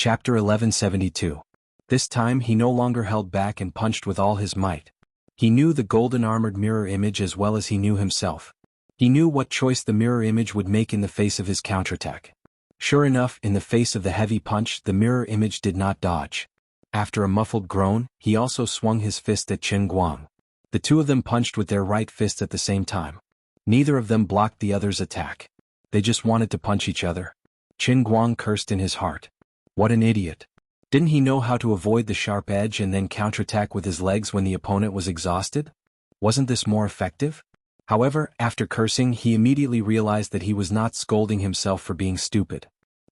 Chapter 1172. This time he no longer held back and punched with all his might. He knew the golden armored mirror image as well as he knew himself. He knew what choice the mirror image would make in the face of his counterattack. Sure enough, in the face of the heavy punch, the mirror image did not dodge. After a muffled groan, he also swung his fist at Qin Guang. The two of them punched with their right fists at the same time. Neither of them blocked the other's attack. They just wanted to punch each other. Qin Guang cursed in his heart. What an idiot. Didn't he know how to avoid the sharp edge and then counterattack with his legs when the opponent was exhausted? Wasn't this more effective? However, after cursing, he immediately realized that he was not scolding himself for being stupid.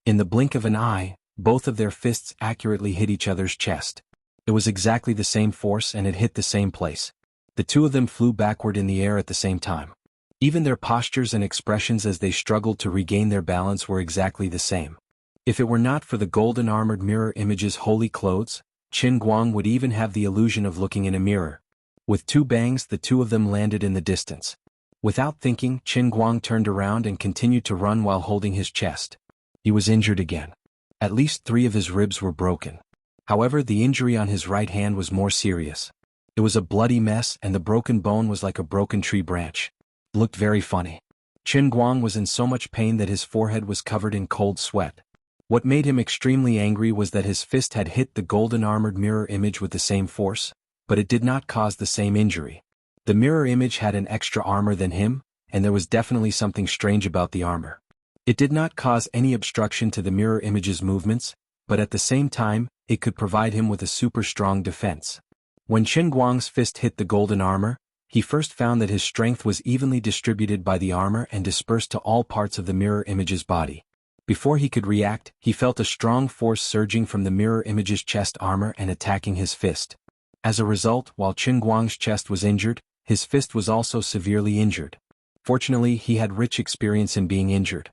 In the blink of an eye, both of their fists accurately hit each other's chest. It was exactly the same force and it hit the same place. The two of them flew backward in the air at the same time. Even their postures and expressions as they struggled to regain their balance were exactly the same. If it were not for the golden armored mirror image's holy clothes, Qin Guang would even have the illusion of looking in a mirror. With two bangs, the two of them landed in the distance. Without thinking, Qin Guang turned around and continued to run while holding his chest. He was injured again. At least 3 of his ribs were broken. However, the injury on his right hand was more serious. It was a bloody mess and the broken bone was like a broken tree branch. It looked very funny. Qin Guang was in so much pain that his forehead was covered in cold sweat. What made him extremely angry was that his fist had hit the golden armored mirror image with the same force, but it did not cause the same injury. The mirror image had an extra armor than him, and there was definitely something strange about the armor. It did not cause any obstruction to the mirror image's movements, but at the same time, it could provide him with a super strong defense. When Qin Guang's fist hit the golden armor, he first found that his strength was evenly distributed by the armor and dispersed to all parts of the mirror image's body. Before he could react, he felt a strong force surging from the mirror image's chest armor and attacking his fist. As a result, while Qin Guang's chest was injured, his fist was also severely injured. Fortunately, he had rich experience in being injured.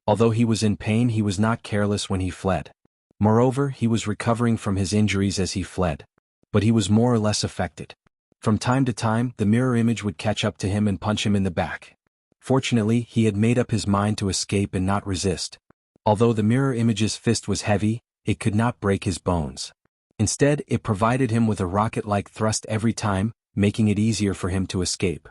Although he was in pain, he was not careless when he fled. Moreover, he was recovering from his injuries as he fled. But he was more or less affected. From time to time, the mirror image would catch up to him and punch him in the back. Fortunately, he had made up his mind to escape and not resist. Although the mirror image's fist was heavy, it could not break his bones. Instead, it provided him with a rocket-like thrust every time, making it easier for him to escape.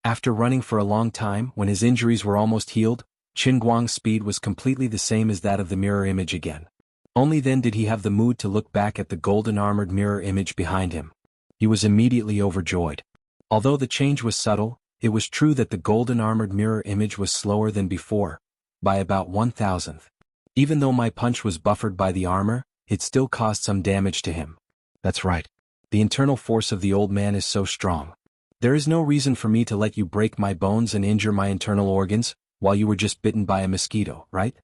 After running for a long time, when his injuries were almost healed, Qin Guang's speed was completely the same as that of the mirror image again. Only then did he have the mood to look back at the golden armored mirror image behind him. He was immediately overjoyed. Although the change was subtle, it was true that the golden armored mirror image was slower than before, by about 1,000th. Even though my punch was buffered by the armor, it still caused some damage to him. That's right. The internal force of the old man is so strong. There is no reason for me to let you break my bones and injure my internal organs, while you were just bitten by a mosquito, right?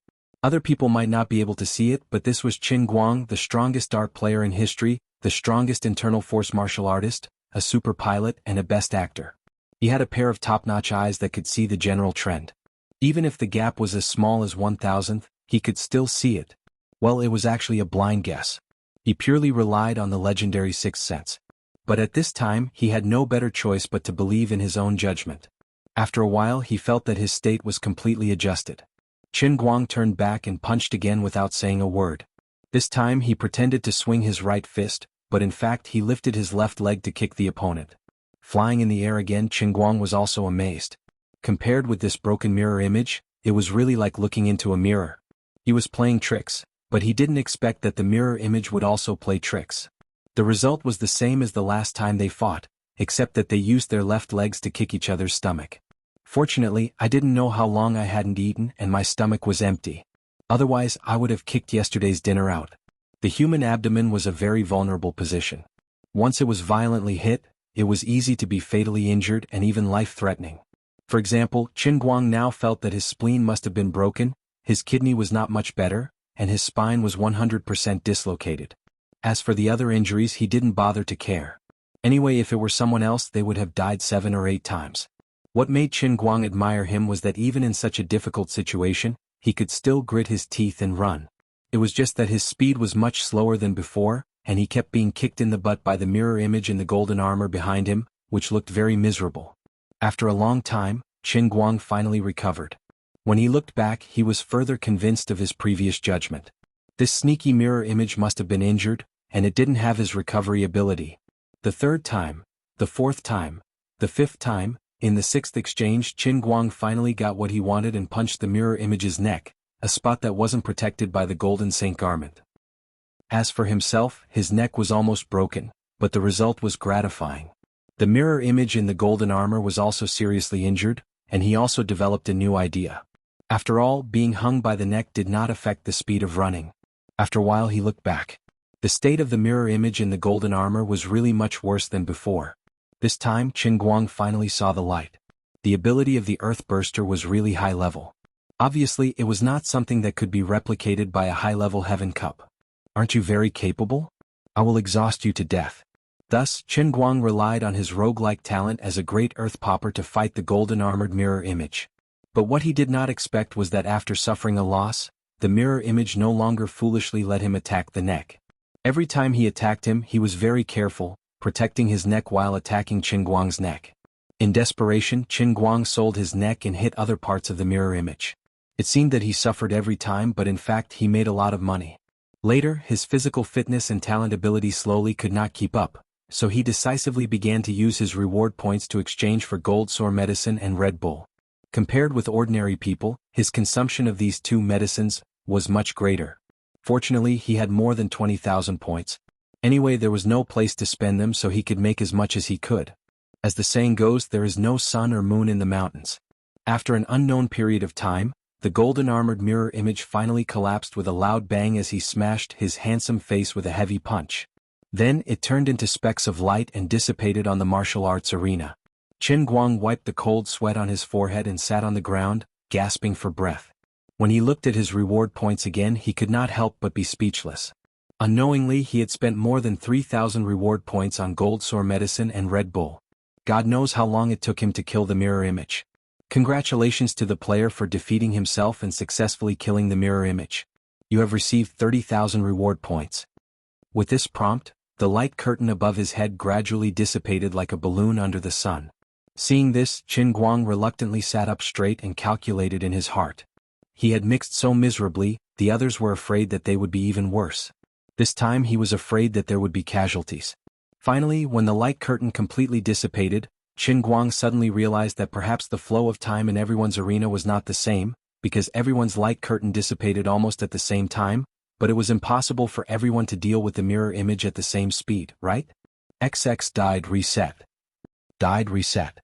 Other people might not be able to see it, but this was Qin Guang, the strongest art player in history, the strongest internal force martial artist, a super pilot, and a best actor. He had a pair of top-notch eyes that could see the general trend. Even if the gap was as small as 1,000th, he could still see it. Well, it was actually a blind guess. He purely relied on the legendary sixth sense. But at this time, he had no better choice but to believe in his own judgment. After a while, he felt that his state was completely adjusted. Qin Guang turned back and punched again without saying a word. This time he pretended to swing his right fist, but in fact he lifted his left leg to kick the opponent. Flying in the air again, Qin Guang was also amazed. Compared with this broken mirror image, it was really like looking into a mirror. He was playing tricks, but he didn't expect that the mirror image would also play tricks. The result was the same as the last time they fought, except that they used their left legs to kick each other's stomach. Fortunately, I didn't know how long I hadn't eaten and my stomach was empty. Otherwise, I would have kicked yesterday's dinner out. The human abdomen was a very vulnerable position. Once it was violently hit, it was easy to be fatally injured and even life-threatening. For example, Qin Guang now felt that his spleen must have been broken, his kidney was not much better, and his spine was 100% dislocated. As for the other injuries, he didn't bother to care. Anyway, if it were someone else, they would have died 7 or 8 times. What made Qin Guang admire him was that even in such a difficult situation, he could still grit his teeth and run. It was just that his speed was much slower than before, and he kept being kicked in the butt by the mirror image in the golden armor behind him, which looked very miserable. After a long time, Qin Guang finally recovered. When he looked back, he was further convinced of his previous judgment. This sneaky mirror image must have been injured, and it didn't have his recovery ability. The third time, the fourth time, the fifth time, in the sixth exchange Qin Guang finally got what he wanted and punched the mirror image's neck, a spot that wasn't protected by the golden saint garment. As for himself, his neck was almost broken, but the result was gratifying. The mirror image in the golden armor was also seriously injured, and he also developed a new idea. After all, being hung by the neck did not affect the speed of running. After a while he looked back. The state of the mirror image in the golden armor was really much worse than before. This time Qin Guang finally saw the light. The ability of the Earthburster was really high level. Obviously it was not something that could be replicated by a high-level Heaven Cup. Aren't you very capable? I will exhaust you to death. Thus, Qin Guang relied on his roguelike talent as a great earth popper to fight the golden armored mirror image. But what he did not expect was that after suffering a loss, the mirror image no longer foolishly let him attack the neck. Every time he attacked him he was very careful, protecting his neck while attacking Qin Guang's neck. In desperation, Qin Guang sold his neck and hit other parts of the mirror image. It seemed that he suffered every time, but in fact he made a lot of money. Later, his physical fitness and talent ability slowly could not keep up, so he decisively began to use his reward points to exchange for gold sore medicine and Red Bull. Compared with ordinary people, his consumption of these two medicines was much greater. Fortunately, he had more than 20,000 points. Anyway, there was no place to spend them, so he could make as much as he could. As the saying goes, there is no sun or moon in the mountains. After an unknown period of time, the golden armored mirror image finally collapsed with a loud bang as he smashed his handsome face with a heavy punch. Then it turned into specks of light and dissipated on the martial arts arena. Qin Guang wiped the cold sweat on his forehead and sat on the ground, gasping for breath. When he looked at his reward points again he could not help but be speechless. Unknowingly he had spent more than 3,000 reward points on gold sore medicine and Red Bull. God knows how long it took him to kill the mirror image. Congratulations to the player for defeating himself and successfully killing the mirror image. You have received 30,000 reward points. With this prompt, the light curtain above his head gradually dissipated like a balloon under the sun. Seeing this, Qin Guang reluctantly sat up straight and calculated in his heart. He had mixed so miserably, the others were afraid that they would be even worse. This time he was afraid that there would be casualties. Finally, when the light curtain completely dissipated, Qin Guang suddenly realized that perhaps the flow of time in everyone's arena was not the same, because everyone's light curtain dissipated almost at the same time, but it was impossible for everyone to deal with the mirror image at the same speed, right? XX died reset. Died reset.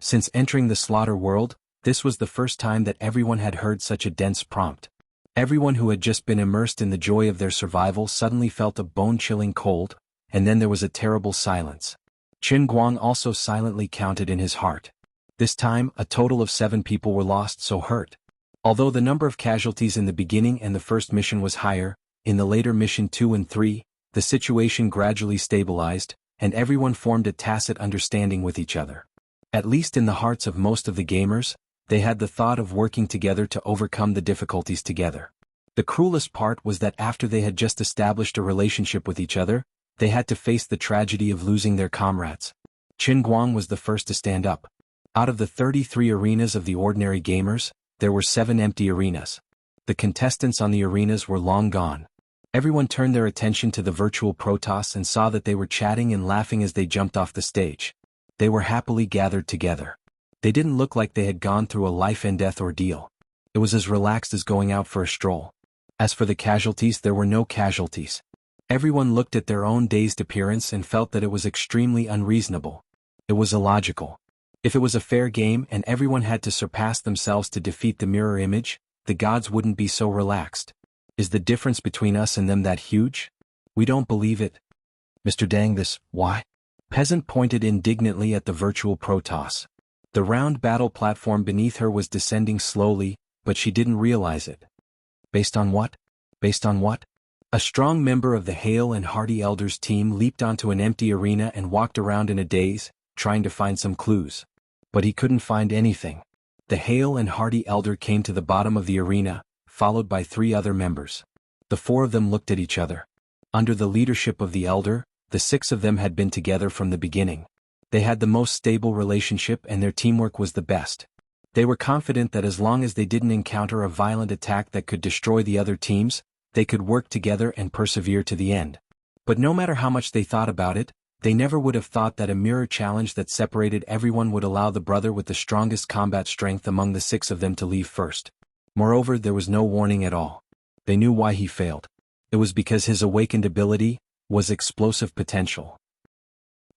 Since entering the slaughter world, this was the first time that everyone had heard such a dense prompt. Everyone who had just been immersed in the joy of their survival suddenly felt a bone-chilling cold, and then there was a terrible silence. Qin Guang also silently counted in his heart. This time, a total of 7 people were lost, so hurt. Although the number of casualties in the beginning and the first mission was higher, in the later mission 2 and 3, the situation gradually stabilized, and everyone formed a tacit understanding with each other. At least in the hearts of most of the gamers, they had the thought of working together to overcome the difficulties together. The cruelest part was that after they had just established a relationship with each other, they had to face the tragedy of losing their comrades. Qin Guang was the first to stand up. Out of the 33 arenas of the ordinary gamers, there were 7 empty arenas. The contestants on the arenas were long gone. Everyone turned their attention to the virtual Protoss and saw that they were chatting and laughing as they jumped off the stage. They were happily gathered together. They didn't look like they had gone through a life-and-death ordeal. It was as relaxed as going out for a stroll. As for the casualties, there were no casualties. Everyone looked at their own dazed appearance and felt that it was extremely unreasonable. It was illogical. If it was a fair game and everyone had to surpass themselves to defeat the mirror image, the gods wouldn't be so relaxed. Is the difference between us and them that huge? We don't believe it. Mr. Dang this, why? Peasant pointed indignantly at the virtual Protoss. The round battle platform beneath her was descending slowly, but she didn't realize it. Based on what? Based on what? A strong member of the Hale and Hardy Elders team leaped onto an empty arena and walked around in a daze, trying to find some clues. But he couldn't find anything. The Hale and Hardy Elder came to the bottom of the arena, followed by 3 other members. The 4 of them looked at each other. Under the leadership of the Elder, the 6 of them had been together from the beginning. They had the most stable relationship and their teamwork was the best. They were confident that as long as they didn't encounter a violent attack that could destroy the other teams, they could work together and persevere to the end. But no matter how much they thought about it, they never would have thought that a mirror challenge that separated everyone would allow the brother with the strongest combat strength among the 6 of them to leave first. Moreover, there was no warning at all. They knew why he failed. It was because his awakened ability was explosive potential.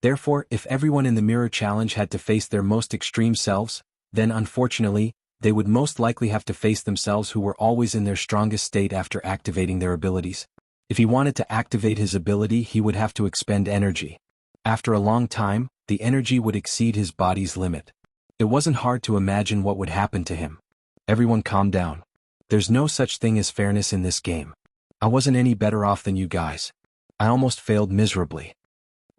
Therefore, if everyone in the mirror challenge had to face their most extreme selves, then unfortunately, they would most likely have to face themselves who were always in their strongest state after activating their abilities. If he wanted to activate his ability, he would have to expend energy. After a long time, the energy would exceed his body's limit. It wasn't hard to imagine what would happen to him. Everyone calm down. There's no such thing as fairness in this game. I wasn't any better off than you guys. I almost failed miserably.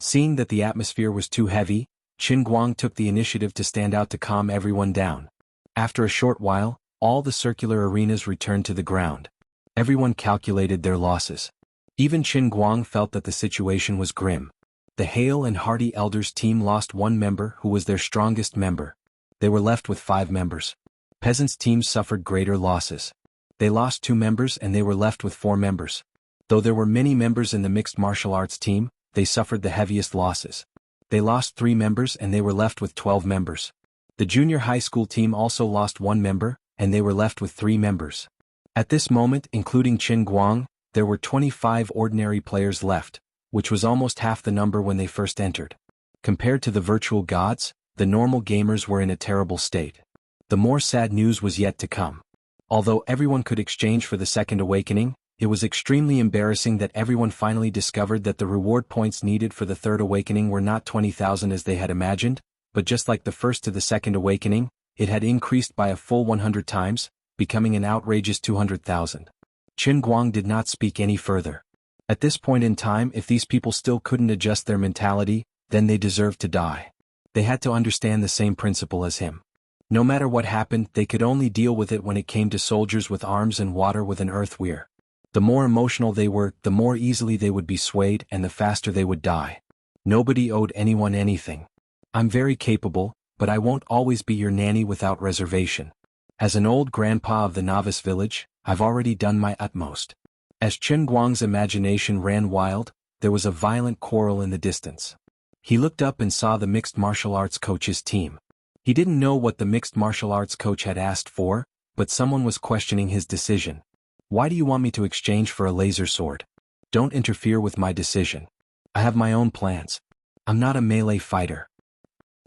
Seeing that the atmosphere was too heavy, Qin Guang took the initiative to stand out to calm everyone down. After a short while, all the circular arenas returned to the ground. Everyone calculated their losses. Even Qin Guang felt that the situation was grim. The Hale and Hardy Elders team lost 1 member who was their strongest member. They were left with 5 members. Peasants' teams suffered greater losses. They lost 2 members and they were left with 4 members. Though there were many members in the mixed martial arts team, they suffered the heaviest losses. They lost 3 members and they were left with 12 members. The junior high school team also lost 1 member, and they were left with 3 members. At this moment, including Qin Guang, there were 25 ordinary players left, which was almost half the number when they first entered. Compared to the virtual gods, the normal gamers were in a terrible state. The more sad news was yet to come. Although everyone could exchange for the second awakening, it was extremely embarrassing that everyone finally discovered that the reward points needed for the third awakening were not 20,000 as they had imagined, but just like the first to the second awakening, it had increased by a full 100 times, becoming an outrageous 200,000. Qin Guang did not speak any further. At this point in time, if these people still couldn't adjust their mentality, then they deserved to die. They had to understand the same principle as him. No matter what happened, they could only deal with it when it came to soldiers with arms and water with an earth weir. The more emotional they were, the more easily they would be swayed and the faster they would die. Nobody owed anyone anything. I'm very capable, but I won't always be your nanny without reservation. As an old grandpa of the novice village, I've already done my utmost. As Qin Guang's imagination ran wild, there was a violent quarrel in the distance. He looked up and saw the mixed martial arts coach's team. He didn't know what the mixed martial arts coach had asked for, but someone was questioning his decision. Why do you want me to exchange for a laser sword? Don't interfere with my decision. I have my own plans. I'm not a melee fighter.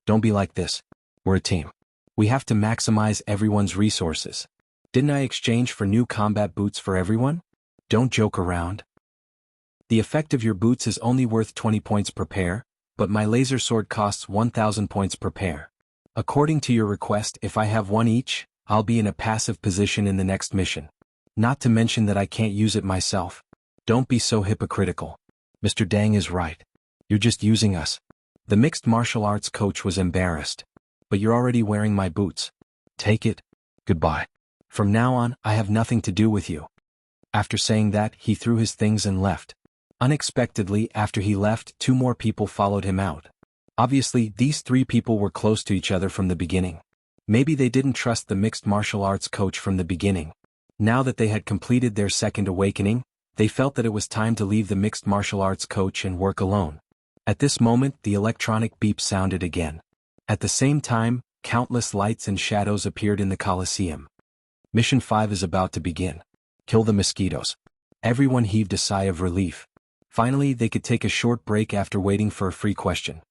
Don't be like this. We're a team. We have to maximize everyone's resources. Didn't I exchange for new combat boots for everyone? Don't joke around. The effect of your boots is only worth 20 points per pair, but my laser sword costs 1,000 points per pair. According to your request, if I have one each, I'll be in a passive position in the next mission. Not to mention that I can't use it myself. Don't be so hypocritical. Mr. Dang is right. You're just using us. The mixed martial arts coach was embarrassed. But you're already wearing my boots. Take it. Goodbye. From now on, I have nothing to do with you. After saying that, he threw his things and left. Unexpectedly, after he left, 2 more people followed him out. Obviously, these 3 people were close to each other from the beginning. Maybe they didn't trust the mixed martial arts coach from the beginning. Now that they had completed their second awakening, they felt that it was time to leave the mixed martial arts coach and work alone. At this moment, the electronic beep sounded again. At the same time, countless lights and shadows appeared in the Colosseum. Mission 5 is about to begin. Kill the mosquitoes. Everyone heaved a sigh of relief. Finally, they could take a short break after waiting for a free question.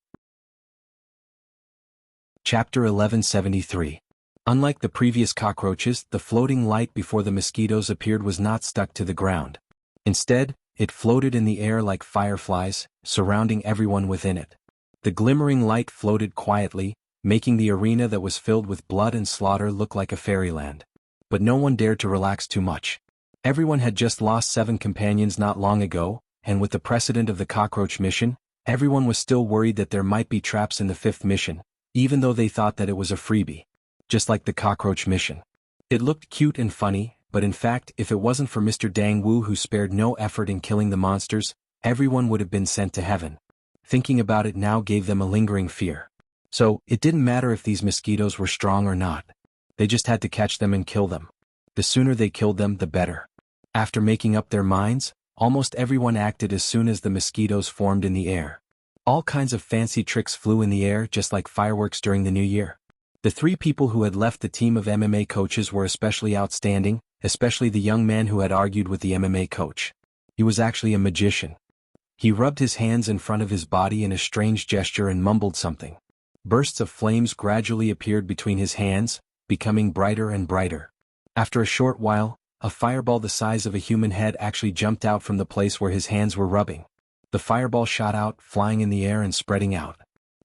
Chapter 1173. Unlike the previous cockroaches, the floating light before the mosquitoes appeared was not stuck to the ground. Instead, it floated in the air like fireflies, surrounding everyone within it. The glimmering light floated quietly, making the arena that was filled with blood and slaughter look like a fairyland. But no one dared to relax too much. Everyone had just lost 7 companions not long ago, and with the precedent of the cockroach mission, everyone was still worried that there might be traps in the 5th mission, even though they thought that it was a freebie. Just like the cockroach mission. It looked cute and funny, but in fact, if it wasn't for Mr. Dang Wu who spared no effort in killing the monsters, everyone would have been sent to heaven. Thinking about it now gave them a lingering fear. So, it didn't matter if these mosquitoes were strong or not. They just had to catch them and kill them. The sooner they killed them, the better. After making up their minds, almost everyone acted as soon as the mosquitoes formed in the air. All kinds of fancy tricks flew in the air just like fireworks during the New Year. The three people who had left the team of MMA coaches were especially outstanding, especially the young man who had argued with the MMA coach. He was actually a magician. He rubbed his hands in front of his body in a strange gesture and mumbled something. Bursts of flames gradually appeared between his hands, becoming brighter and brighter. After a short while, a fireball the size of a human head actually jumped out from the place where his hands were rubbing. The fireball shot out, flying in the air and spreading out.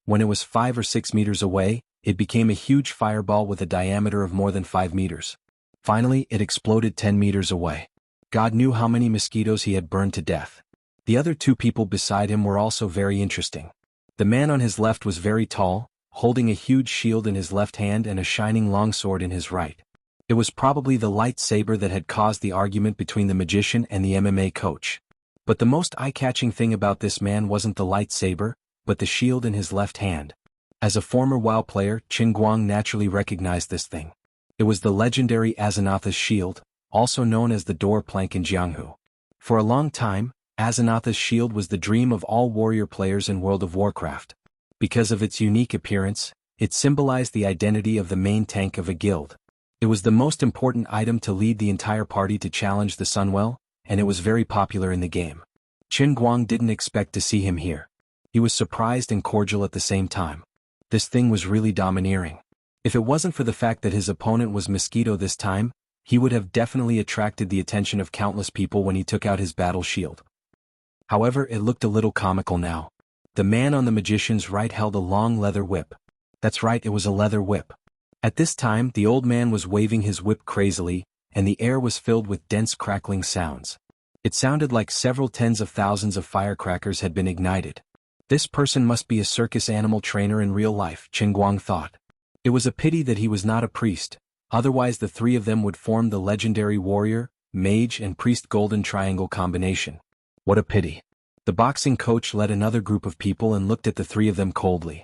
When it was 5 or 6 meters away, it became a huge fireball with a diameter of more than 5 meters. Finally, it exploded 10 meters away. God knew how many mosquitoes he had burned to death. The other two people beside him were also very interesting. The man on his left was very tall, holding a huge shield in his left hand and a shining longsword in his right. It was probably the lightsaber that had caused the argument between the magician and the MMA coach. But the most eye-catching thing about this man wasn't the lightsaber, but the shield in his left hand. As a former WoW player, Qin Guang naturally recognized this thing. It was the legendary Azanatha's shield, also known as the door plank in Jianghu. For a long time, Azanatha's shield was the dream of all warrior players in World of Warcraft. Because of its unique appearance, it symbolized the identity of the main tank of a guild. It was the most important item to lead the entire party to challenge the Sunwell, and it was very popular in the game. Qin Guang didn't expect to see him here. He was surprised and cordial at the same time. This thing was really domineering. If it wasn't for the fact that his opponent was Mosquito this time, he would have definitely attracted the attention of countless people when he took out his battle shield. However, it looked a little comical now. The man on the magician's right held a long leather whip. That's right, it was a leather whip. At this time, the old man was waving his whip crazily, and the air was filled with dense crackling sounds. It sounded like several tens of thousands of firecrackers had been ignited. This person must be a circus animal trainer in real life, Qin Guang thought. It was a pity that he was not a priest, otherwise the three of them would form the legendary warrior, mage and priest golden triangle combination. What a pity. The boxing coach led another group of people and looked at the three of them coldly.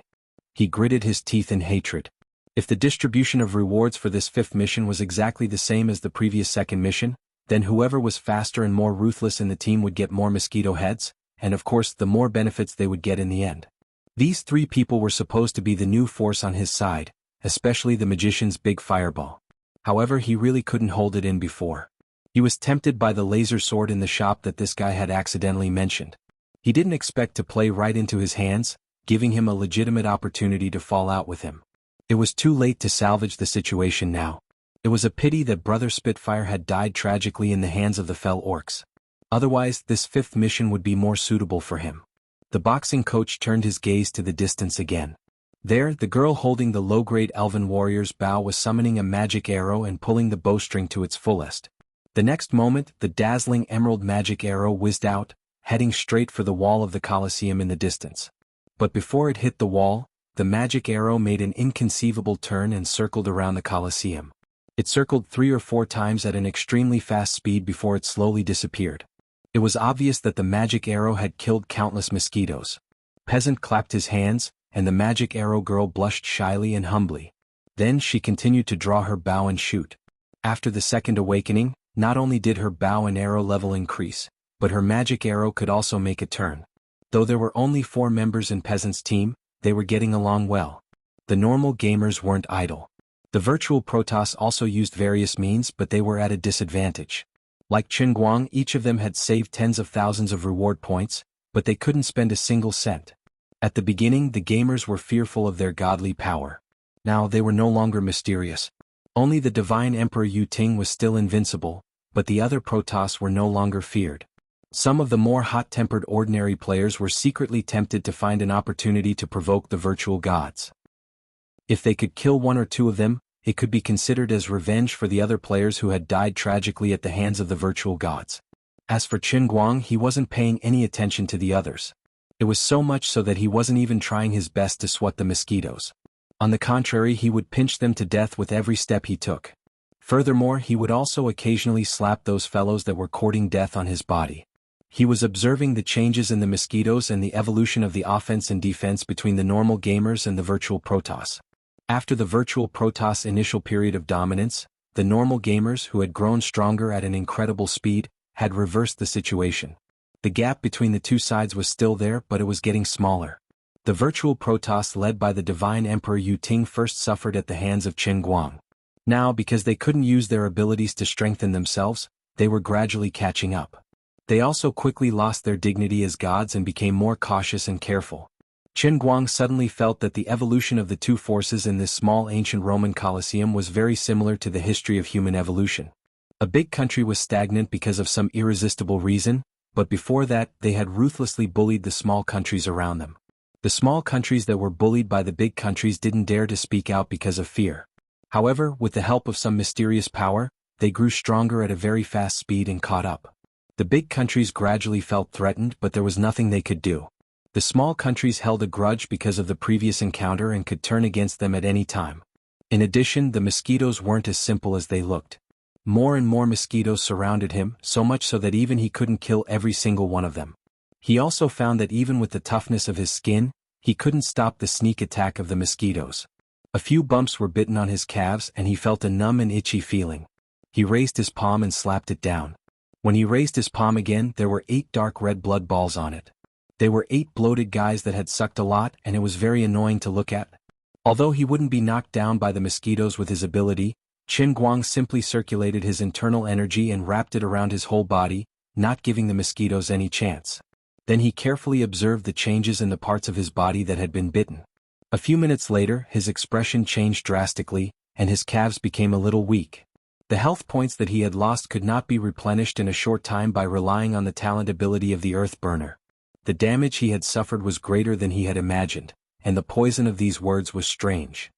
He gritted his teeth in hatred. If the distribution of rewards for this 5th mission was exactly the same as the previous 2nd mission, then whoever was faster and more ruthless in the team would get more mosquito heads, and of course the more benefits they would get in the end. These three people were supposed to be the new force on his side, especially the magician's big fireball. However, he really couldn't hold it in before. He was tempted by the laser sword in the shop that this guy had accidentally mentioned. He didn't expect to play right into his hands, giving him a legitimate opportunity to fall out with him. It was too late to salvage the situation now. It was a pity that Brother Spitfire had died tragically in the hands of the fell orcs. Otherwise, this 5th mission would be more suitable for him. The boxing coach turned his gaze to the distance again. There, the girl holding the low-grade elven warrior's bow was summoning a magic arrow and pulling the bowstring to its fullest. The next moment, the dazzling emerald magic arrow whizzed out, heading straight for the wall of the Colosseum in the distance. But before it hit the wall, the magic arrow made an inconceivable turn and circled around the Colosseum. It circled 3 or 4 times at an extremely fast speed before it slowly disappeared. It was obvious that the magic arrow had killed countless mosquitoes. Peasant clapped his hands, and the magic arrow girl blushed shyly and humbly. Then she continued to draw her bow and shoot. After the second awakening, not only did her bow and arrow level increase, but her magic arrow could also make a turn. Though there were only 4 members in Peasant's team, they were getting along well. The normal gamers weren't idle. The virtual Protoss also used various means, but they were at a disadvantage. Like Qin Guang, each of them had saved tens of thousands of reward points, but they couldn't spend a single cent. At the beginning, the gamers were fearful of their godly power. Now they were no longer mysterious. Only the divine Emperor Yu Ting was still invincible, but the other Protoss were no longer feared. Some of the more hot-tempered ordinary players were secretly tempted to find an opportunity to provoke the virtual gods. If they could kill 1 or 2 of them, it could be considered as revenge for the other players who had died tragically at the hands of the virtual gods. As for Qin Guang, he wasn't paying any attention to the others. It was so much so that he wasn't even trying his best to swat the mosquitoes. On the contrary, he would pinch them to death with every step he took. Furthermore, he would also occasionally slap those fellows that were courting death on his body. He was observing the changes in the mosquitoes and the evolution of the offense and defense between the normal gamers and the virtual Protoss. After the virtual Protoss initial period of dominance, the normal gamers who had grown stronger at an incredible speed, had reversed the situation. The gap between the two sides was still there, but it was getting smaller. The virtual Protoss led by the Divine Emperor Yu Ting first suffered at the hands of Qin Guang. Now, because they couldn't use their abilities to strengthen themselves, they were gradually catching up. They also quickly lost their dignity as gods and became more cautious and careful. Qin Guang suddenly felt that the evolution of the two forces in this small ancient Roman Colosseum was very similar to the history of human evolution. A big country was stagnant because of some irresistible reason, but before that they had ruthlessly bullied the small countries around them. The small countries that were bullied by the big countries didn't dare to speak out because of fear. However, with the help of some mysterious power, they grew stronger at a very fast speed and caught up. The big countries gradually felt threatened, but there was nothing they could do. The small countries held a grudge because of the previous encounter and could turn against them at any time. In addition, the mosquitoes weren't as simple as they looked. More and more mosquitoes surrounded him, so much so that even he couldn't kill every single one of them. He also found that even with the toughness of his skin, he couldn't stop the sneak attack of the mosquitoes. A few bumps were bitten on his calves and he felt a numb and itchy feeling. He raised his palm and slapped it down. When he raised his palm again, there were 8 dark red blood balls on it. They were 8 bloated guys that had sucked a lot, and it was very annoying to look at. Although he wouldn't be knocked down by the mosquitoes with his ability, Qin Guang simply circulated his internal energy and wrapped it around his whole body, not giving the mosquitoes any chance. Then he carefully observed the changes in the parts of his body that had been bitten. A few minutes later, his expression changed drastically, and his calves became a little weak. The health points that he had lost could not be replenished in a short time by relying on the talent ability of the Earth Burner. The damage he had suffered was greater than he had imagined, and the poison of these words was strange.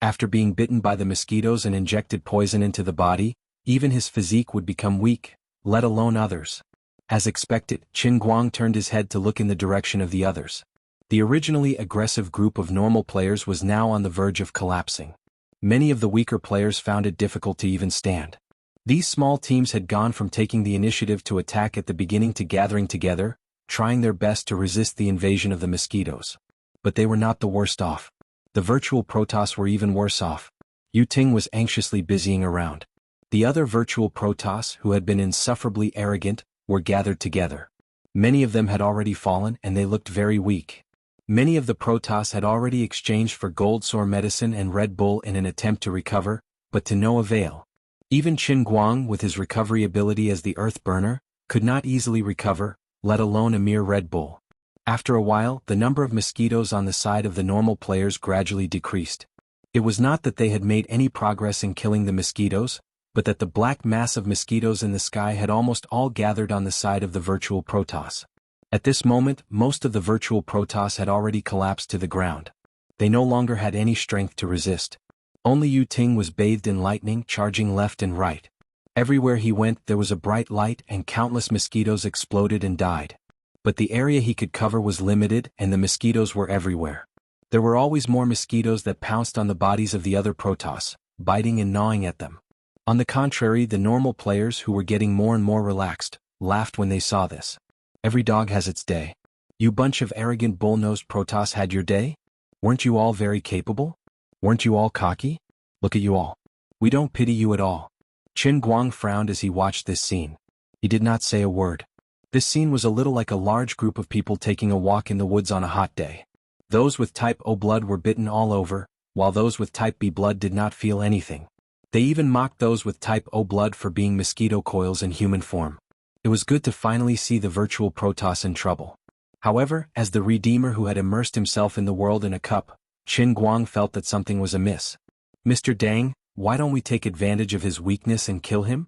After being bitten by the mosquitoes and injected poison into the body, even his physique would become weak, let alone others. As expected, Qin Guang turned his head to look in the direction of the others. The originally aggressive group of normal players was now on the verge of collapsing. Many of the weaker players found it difficult to even stand. These small teams had gone from taking the initiative to attack at the beginning to gathering together, trying their best to resist the invasion of the mosquitoes. But they were not the worst off. The virtual Protoss were even worse off. Yu Ting was anxiously busying around. The other virtual Protoss, who had been insufferably arrogant, were gathered together. Many of them had already fallen and they looked very weak. Many of the Protoss had already exchanged for gold sore medicine and Red Bull in an attempt to recover, but to no avail. Even Qin Guang, with his recovery ability as the Earth Burner, could not easily recover, let alone a mere Red Bull. After a while, the number of mosquitoes on the side of the normal players gradually decreased. It was not that they had made any progress in killing the mosquitoes, but that the black mass of mosquitoes in the sky had almost all gathered on the side of the virtual Protoss. At this moment, most of the virtual Protoss had already collapsed to the ground. They no longer had any strength to resist. Only Yu Ting was bathed in lightning, charging left and right. Everywhere he went there was a bright light and countless mosquitoes exploded and died. But the area he could cover was limited and the mosquitoes were everywhere. There were always more mosquitoes that pounced on the bodies of the other Protoss, biting and gnawing at them. On the contrary, the normal players, who were getting more and more relaxed, laughed when they saw this. Every dog has its day. You bunch of arrogant bull-nosed Protoss had your day? Weren't you all very capable? Weren't you all cocky? Look at you all. We don't pity you at all. Qin Guang frowned as he watched this scene. He did not say a word. This scene was a little like a large group of people taking a walk in the woods on a hot day. Those with type O blood were bitten all over, while those with type B blood did not feel anything. They even mocked those with type O blood for being mosquito coils in human form. It was good to finally see the virtual Protoss in trouble. However, as the Redeemer who had immersed himself in the world in a cup, Qin Guang felt that something was amiss. Mr. Dang, why don't we take advantage of his weakness and kill him?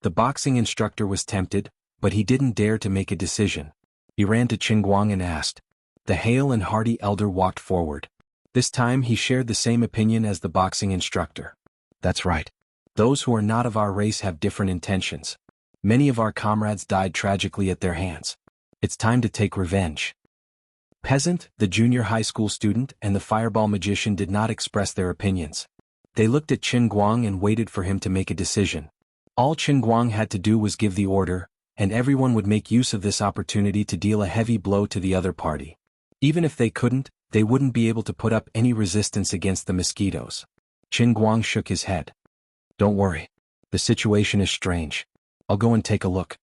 The boxing instructor was tempted, but he didn't dare to make a decision. He ran to Qin Guang and asked. The hale and hearty elder walked forward. This time he shared the same opinion as the boxing instructor. That's right. Those who are not of our race have different intentions. Many of our comrades died tragically at their hands. It's time to take revenge. Peasant, the junior high school student, and the fireball magician did not express their opinions. They looked at Qin Guang and waited for him to make a decision. All Qin Guang had to do was give the order, and everyone would make use of this opportunity to deal a heavy blow to the other party. Even if they couldn't, they wouldn't be able to put up any resistance against the mosquitoes. Qin Guang shook his head. Don't worry. The situation is strange. I'll go and take a look.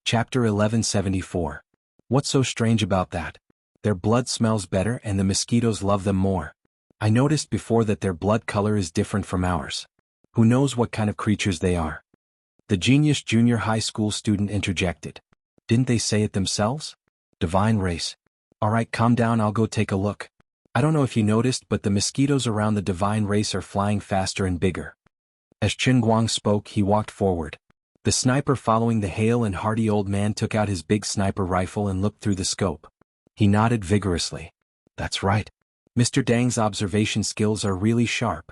Chapter 1174. What's so strange about that? Their blood smells better and the mosquitoes love them more. I noticed before that their blood color is different from ours. Who knows what kind of creatures they are? The genius junior high school student interjected. Didn't they say it themselves? Divine race. Alright, calm down, I'll go take a look. I don't know if you noticed, but the mosquitoes around the divine race are flying faster and bigger. As Qin Guang spoke, he walked forward. The sniper following the hale and hearty old man took out his big sniper rifle and looked through the scope. He nodded vigorously. That's right. Mr. Dang's observation skills are really sharp.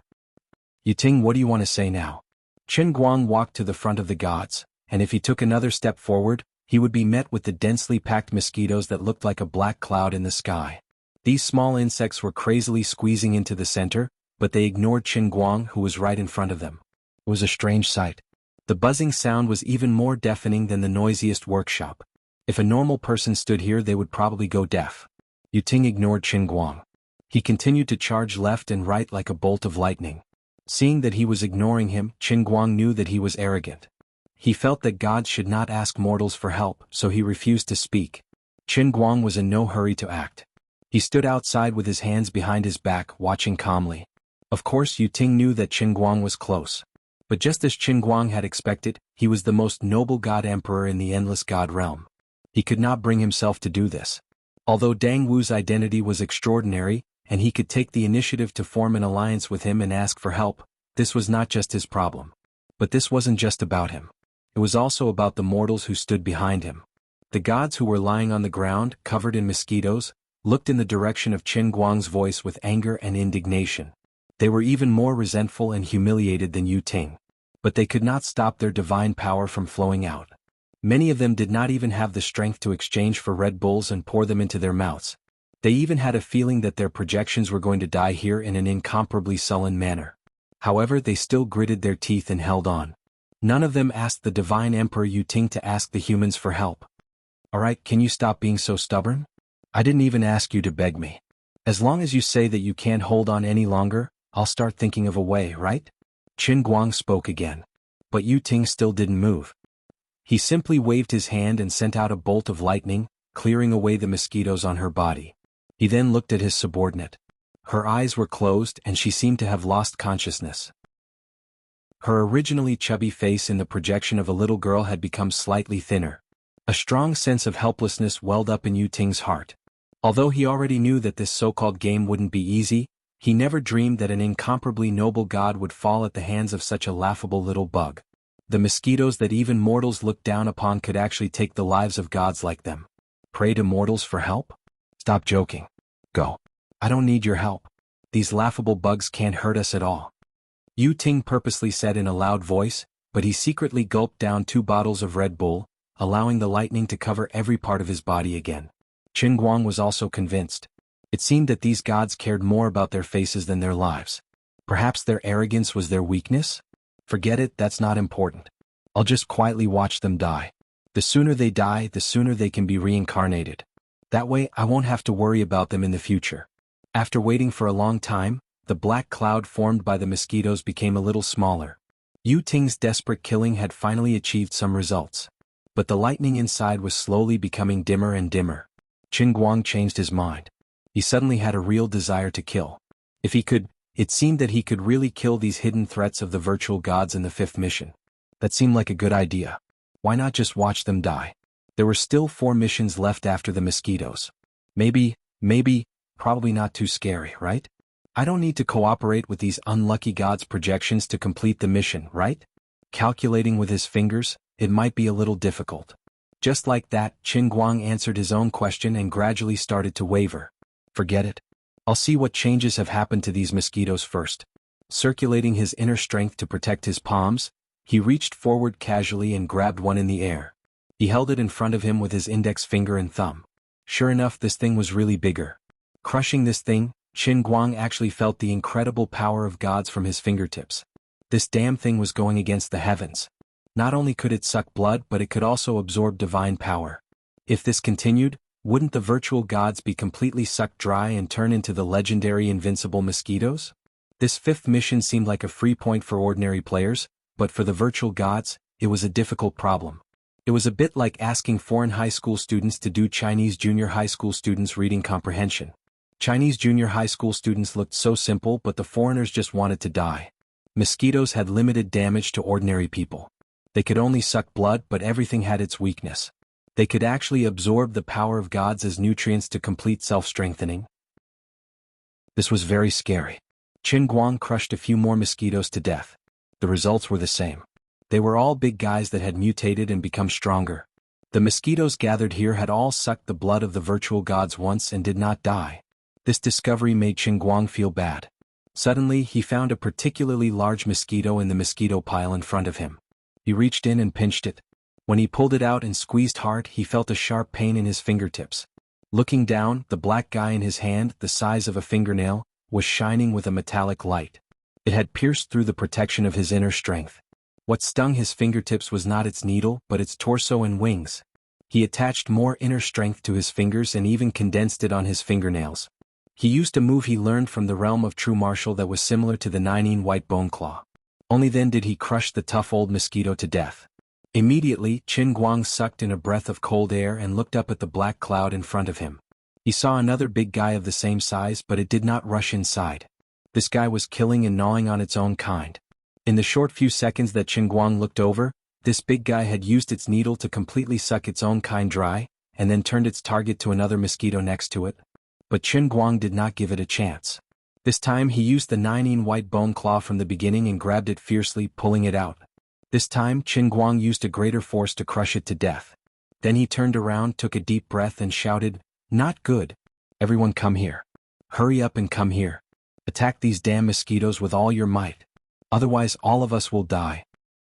Yiting, what do you want to say now? Qin Guang walked to the front of the gods, and if he took another step forward, he would be met with the densely packed mosquitoes that looked like a black cloud in the sky. These small insects were crazily squeezing into the center, but they ignored Qin Guang, who was right in front of them. It was a strange sight. The buzzing sound was even more deafening than the noisiest workshop. If a normal person stood here, they would probably go deaf. Yiting ignored Qin Guang. He continued to charge left and right like a bolt of lightning. Seeing that he was ignoring him, Qin Guang knew that he was arrogant. He felt that gods should not ask mortals for help, so he refused to speak. Qin Guang was in no hurry to act. He stood outside with his hands behind his back, watching calmly. Of course, Yiting knew that Qin Guang was close. But just as Qin Guang had expected, he was the most noble god emperor in the endless god realm. He could not bring himself to do this. Although Dang Wu's identity was extraordinary, and he could take the initiative to form an alliance with him and ask for help, this was not just his problem. But this wasn't just about him. It was also about the mortals who stood behind him. The gods who were lying on the ground, covered in mosquitoes, looked in the direction of Qin Guang's voice with anger and indignation. They were even more resentful and humiliated than Yiting. But they could not stop their divine power from flowing out. Many of them did not even have the strength to exchange for Red Bulls and pour them into their mouths. They even had a feeling that their projections were going to die here in an incomparably sullen manner. However, they still gritted their teeth and held on. None of them asked the divine emperor Yiting to ask the humans for help. Alright, can you stop being so stubborn? I didn't even ask you to beg me. As long as you say that you can't hold on any longer, I'll start thinking of a way, right? Qin Guang spoke again. But Yiting still didn't move. He simply waved his hand and sent out a bolt of lightning, clearing away the mosquitoes on her body. He then looked at his subordinate. Her eyes were closed and she seemed to have lost consciousness. Her originally chubby face in the projection of a little girl had become slightly thinner. A strong sense of helplessness welled up in Yiting's heart. Although he already knew that this so-called game wouldn't be easy, he never dreamed that an incomparably noble god would fall at the hands of such a laughable little bug. The mosquitoes that even mortals looked down upon could actually take the lives of gods like them. Pray to mortals for help? Stop joking. Go. I don't need your help. These laughable bugs can't hurt us at all. Yiting purposely said in a loud voice, but he secretly gulped down 2 bottles of Red Bull, allowing the lightning to cover every part of his body again. Qin Guang was also convinced. It seemed that these gods cared more about their faces than their lives. Perhaps their arrogance was their weakness? Forget it, that's not important. I'll just quietly watch them die. The sooner they die, the sooner they can be reincarnated. That way, I won't have to worry about them in the future. After waiting for a long time, the black cloud formed by the mosquitoes became a little smaller. Yiting's desperate killing had finally achieved some results. But the lightning inside was slowly becoming dimmer and dimmer. Qin Guang changed his mind. He suddenly had a real desire to kill. If he could, it seemed that he could really kill these hidden threats of the virtual gods in the 5th mission. That seemed like a good idea. Why not just watch them die? There were still 4 missions left after the mosquitoes. Maybe, probably not too scary, right? I don't need to cooperate with these unlucky gods' projections to complete the mission, right? Calculating with his fingers, it might be a little difficult. Just like that, Qin Guang answered his own question and gradually started to waver. Forget it. I'll see what changes have happened to these mosquitoes first. Circulating his inner strength to protect his palms, he reached forward casually and grabbed one in the air. He held it in front of him with his index finger and thumb. Sure enough, this thing was really bigger. Crushing this thing, Qin Guang actually felt the incredible power of gods from his fingertips. This damn thing was going against the heavens. Not only could it suck blood, but it could also absorb divine power. If this continued, wouldn't the virtual gods be completely sucked dry and turn into the legendary invincible mosquitoes? This 5th mission seemed like a free point for ordinary players, but for the virtual gods, it was a difficult problem. It was a bit like asking foreign high school students to do Chinese junior high school students' reading comprehension. Chinese junior high school students looked so simple, but the foreigners just wanted to die. Mosquitoes had limited damage to ordinary people. They could only suck blood, but everything had its weakness. They could actually absorb the power of gods as nutrients to complete self-strengthening. This was very scary. Qin Guang crushed a few more mosquitoes to death. The results were the same. They were all big guys that had mutated and become stronger. The mosquitoes gathered here had all sucked the blood of the virtual gods once and did not die. This discovery made Qin Guang feel bad. Suddenly, he found a particularly large mosquito in the mosquito pile in front of him. He reached in and pinched it. When he pulled it out and squeezed hard, he felt a sharp pain in his fingertips. Looking down, the black guy in his hand, the size of a fingernail, was shining with a metallic light. It had pierced through the protection of his inner strength. What stung his fingertips was not its needle, but its torso and wings. He attached more inner strength to his fingers and even condensed it on his fingernails. He used a move he learned from the realm of true martial that was similar to the Nine White Bone Claw. Only then did he crush the tough old mosquito to death. Immediately, Qin Guang sucked in a breath of cold air and looked up at the black cloud in front of him. He saw another big guy of the same size, but it did not rush inside. This guy was killing and gnawing on its own kind. In the short few seconds that Qin Guang looked over, this big guy had used its needle to completely suck its own kind dry, and then turned its target to another mosquito next to it. But Qin Guang did not give it a chance. This time he used the Nine White Bone Claw from the beginning and grabbed it fiercely, pulling it out. This time Qin Guang used a greater force to crush it to death. Then he turned around, took a deep breath and shouted, "Not good. Everyone come here. Hurry up and come here. Attack these damn mosquitoes with all your might. Otherwise all of us will die."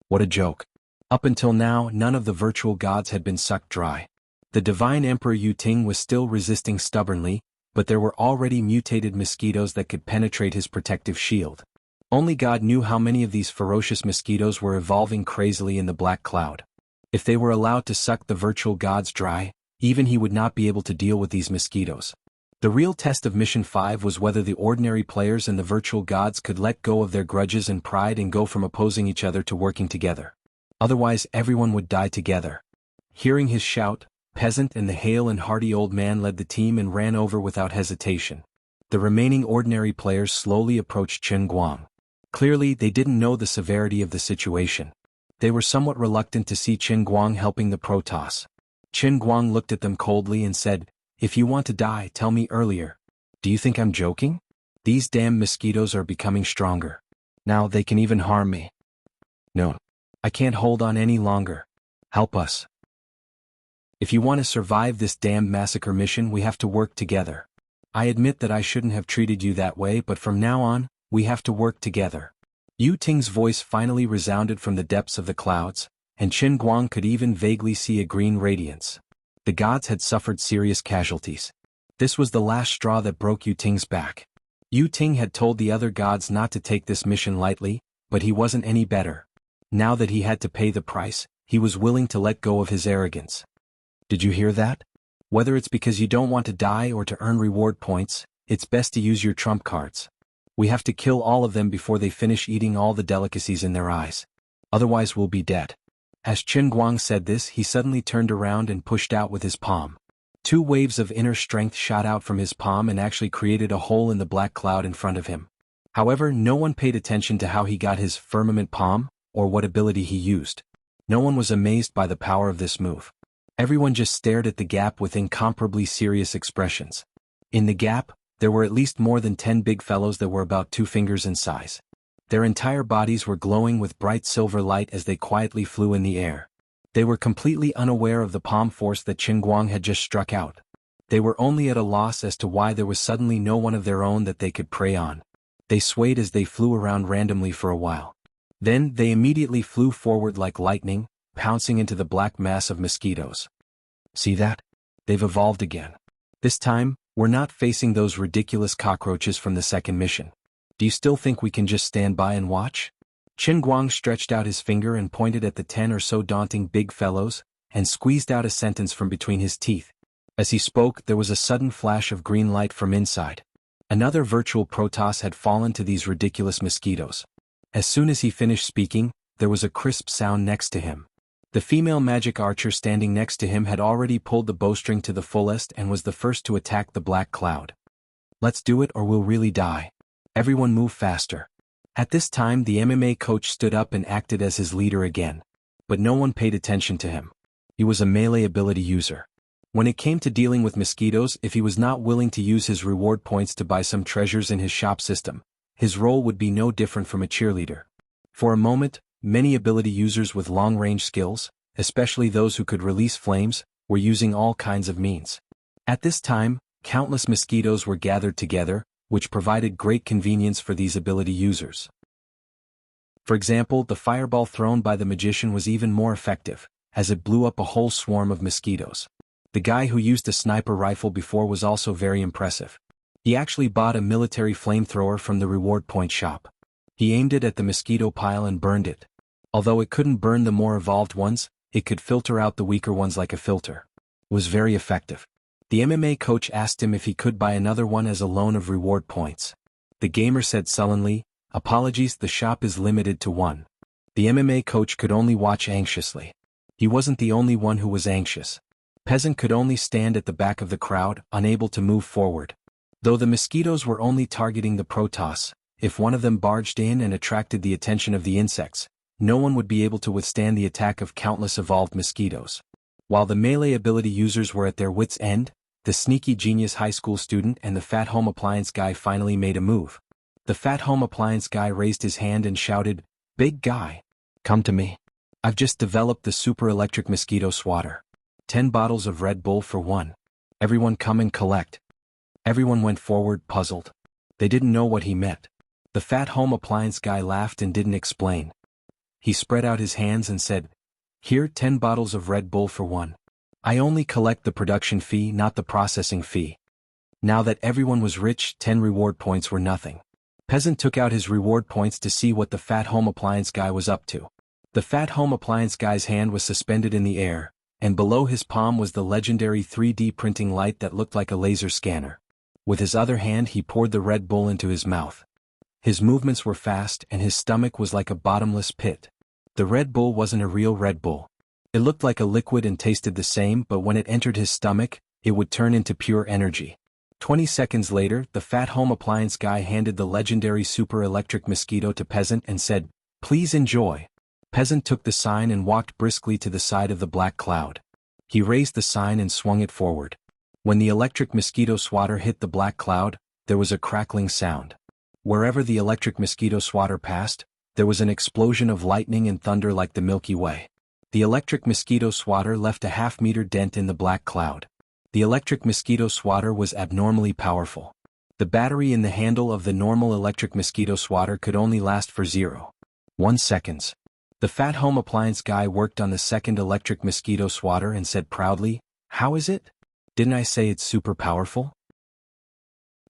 What a joke. Up until now, none of the virtual gods had been sucked dry. The divine Emperor Yu Ting was still resisting stubbornly, but there were already mutated mosquitoes that could penetrate his protective shield. Only God knew how many of these ferocious mosquitoes were evolving crazily in the black cloud. If they were allowed to suck the virtual gods dry, even he would not be able to deal with these mosquitoes. The real test of Mission 5 was whether the ordinary players and the virtual gods could let go of their grudges and pride and go from opposing each other to working together. Otherwise everyone would die together. Hearing his shout, Peasant and the hale and hearty old man led the team and ran over without hesitation. The remaining ordinary players slowly approached Qin Guang. Clearly, they didn't know the severity of the situation. They were somewhat reluctant to see Qin Guang helping the Protoss. Qin Guang looked at them coldly and said, "If you want to die, tell me earlier. Do you think I'm joking? These damn mosquitoes are becoming stronger. Now they can even harm me. No. I can't hold on any longer. Help us. If you want to survive this damned massacre mission, we have to work together. I admit that I shouldn't have treated you that way, but from now on, we have to work together." Yu Ting's voice finally resounded from the depths of the clouds, and Qin Guang could even vaguely see a green radiance. The gods had suffered serious casualties. This was the last straw that broke Yu Ting's back. Yu Ting had told the other gods not to take this mission lightly, but he wasn't any better. Now that he had to pay the price, he was willing to let go of his arrogance. Did you hear that? Whether it's because you don't want to die or to earn reward points, it's best to use your trump cards. We have to kill all of them before they finish eating all the delicacies in their eyes. Otherwise we'll be dead. As Qin Guang said this, he suddenly turned around and pushed out with his palm. 2 waves of inner strength shot out from his palm and actually created a hole in the black cloud in front of him. However, no one paid attention to how he got his firmament palm, or what ability he used. No one was amazed by the power of this move. Everyone just stared at the gap with incomparably serious expressions. In the gap, there were at least more than 10 big fellows that were about 2 fingers in size. Their entire bodies were glowing with bright silver light as they quietly flew in the air. They were completely unaware of the palm force that Qin Guang had just struck out. They were only at a loss as to why there was suddenly no one of their own that they could prey on. They swayed as they flew around randomly for a while. Then they immediately flew forward like lightning, pouncing into the black mass of mosquitoes. See that? They've evolved again. This time, we're not facing those ridiculous cockroaches from the second mission. Do you still think we can just stand by and watch? Qin Guang stretched out his finger and pointed at the 10 or so daunting big fellows, and squeezed out a sentence from between his teeth. As he spoke, there was a sudden flash of green light from inside. Another virtual Protoss had fallen to these ridiculous mosquitoes. As soon as he finished speaking, there was a crisp sound next to him. The female magic archer standing next to him had already pulled the bowstring to the fullest and was the first to attack the black cloud. "Let's do it or we'll really die. Everyone move faster." At this time the MMA coach stood up and acted as his leader again. But no one paid attention to him. He was a melee ability user. When it came to dealing with mosquitoes, if he was not willing to use his reward points to buy some treasures in his shop system, his role would be no different from a cheerleader. For a moment, many ability users with long-range skills, especially those who could release flames, were using all kinds of means. At this time, countless mosquitoes were gathered together, which provided great convenience for these ability users. For example, the fireball thrown by the magician was even more effective, as it blew up a whole swarm of mosquitoes. The guy who used a sniper rifle before was also very impressive. He actually bought a military flamethrower from the reward point shop. He aimed it at the mosquito pile and burned it. Although it couldn't burn the more evolved ones, it could filter out the weaker ones like a filter. It was very effective. The MMA coach asked him if he could buy another one as a loan of reward points. The gamer said sullenly, "Apologies, the shop is limited to one." The MMA coach could only watch anxiously. He wasn't the only one who was anxious. Peasant could only stand at the back of the crowd, unable to move forward. Though the mosquitoes were only targeting the Protoss, if one of them barged in and attracted the attention of the insects, no one would be able to withstand the attack of countless evolved mosquitoes. While the melee ability users were at their wits' end, the sneaky genius high school student and the fat home appliance guy finally made a move. The fat home appliance guy raised his hand and shouted, "Big guy, come to me. I've just developed the super electric mosquito swatter. 10 bottles of Red Bull for one. Everyone come and collect." Everyone went forward, puzzled. They didn't know what he meant. The fat home appliance guy laughed and didn't explain. He spread out his hands and said, "Here, 10 bottles of Red Bull for one. I only collect the production fee, not the processing fee." Now that everyone was rich, 10 reward points were nothing. Peasant took out his reward points to see what the fat home appliance guy was up to. The fat home appliance guy's hand was suspended in the air, and below his palm was the legendary 3D printing light that looked like a laser scanner. With his other hand he poured the Red Bull into his mouth. His movements were fast and his stomach was like a bottomless pit. The Red Bull wasn't a real Red Bull. It looked like a liquid and tasted the same, but when it entered his stomach, it would turn into pure energy. 20 seconds later, the fat home appliance guy handed the legendary super electric mosquito to Peasant and said, "Please enjoy." Peasant took the sign and walked briskly to the side of the black cloud. He raised the sign and swung it forward. When the electric mosquito swatter hit the black cloud, there was a crackling sound. Wherever the electric mosquito swatter passed, there was an explosion of lightning and thunder like the Milky Way. The electric mosquito swatter left a half-meter dent in the black cloud. The electric mosquito swatter was abnormally powerful. The battery in the handle of the normal electric mosquito swatter could only last for 0.1 seconds. The fat home appliance guy worked on the second electric mosquito swatter and said proudly, "How is it? Didn't I say it's super powerful?"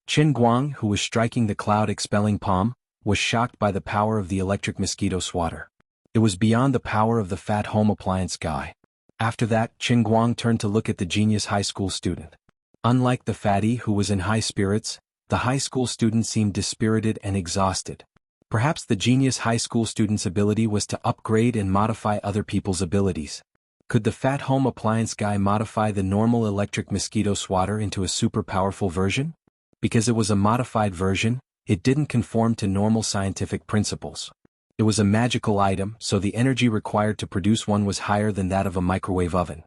Qin Guang, who was striking the cloud-expelling palm, was shocked by the power of the electric mosquito swatter. It was beyond the power of the fat home appliance guy. After that, Qin Guang turned to look at the genius high school student. Unlike the fatty who was in high spirits, the high school student seemed dispirited and exhausted. Perhaps the genius high school student's ability was to upgrade and modify other people's abilities. Could the fat home appliance guy modify the normal electric mosquito swatter into a super powerful version? Because it was a modified version, it didn't conform to normal scientific principles. It was a magical item, so the energy required to produce one was higher than that of a microwave oven.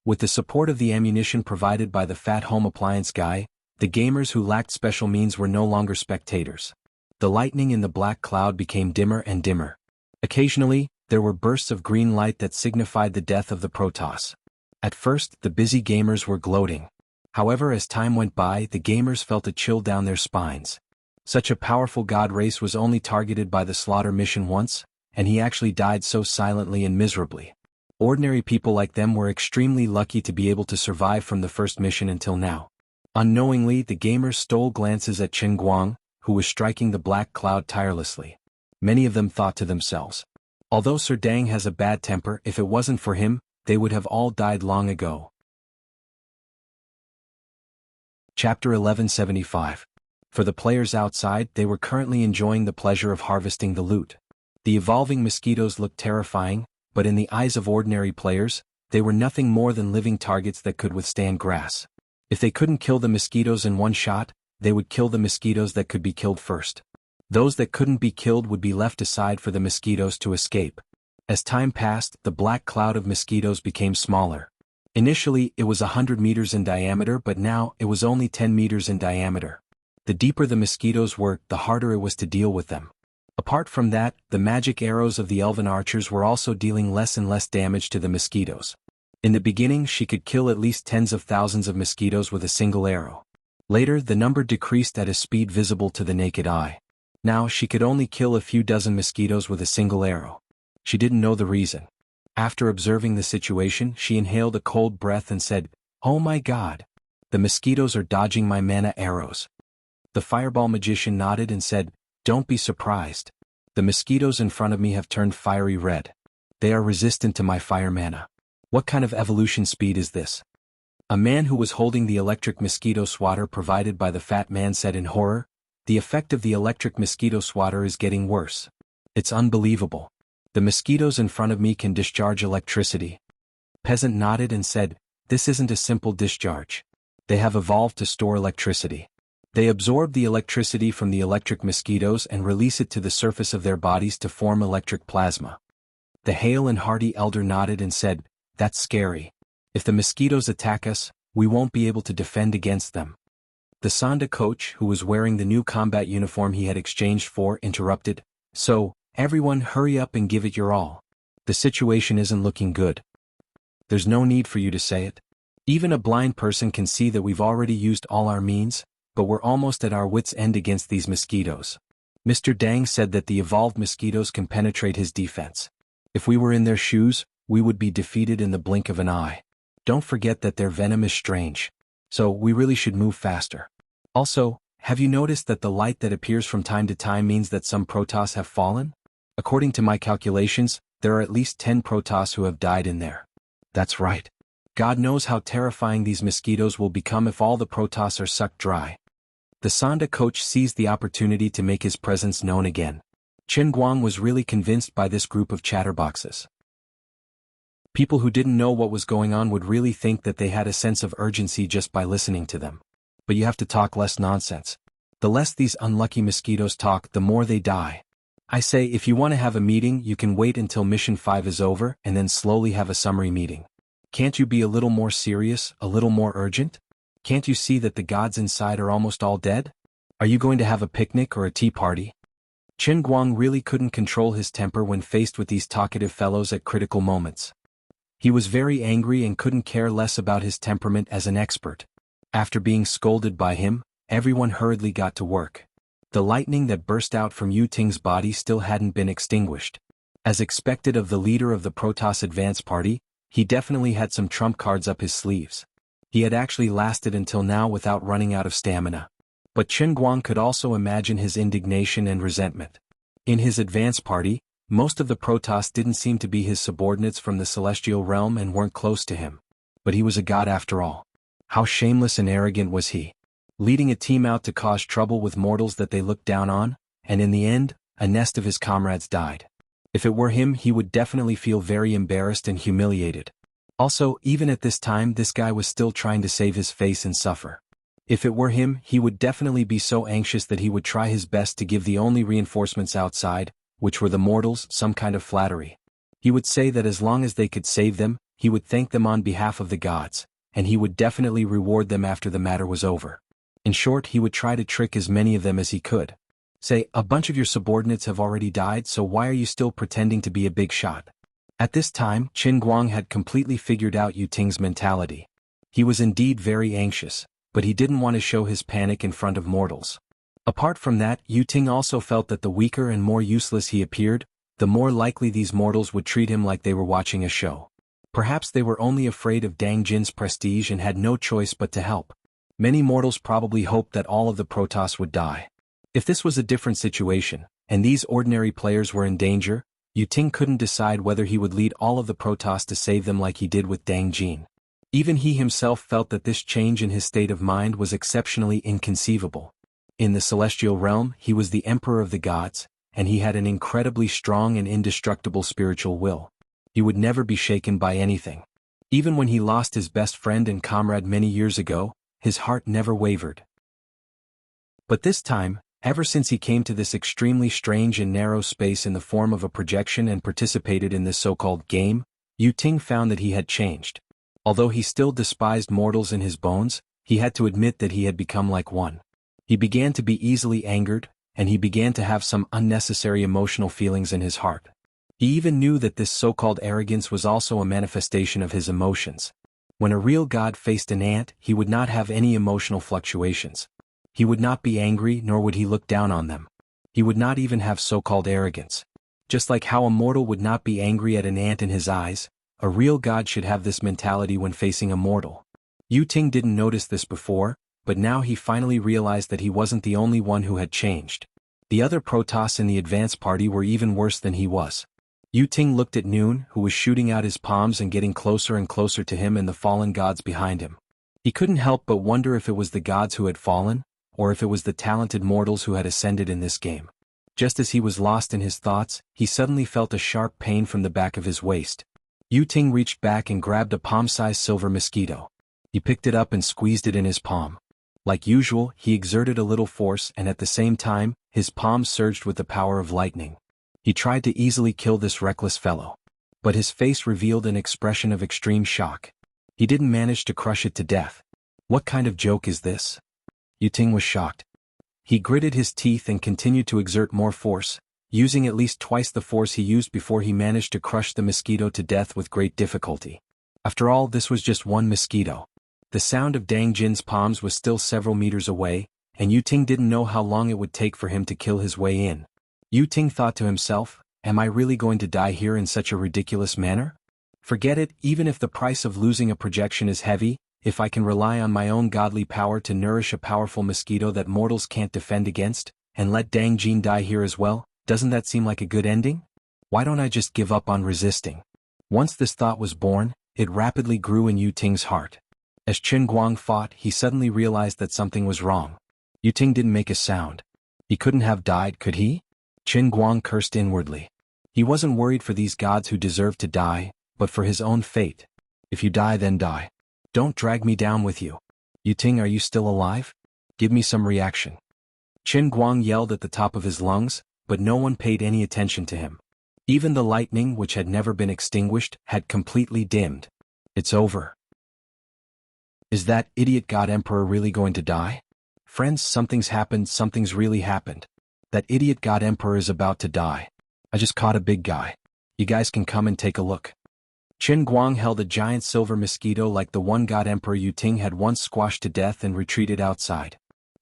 With the support of the ammunition provided by the fat home appliance guy, the gamers who lacked special means were no longer spectators. The lightning in the black cloud became dimmer and dimmer. Occasionally, there were bursts of green light that signified the death of the Protoss. At first, the busy gamers were gloating. However, as time went by, the gamers felt a chill down their spines. Such a powerful god race was only targeted by the slaughter mission once, and he actually died so silently and miserably. Ordinary people like them were extremely lucky to be able to survive from the first mission until now. Unknowingly, the gamers stole glances at Qin Guang, who was striking the black cloud tirelessly. Many of them thought to themselves, "Although Sir Dang has a bad temper, if it wasn't for him, they would have all died long ago." Chapter 1175. For the players outside, they were currently enjoying the pleasure of harvesting the loot. The evolving mosquitoes looked terrifying, but in the eyes of ordinary players, they were nothing more than living targets that could withstand grass. If they couldn't kill the mosquitoes in one shot, they would kill the mosquitoes that could be killed first. Those that couldn't be killed would be left aside for the mosquitoes to escape. As time passed, the black cloud of mosquitoes became smaller. Initially, it was 100 meters in diameter, but now it was only 10 meters in diameter. The deeper the mosquitoes were, the harder it was to deal with them. Apart from that, the magic arrows of the elven archers were also dealing less and less damage to the mosquitoes. In the beginning, she could kill at least tens of thousands of mosquitoes with a single arrow. Later, the number decreased at a speed visible to the naked eye. Now she could only kill a few dozen mosquitoes with a single arrow. She didn't know the reason. After observing the situation, she inhaled a cold breath and said, "Oh my God! The mosquitoes are dodging my mana arrows." The fireball magician nodded and said, "Don't be surprised. The mosquitoes in front of me have turned fiery red. They are resistant to my fire mana. What kind of evolution speed is this?" A man who was holding the electric mosquito swatter provided by the fat man said in horror, "The effect of the electric mosquito swatter is getting worse. It's unbelievable. The mosquitoes in front of me can discharge electricity." Peasant nodded and said, "This isn't a simple discharge. They have evolved to store electricity. They absorb the electricity from the electric mosquitoes and release it to the surface of their bodies to form electric plasma." The hale and hearty elder nodded and said, "That's scary. If the mosquitoes attack us, we won't be able to defend against them." The Sonda coach, who was wearing the new combat uniform he had exchanged for, interrupted, "So, everyone hurry up and give it your all. The situation isn't looking good." "There's no need for you to say it. Even a blind person can see that we've already used all our means, but we're almost at our wits' end against these mosquitoes." Mr. Dang said that the evolved mosquitoes can penetrate his defense. If we were in their shoes, we would be defeated in the blink of an eye. Don't forget that their venom is strange. So we really should move faster. Also, have you noticed that the light that appears from time to time means that some Protoss have fallen? According to my calculations, there are at least 10 Protoss who have died in there. That's right. God knows how terrifying these mosquitoes will become if all the Protoss are sucked dry. The Sonda coach seized the opportunity to make his presence known again. Chen Guang was really convinced by this group of chatterboxes. People who didn't know what was going on would really think that they had a sense of urgency just by listening to them. But you have to talk less nonsense. The less these unlucky mosquitoes talk, the more they die. I say if you want to have a meeting, you can wait until Mission 5 is over and then slowly have a summary meeting. Can't you be a little more serious, a little more urgent? Can't you see that the gods inside are almost all dead? Are you going to have a picnic or a tea party? Chen Guang really couldn't control his temper when faced with these talkative fellows at critical moments. He was very angry and couldn't care less about his temperament as an expert. After being scolded by him, everyone hurriedly got to work. The lightning that burst out from Yu Ting's body still hadn't been extinguished. As expected of the leader of the Protoss advance party, he definitely had some trump cards up his sleeves. He had actually lasted until now without running out of stamina. But Chen Guang could also imagine his indignation and resentment. In his advance party, most of the Protoss didn't seem to be his subordinates from the celestial realm and weren't close to him. But he was a god after all. How shameless and arrogant was he? Leading a team out to cause trouble with mortals that they looked down on, and in the end, a nest of his comrades died. If it were him, he would definitely feel very embarrassed and humiliated. Also, even at this time, this guy was still trying to save his face and suffer. If it were him, he would definitely be so anxious that he would try his best to give the only reinforcements outside, which were the mortals, some kind of flattery. He would say that as long as they could save them, he would thank them on behalf of the gods, and he would definitely reward them after the matter was over. In short, he would try to trick as many of them as he could. Say, a bunch of your subordinates have already died, so why are you still pretending to be a big shot? At this time, Chen Guang had completely figured out Yu Ting's mentality. He was indeed very anxious, but he didn't want to show his panic in front of mortals. Apart from that, Yu Ting also felt that the weaker and more useless he appeared, the more likely these mortals would treat him like they were watching a show. Perhaps they were only afraid of Dang Jin's prestige and had no choice but to help. Many mortals probably hoped that all of the Protoss would die. If this was a different situation, and these ordinary players were in danger, Yu Ting couldn't decide whether he would lead all of the Protoss to save them like he did with Dang Jin. Even he himself felt that this change in his state of mind was exceptionally inconceivable. In the celestial realm, he was the emperor of the gods, and he had an incredibly strong and indestructible spiritual will. He would never be shaken by anything. Even when he lost his best friend and comrade many years ago, his heart never wavered. But this time, ever since he came to this extremely strange and narrow space in the form of a projection and participated in this so-called game, Yu Ting found that he had changed. Although he still despised mortals in his bones, he had to admit that he had become like one. He began to be easily angered, and he began to have some unnecessary emotional feelings in his heart. He even knew that this so-called arrogance was also a manifestation of his emotions. When a real god faced an ant, he would not have any emotional fluctuations. He would not be angry, nor would he look down on them. He would not even have so-called arrogance. Just like how a mortal would not be angry at an ant in his eyes, a real god should have this mentality when facing a mortal. Yu Ting didn't notice this before, but now he finally realized that he wasn't the only one who had changed. The other Protoss in the advance party were even worse than he was. Yu Ting looked at Noon, who was shooting out his palms and getting closer and closer to him and the fallen gods behind him. He couldn't help but wonder if it was the gods who had fallen, or if it was the talented mortals who had ascended in this game. Just as he was lost in his thoughts, he suddenly felt a sharp pain from the back of his waist. Yu Ting reached back and grabbed a palm-sized silver mosquito. He picked it up and squeezed it in his palm. Like usual, he exerted a little force and at the same time, his palm surged with the power of lightning. He tried to easily kill this reckless fellow. But his face revealed an expression of extreme shock. He didn't manage to crush it to death. What kind of joke is this? Yu Ting was shocked. He gritted his teeth and continued to exert more force, using at least twice the force he used before he managed to crush the mosquito to death with great difficulty. After all, this was just one mosquito. The sound of Dang Jin's palms was still several meters away, and Yu Ting didn't know how long it would take for him to kill his way in. Yu Ting thought to himself, am I really going to die here in such a ridiculous manner? Forget it, even if the price of losing a projection is heavy, if I can rely on my own godly power to nourish a powerful mosquito that mortals can't defend against, and let Dang Jin die here as well, doesn't that seem like a good ending? Why don't I just give up on resisting? Once this thought was born, it rapidly grew in Yu Ting's heart. As Qin Guang fought, he suddenly realized that something was wrong. Yu Ting didn't make a sound. He couldn't have died, could he? Qin Guang cursed inwardly. He wasn't worried for these gods who deserved to die, but for his own fate. If you die, then die. Don't drag me down with you. Yu Ting, are you still alive? Give me some reaction. Qin Guang yelled at the top of his lungs, but no one paid any attention to him. Even the lightning, which had never been extinguished, had completely dimmed. It's over. Is that idiot god emperor really going to die? Friends, something's happened, something's really happened. That idiot god emperor is about to die. I just caught a big guy. You guys can come and take a look. Qin Guang held a giant silver mosquito like the one god emperor Yu Ting had once squashed to death and retreated outside.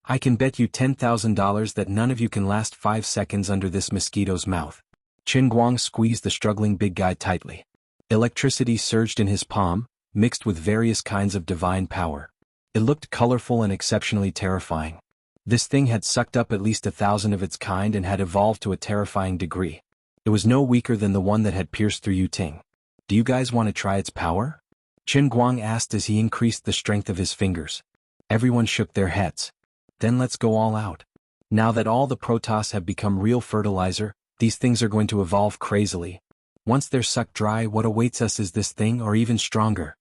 I can bet you $10,000 that none of you can last 5 seconds under this mosquito's mouth. Qin Guang squeezed the struggling big guy tightly. Electricity surged in his palm, mixed with various kinds of divine power. It looked colorful and exceptionally terrifying. This thing had sucked up at least 1,000 of its kind and had evolved to a terrifying degree. It was no weaker than the one that had pierced through Yu Ting. Do you guys want to try its power? Qin Guang asked as he increased the strength of his fingers. Everyone shook their heads. Then let's go all out. Now that all the Protoss have become real fertilizer, these things are going to evolve crazily. Once they're sucked dry, what awaits us is this thing or even stronger.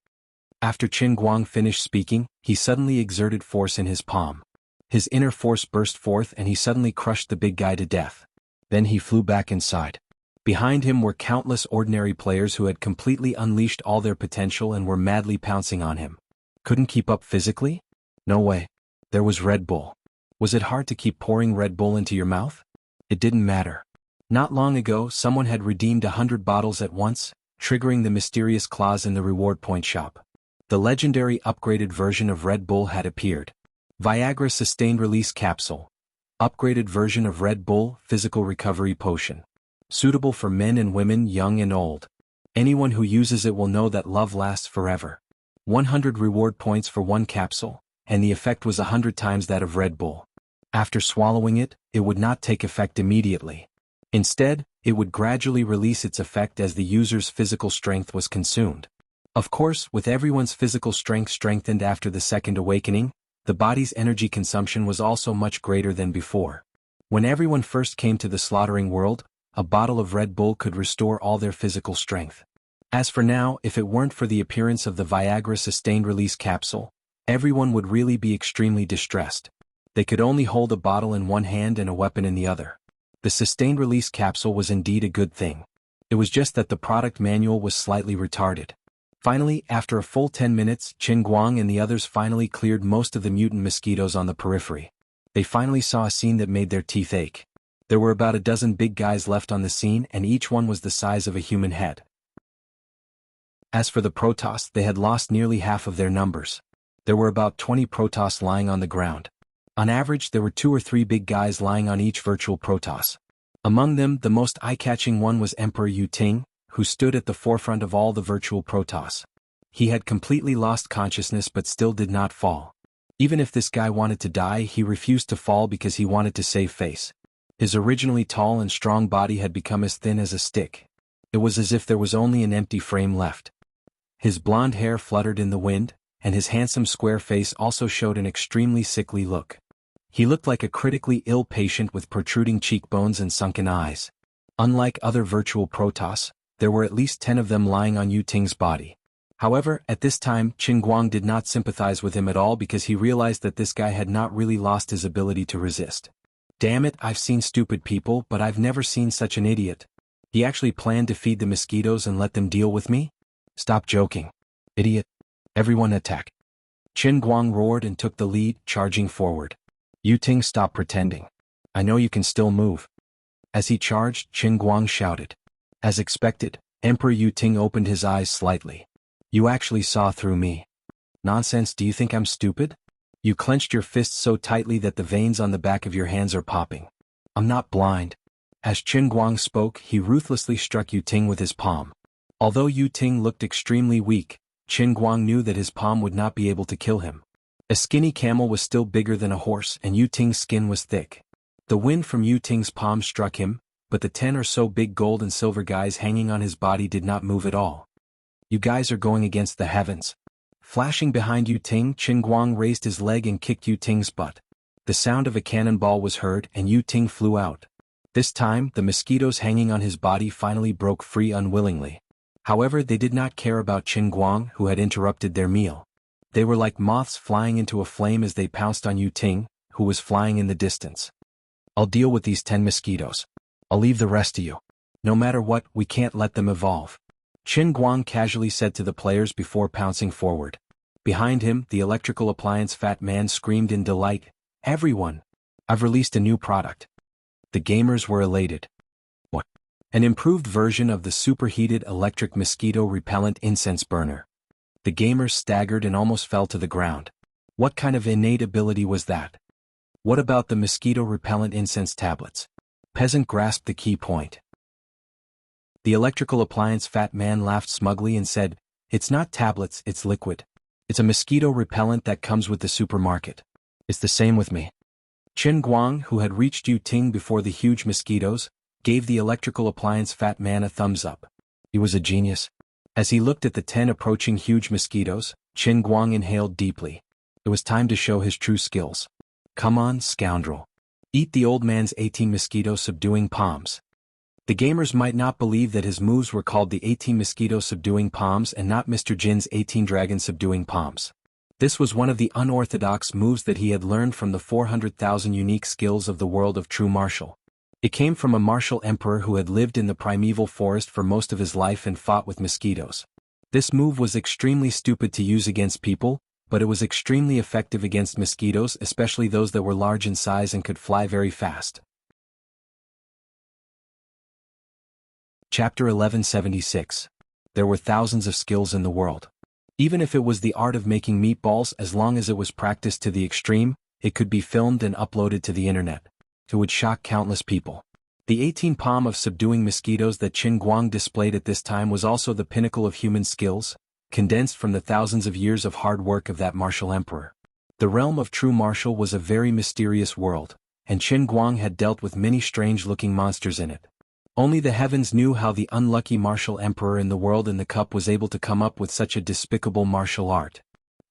After Qin Guang finished speaking, he suddenly exerted force in his palm. His inner force burst forth and he suddenly crushed the big guy to death. Then he flew back inside. Behind him were countless ordinary players who had completely unleashed all their potential and were madly pouncing on him. Couldn't keep up physically? No way. There was Red Bull. Was it hard to keep pouring Red Bull into your mouth? It didn't matter. Not long ago, someone had redeemed 100 bottles at once, triggering the mysterious clause in the reward point shop. The legendary upgraded version of Red Bull had appeared. Viagra Sustained Release Capsule. Upgraded version of Red Bull Physical Recovery Potion. Suitable for men and women, young and old. Anyone who uses it will know that love lasts forever. 100 reward points for one capsule, and the effect was 100 times that of Red Bull. After swallowing it, it would not take effect immediately. Instead, it would gradually release its effect as the user's physical strength was consumed. Of course, with everyone's physical strength strengthened after the second awakening, the body's energy consumption was also much greater than before. When everyone first came to the slaughtering world, a bottle of Red Bull could restore all their physical strength. As for now, if it weren't for the appearance of the Viagra sustained release capsule, everyone would really be extremely distressed. They could only hold a bottle in one hand and a weapon in the other. The sustained release capsule was indeed a good thing. It was just that the product manual was slightly retarded. Finally, after a full 10 minutes, Qin Guang and the others finally cleared most of the mutant mosquitoes on the periphery. They finally saw a scene that made their teeth ache. There were about a dozen big guys left on the scene, and each one was the size of a human head. As for the Protoss, they had lost nearly half of their numbers. There were about 20 Protoss lying on the ground. On average, there were 2 or 3 big guys lying on each virtual Protoss. Among them, the most eye-catching one was Emperor Yu Ting, who stood at the forefront of all the virtual Protoss. He had completely lost consciousness but still did not fall. Even if this guy wanted to die, he refused to fall because he wanted to save face. His originally tall and strong body had become as thin as a stick. It was as if there was only an empty frame left. His blonde hair fluttered in the wind, and his handsome square face also showed an extremely sickly look. He looked like a critically ill patient with protruding cheekbones and sunken eyes. Unlike other virtual Protoss, there were at least 10 of them lying on Yu Ting's body. However, at this time, Qin Guang did not sympathize with him at all because he realized that this guy had not really lost his ability to resist. Damn it, I've seen stupid people, but I've never seen such an idiot. He actually planned to feed the mosquitoes and let them deal with me? Stop joking. Idiot. Everyone attack. Qin Guang roared and took the lead, charging forward. Yu Ting, stop pretending. I know you can still move. As he charged, Qin Guang shouted. As expected, Emperor Yu Ting opened his eyes slightly. You actually saw through me. Nonsense, do you think I'm stupid? You clenched your fists so tightly that the veins on the back of your hands are popping. I'm not blind. As Qin Guang spoke, he ruthlessly struck Yu Ting with his palm. Although Yu Ting looked extremely weak, Qin Guang knew that his palm would not be able to kill him. A skinny camel was still bigger than a horse, and Yu Ting's skin was thick. The wind from Yu Ting's palm struck him, but the 10 or so big gold and silver guys hanging on his body did not move at all. You guys are going against the heavens. Flashing behind Yu Ting, Qin Guang raised his leg and kicked Yu Ting's butt. The sound of a cannonball was heard, and Yu Ting flew out. This time, the mosquitoes hanging on his body finally broke free unwillingly. However, they did not care about Qin Guang, who had interrupted their meal. They were like moths flying into a flame as they pounced on Yu Ting, who was flying in the distance. I'll deal with these 10 mosquitoes. I'll leave the rest to you. No matter what, we can't let them evolve. Qin Guang casually said to the players before pouncing forward. Behind him, the electrical appliance fat man screamed in delight, Everyone! I've released a new product. The gamers were elated. What? An improved version of the superheated electric mosquito repellent incense burner. The gamers staggered and almost fell to the ground. What kind of innate ability was that? What about the mosquito repellent incense tablets? Peasant grasped the key point. The electrical appliance fat man laughed smugly and said, It's not tablets, it's liquid. It's a mosquito repellent that comes with the supermarket. It's the same with me. Qin Guang, who had reached Yu Ting before the huge mosquitoes, gave the electrical appliance fat man a thumbs up. He was a genius. As he looked at the 10 approaching huge mosquitoes, Qin Guang inhaled deeply. It was time to show his true skills. Come on, scoundrel. Eat the old man's 18 mosquito subduing palms. The gamers might not believe that his moves were called the 18 mosquito subduing palms and not Mr. Jin's 18 dragon subduing palms. This was one of the unorthodox moves that he had learned from the 400,000 unique skills of the world of true martial. It came from a martial emperor who had lived in the primeval forest for most of his life and fought with mosquitoes. This move was extremely stupid to use against people, but it was extremely effective against mosquitoes, especially those that were large in size and could fly very fast. Chapter 1176. There were thousands of skills in the world. Even if it was the art of making meatballs, as long as it was practiced to the extreme, it could be filmed and uploaded to the internet. It would shock countless people. The 18 palm of subduing mosquitoes that Qin Guang displayed at this time was also the pinnacle of human skills, condensed from the thousands of years of hard work of that martial emperor. The realm of true martial was a very mysterious world, and Qin Guang had dealt with many strange-looking monsters in it. Only the heavens knew how the unlucky martial emperor in the world in the cup was able to come up with such a despicable martial art.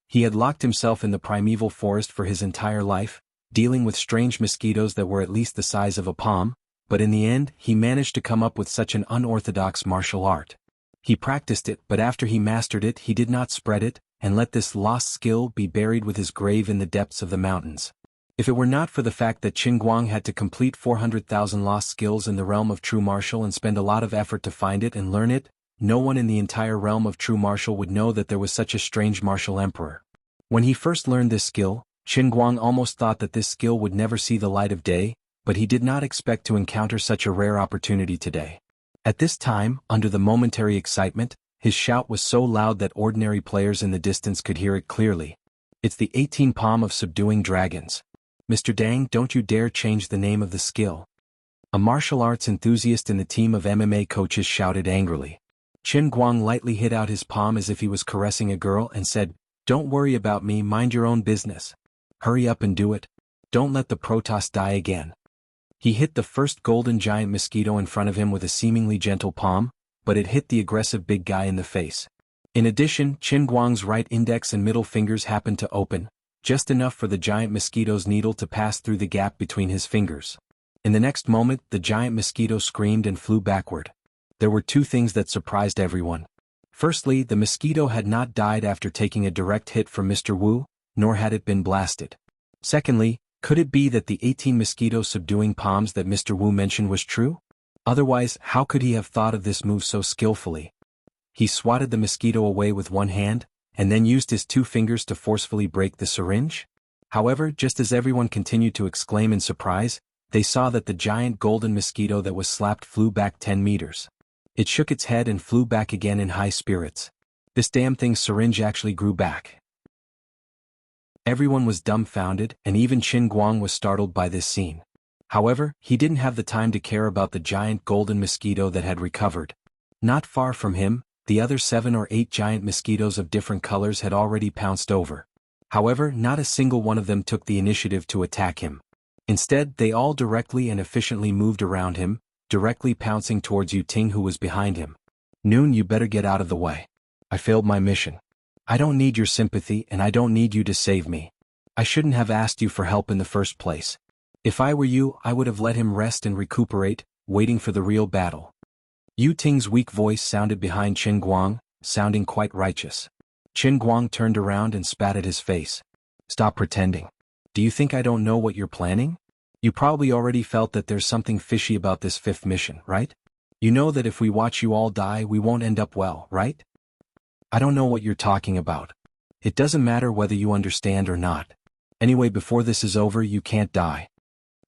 He had locked himself in the primeval forest for his entire life, dealing with strange mosquitoes that were at least the size of a palm, but in the end he managed to come up with such an unorthodox martial art. He practiced it, but after he mastered it he did not spread it, and let this lost skill be buried with his grave in the depths of the mountains. If it were not for the fact that Qin Guang had to complete 400,000 lost skills in the realm of true martial and spend a lot of effort to find it and learn it, no one in the entire realm of true martial would know that there was such a strange martial emperor. When he first learned this skill, Qin Guang almost thought that this skill would never see the light of day, but he did not expect to encounter such a rare opportunity today. At this time, under the momentary excitement, his shout was so loud that ordinary players in the distance could hear it clearly. It's the 18 palm of subduing dragons. Mr. Dang, don't you dare change the name of the skill. A martial arts enthusiast in the team of MMA coaches shouted angrily. Qin Guang lightly hit out his palm as if he was caressing a girl and said, "Don't worry about me, mind your own business. Hurry up and do it. Don't let the Protoss die again." He hit the first golden giant mosquito in front of him with a seemingly gentle palm, but it hit the aggressive big guy in the face. In addition, Qin Guang's right index and middle fingers happened to open, just enough for the giant mosquito's needle to pass through the gap between his fingers. In the next moment, the giant mosquito screamed and flew backward. There were two things that surprised everyone. Firstly, the mosquito had not died after taking a direct hit from Mr. Wu, nor had it been blasted. Secondly, could it be that the 18 mosquito subduing palms that Mr. Wu mentioned was true? Otherwise, how could he have thought of this move so skillfully? He swatted the mosquito away with one hand, and then used his two fingers to forcefully break the syringe? However, just as everyone continued to exclaim in surprise, they saw that the giant golden mosquito that was slapped flew back 10 meters. It shook its head and flew back again in high spirits. This damn thing's syringe actually grew back. Everyone was dumbfounded, and even Qin Guang was startled by this scene. However, he didn't have the time to care about the giant golden mosquito that had recovered. Not far from him, the other 7 or 8 giant mosquitoes of different colors had already pounced over. However, not a single one of them took the initiative to attack him. Instead, they all directly and efficiently moved around him, directly pouncing towards Yu Ting, who was behind him. "Noon, you better get out of the way. I failed my mission. I don't need your sympathy and I don't need you to save me. I shouldn't have asked you for help in the first place. If I were you, I would have let him rest and recuperate, waiting for the real battle." Yu Ting's weak voice sounded behind Qin Guang, sounding quite righteous. Qin Guang turned around and spat at his face. "Stop pretending. Do you think I don't know what you're planning? You probably already felt that there's something fishy about this 5th mission, right? You know that if we watch you all die we won't end up well, right? I don't know what you're talking about. It doesn't matter whether you understand or not. Anyway, before this is over you can't die."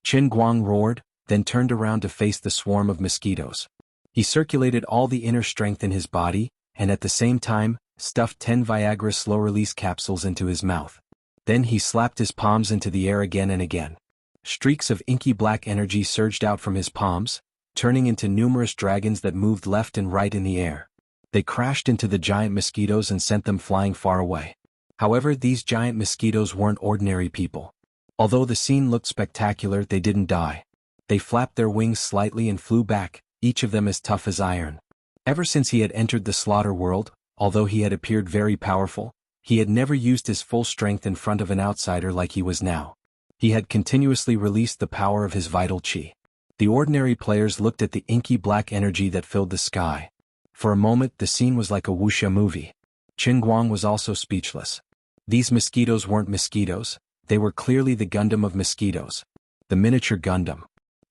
Qin Guang roared, then turned around to face the swarm of mosquitoes. He circulated all the inner strength in his body, and at the same time, stuffed 10 Viagra slow-release capsules into his mouth. Then he slapped his palms into the air again and again. Streaks of inky black energy surged out from his palms, turning into numerous dragons that moved left and right in the air. They crashed into the giant mosquitoes and sent them flying far away. However, these giant mosquitoes weren't ordinary people. Although the scene looked spectacular, they didn't die. They flapped their wings slightly and flew back, each of them as tough as iron. Ever since he had entered the slaughter world, although he had appeared very powerful, he had never used his full strength in front of an outsider like he was now. He had continuously released the power of his vital qi. The ordinary players looked at the inky black energy that filled the sky. For a moment the scene was like a wuxia movie. Qin Guang was also speechless. These mosquitoes weren't mosquitoes, they were clearly the Gundam of mosquitoes. The miniature Gundam.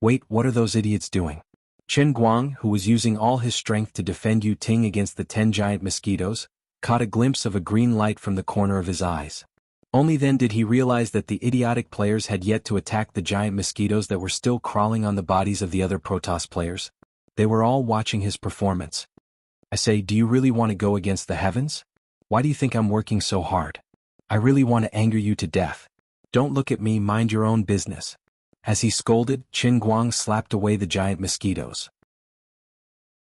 Wait, what are those idiots doing? Qin Guang, who was using all his strength to defend Yu Ting against the 10 giant mosquitoes, caught a glimpse of a green light from the corner of his eyes. Only then did he realize that the idiotic players had yet to attack the giant mosquitoes that were still crawling on the bodies of the other Protoss players. They were all watching his performance. "I say, do you really want to go against the heavens? Why do you think I'm working so hard? I really want to anger you to death. Don't look at me, mind your own business." As he scolded, Qin Guang slapped away the giant mosquitoes.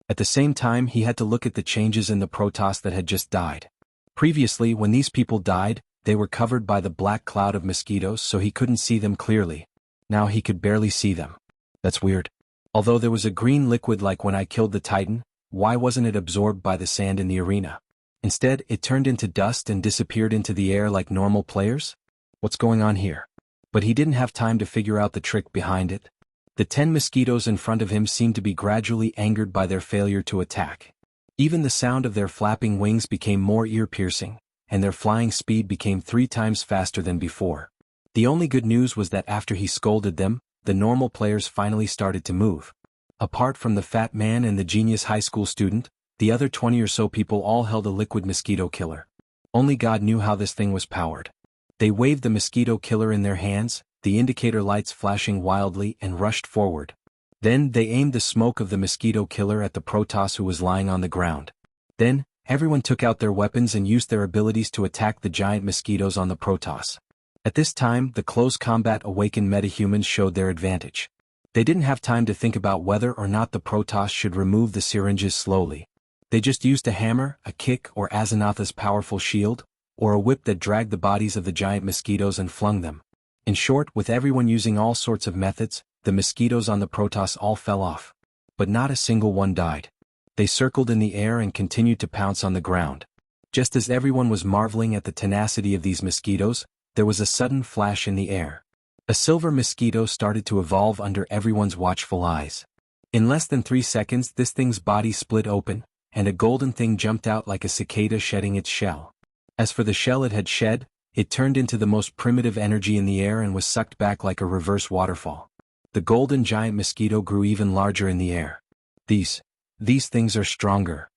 At the same time, he had to look at the changes in the Protoss that had just died. Previously, when these people died, they were covered by the black cloud of mosquitoes, so he couldn't see them clearly. Now he could barely see them. That's weird. Although there was a green liquid like when I killed the Titan, why wasn't it absorbed by the sand in the arena? Instead, it turned into dust and disappeared into the air like normal players? What's going on here? But he didn't have time to figure out the trick behind it. The 10 mosquitoes in front of him seemed to be gradually angered by their failure to attack. Even the sound of their flapping wings became more ear-piercing, and their flying speed became 3 times faster than before. The only good news was that after he scolded them, the normal players finally started to move. Apart from the fat man and the genius high school student, the other 20 or so people all held a liquid mosquito killer. Only God knew how this thing was powered. They waved the mosquito killer in their hands, the indicator lights flashing wildly, and rushed forward. Then they aimed the smoke of the mosquito killer at the Protoss who was lying on the ground. Then, everyone took out their weapons and used their abilities to attack the giant mosquitoes on the Protoss. At this time, the close combat awakened metahumans showed their advantage. They didn't have time to think about whether or not the Protoss should remove the syringes slowly. They just used a hammer, a kick, or Azanatha's powerful shield, or a whip that dragged the bodies of the giant mosquitoes and flung them. In short, with everyone using all sorts of methods, the mosquitoes on the Protoss all fell off. But not a single one died. They circled in the air and continued to pounce on the ground. Just as everyone was marveling at the tenacity of these mosquitoes, there was a sudden flash in the air. A silver mosquito started to evolve under everyone's watchful eyes. In less than 3 seconds, this thing's body split open, and a golden thing jumped out like a cicada shedding its shell. As for the shell it had shed, it turned into the most primitive energy in the air and was sucked back like a reverse waterfall. The golden giant mosquito grew even larger in the air. These things are stronger.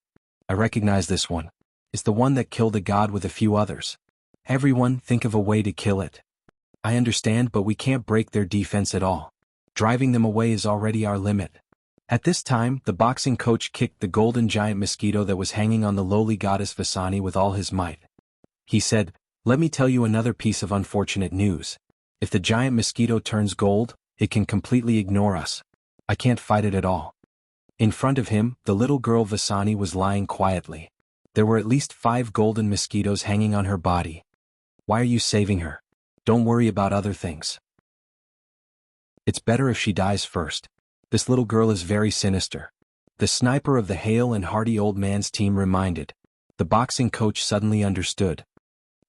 I recognize this one. It's the one that killed a god with a few others. Everyone, think of a way to kill it. I understand, but we can't break their defense at all. Driving them away is already our limit. At this time, the boxing coach kicked the golden giant mosquito that was hanging on the lowly goddess Vasani with all his might. He said, "Let me tell you another piece of unfortunate news. If the giant mosquito turns gold, it can completely ignore us. I can't fight it at all." In front of him, the little girl Vasani was lying quietly. There were at least 5 golden mosquitoes hanging on her body. Why are you saving her? Don't worry about other things. It's better if she dies first. This little girl is very sinister. The sniper of the hale and hearty old man's team reminded. The boxing coach suddenly understood.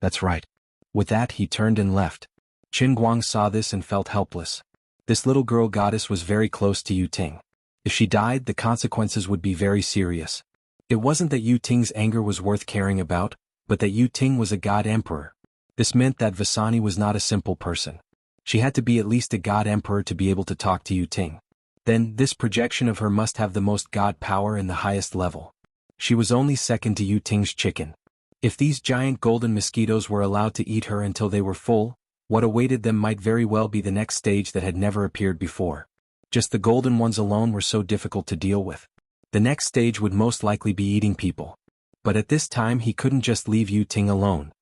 That's right. With that he turned and left. Qin Guang saw this and felt helpless. This little girl goddess was very close to Yu Ting. If she died, the consequences would be very serious. It wasn't that Yu Ting's anger was worth caring about, but that Yu Ting was a god emperor. This meant that Vasani was not a simple person. She had to be at least a god emperor to be able to talk to Yu Ting. Then, this projection of her must have the most god power in the highest level. She was only second to Yu Ting's chicken. If these giant golden mosquitoes were allowed to eat her until they were full, what awaited them might very well be the next stage that had never appeared before. Just the golden ones alone were so difficult to deal with. The next stage would most likely be eating people. But at this time he couldn't just leave Yu Ting alone.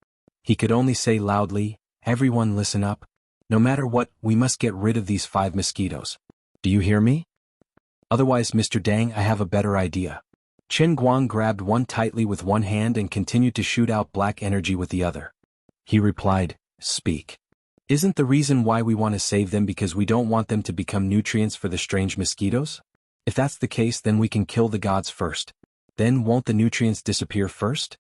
He could only say loudly, "Everyone listen up. No matter what, we must get rid of these 5 mosquitoes. Do you hear me? Otherwise, Mr. Dang, I have a better idea." Qin Guang grabbed one tightly with one hand and continued to shoot out black energy with the other. He replied, "Speak. Isn't the reason why we want to save them because we don't want them to become nutrients for the strange mosquitoes? If that's the case, then we can kill the gods first. Then won't the nutrients disappear first?"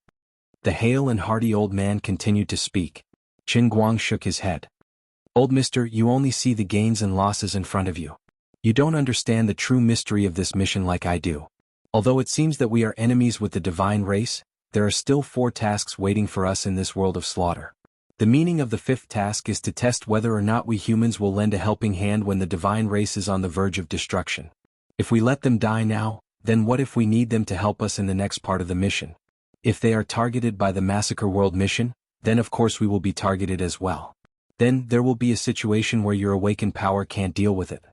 The hale and hearty old man continued to speak. Qin Guang shook his head. "Old mister, you only see the gains and losses in front of you. You don't understand the true mystery of this mission like I do. Although it seems that we are enemies with the divine race, there are still 4 tasks waiting for us in this world of slaughter. The meaning of the 5th task is to test whether or not we humans will lend a helping hand when the divine race is on the verge of destruction. If we let them die now, then what if we need them to help us in the next part of the mission? If they are targeted by the Massacre World mission, then of course we will be targeted as well. Then there will be a situation where your awakened power can't deal with it.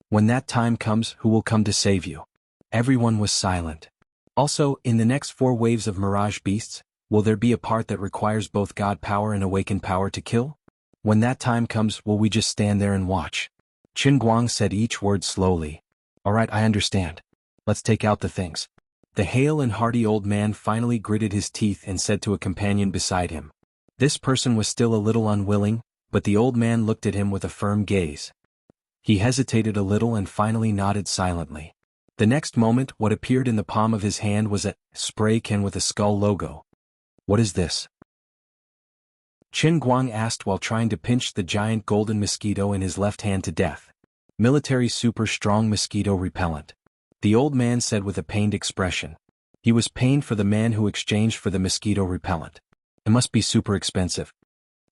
When that time comes, who will come to save you?" Everyone was silent. Also, in the next 4 waves of Mirage Beasts, will there be a part that requires both God power and awakened power to kill? When that time comes, will we just stand there and watch? Qin Guang said each word slowly. "Alright, I understand. Let's take out the things." The hale and hearty old man finally gritted his teeth and said to a companion beside him. This person was still a little unwilling, but the old man looked at him with a firm gaze. He hesitated a little and finally nodded silently. The next moment, what appeared in the palm of his hand was a spray can with a skull logo. "What is this?" Qin Guang asked while trying to pinch the giant golden mosquito in his left hand to death. "Military super strong mosquito repellent," the old man said with a pained expression. He was pained for the man who exchanged for the mosquito repellent. It must be super expensive.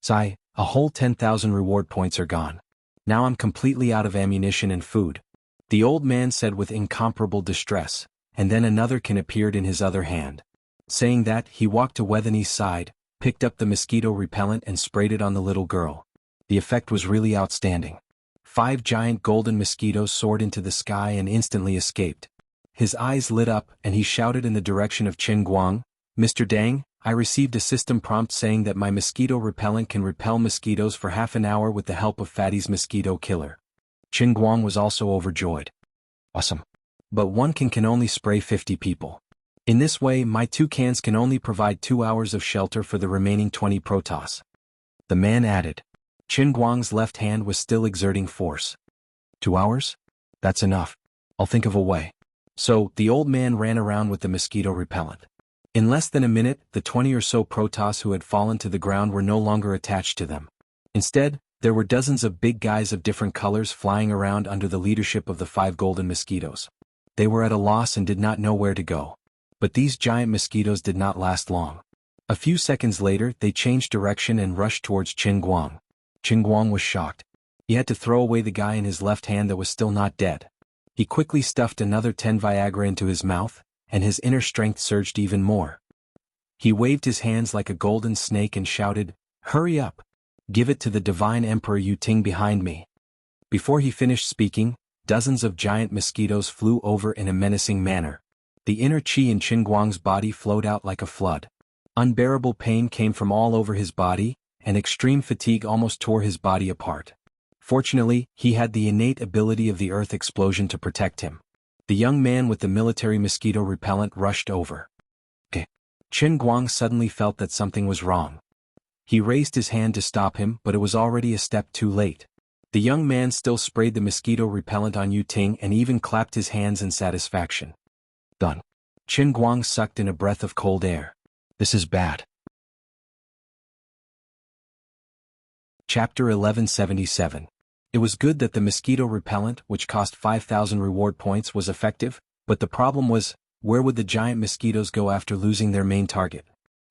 Sigh, a whole 10,000 reward points are gone. Now I'm completely out of ammunition and food. The old man said with incomparable distress, and then another can appeared in his other hand. Saying that, he walked to Wethany's side, picked up the mosquito repellent and sprayed it on the little girl. The effect was really outstanding. 5 giant golden mosquitoes soared into the sky and instantly escaped. His eyes lit up and he shouted in the direction of Qin Guang, "Mr. Dang, I received a system prompt saying that my mosquito repellent can repel mosquitoes for half an hour with the help of Fatty's mosquito killer." Qin Guang was also overjoyed. Awesome. But one can only spray 50 people. In this way my 2 cans can only provide 2 hours of shelter for the remaining 20 Protoss. The man added. Qin Guang's left hand was still exerting force. 2 hours? That's enough. I'll think of a way. So, the old man ran around with the mosquito repellent. In less than a minute, the 20 or so Protoss who had fallen to the ground were no longer attached to them. Instead, there were dozens of big guys of different colors flying around under the leadership of the 5 golden mosquitoes. They were at a loss and did not know where to go. But these giant mosquitoes did not last long. A few seconds later, they changed direction and rushed towards Qin Guang. Qin Guang was shocked. He had to throw away the guy in his left hand that was still not dead. He quickly stuffed another 10 Viagra into his mouth, and his inner strength surged even more. He waved his hands like a golden snake and shouted, "Hurry up! Give it to the divine Emperor Yu Ting behind me." Before he finished speaking, dozens of giant mosquitoes flew over in a menacing manner. The inner chi in Qin Guang's body flowed out like a flood. Unbearable pain came from all over his body, and extreme fatigue almost tore his body apart. Fortunately, he had the innate ability of the earth explosion to protect him. The young man with the military mosquito repellent rushed over. Qin Guang suddenly felt that something was wrong. He raised his hand to stop him, but it was already a step too late. The young man still sprayed the mosquito repellent on Yu Ting and even clapped his hands in satisfaction. Done. Qin Guang sucked in a breath of cold air. This is bad. Chapter 1177. It was good that the mosquito repellent, which cost 5,000 reward points, was effective, but the problem was, where would the giant mosquitoes go after losing their main target?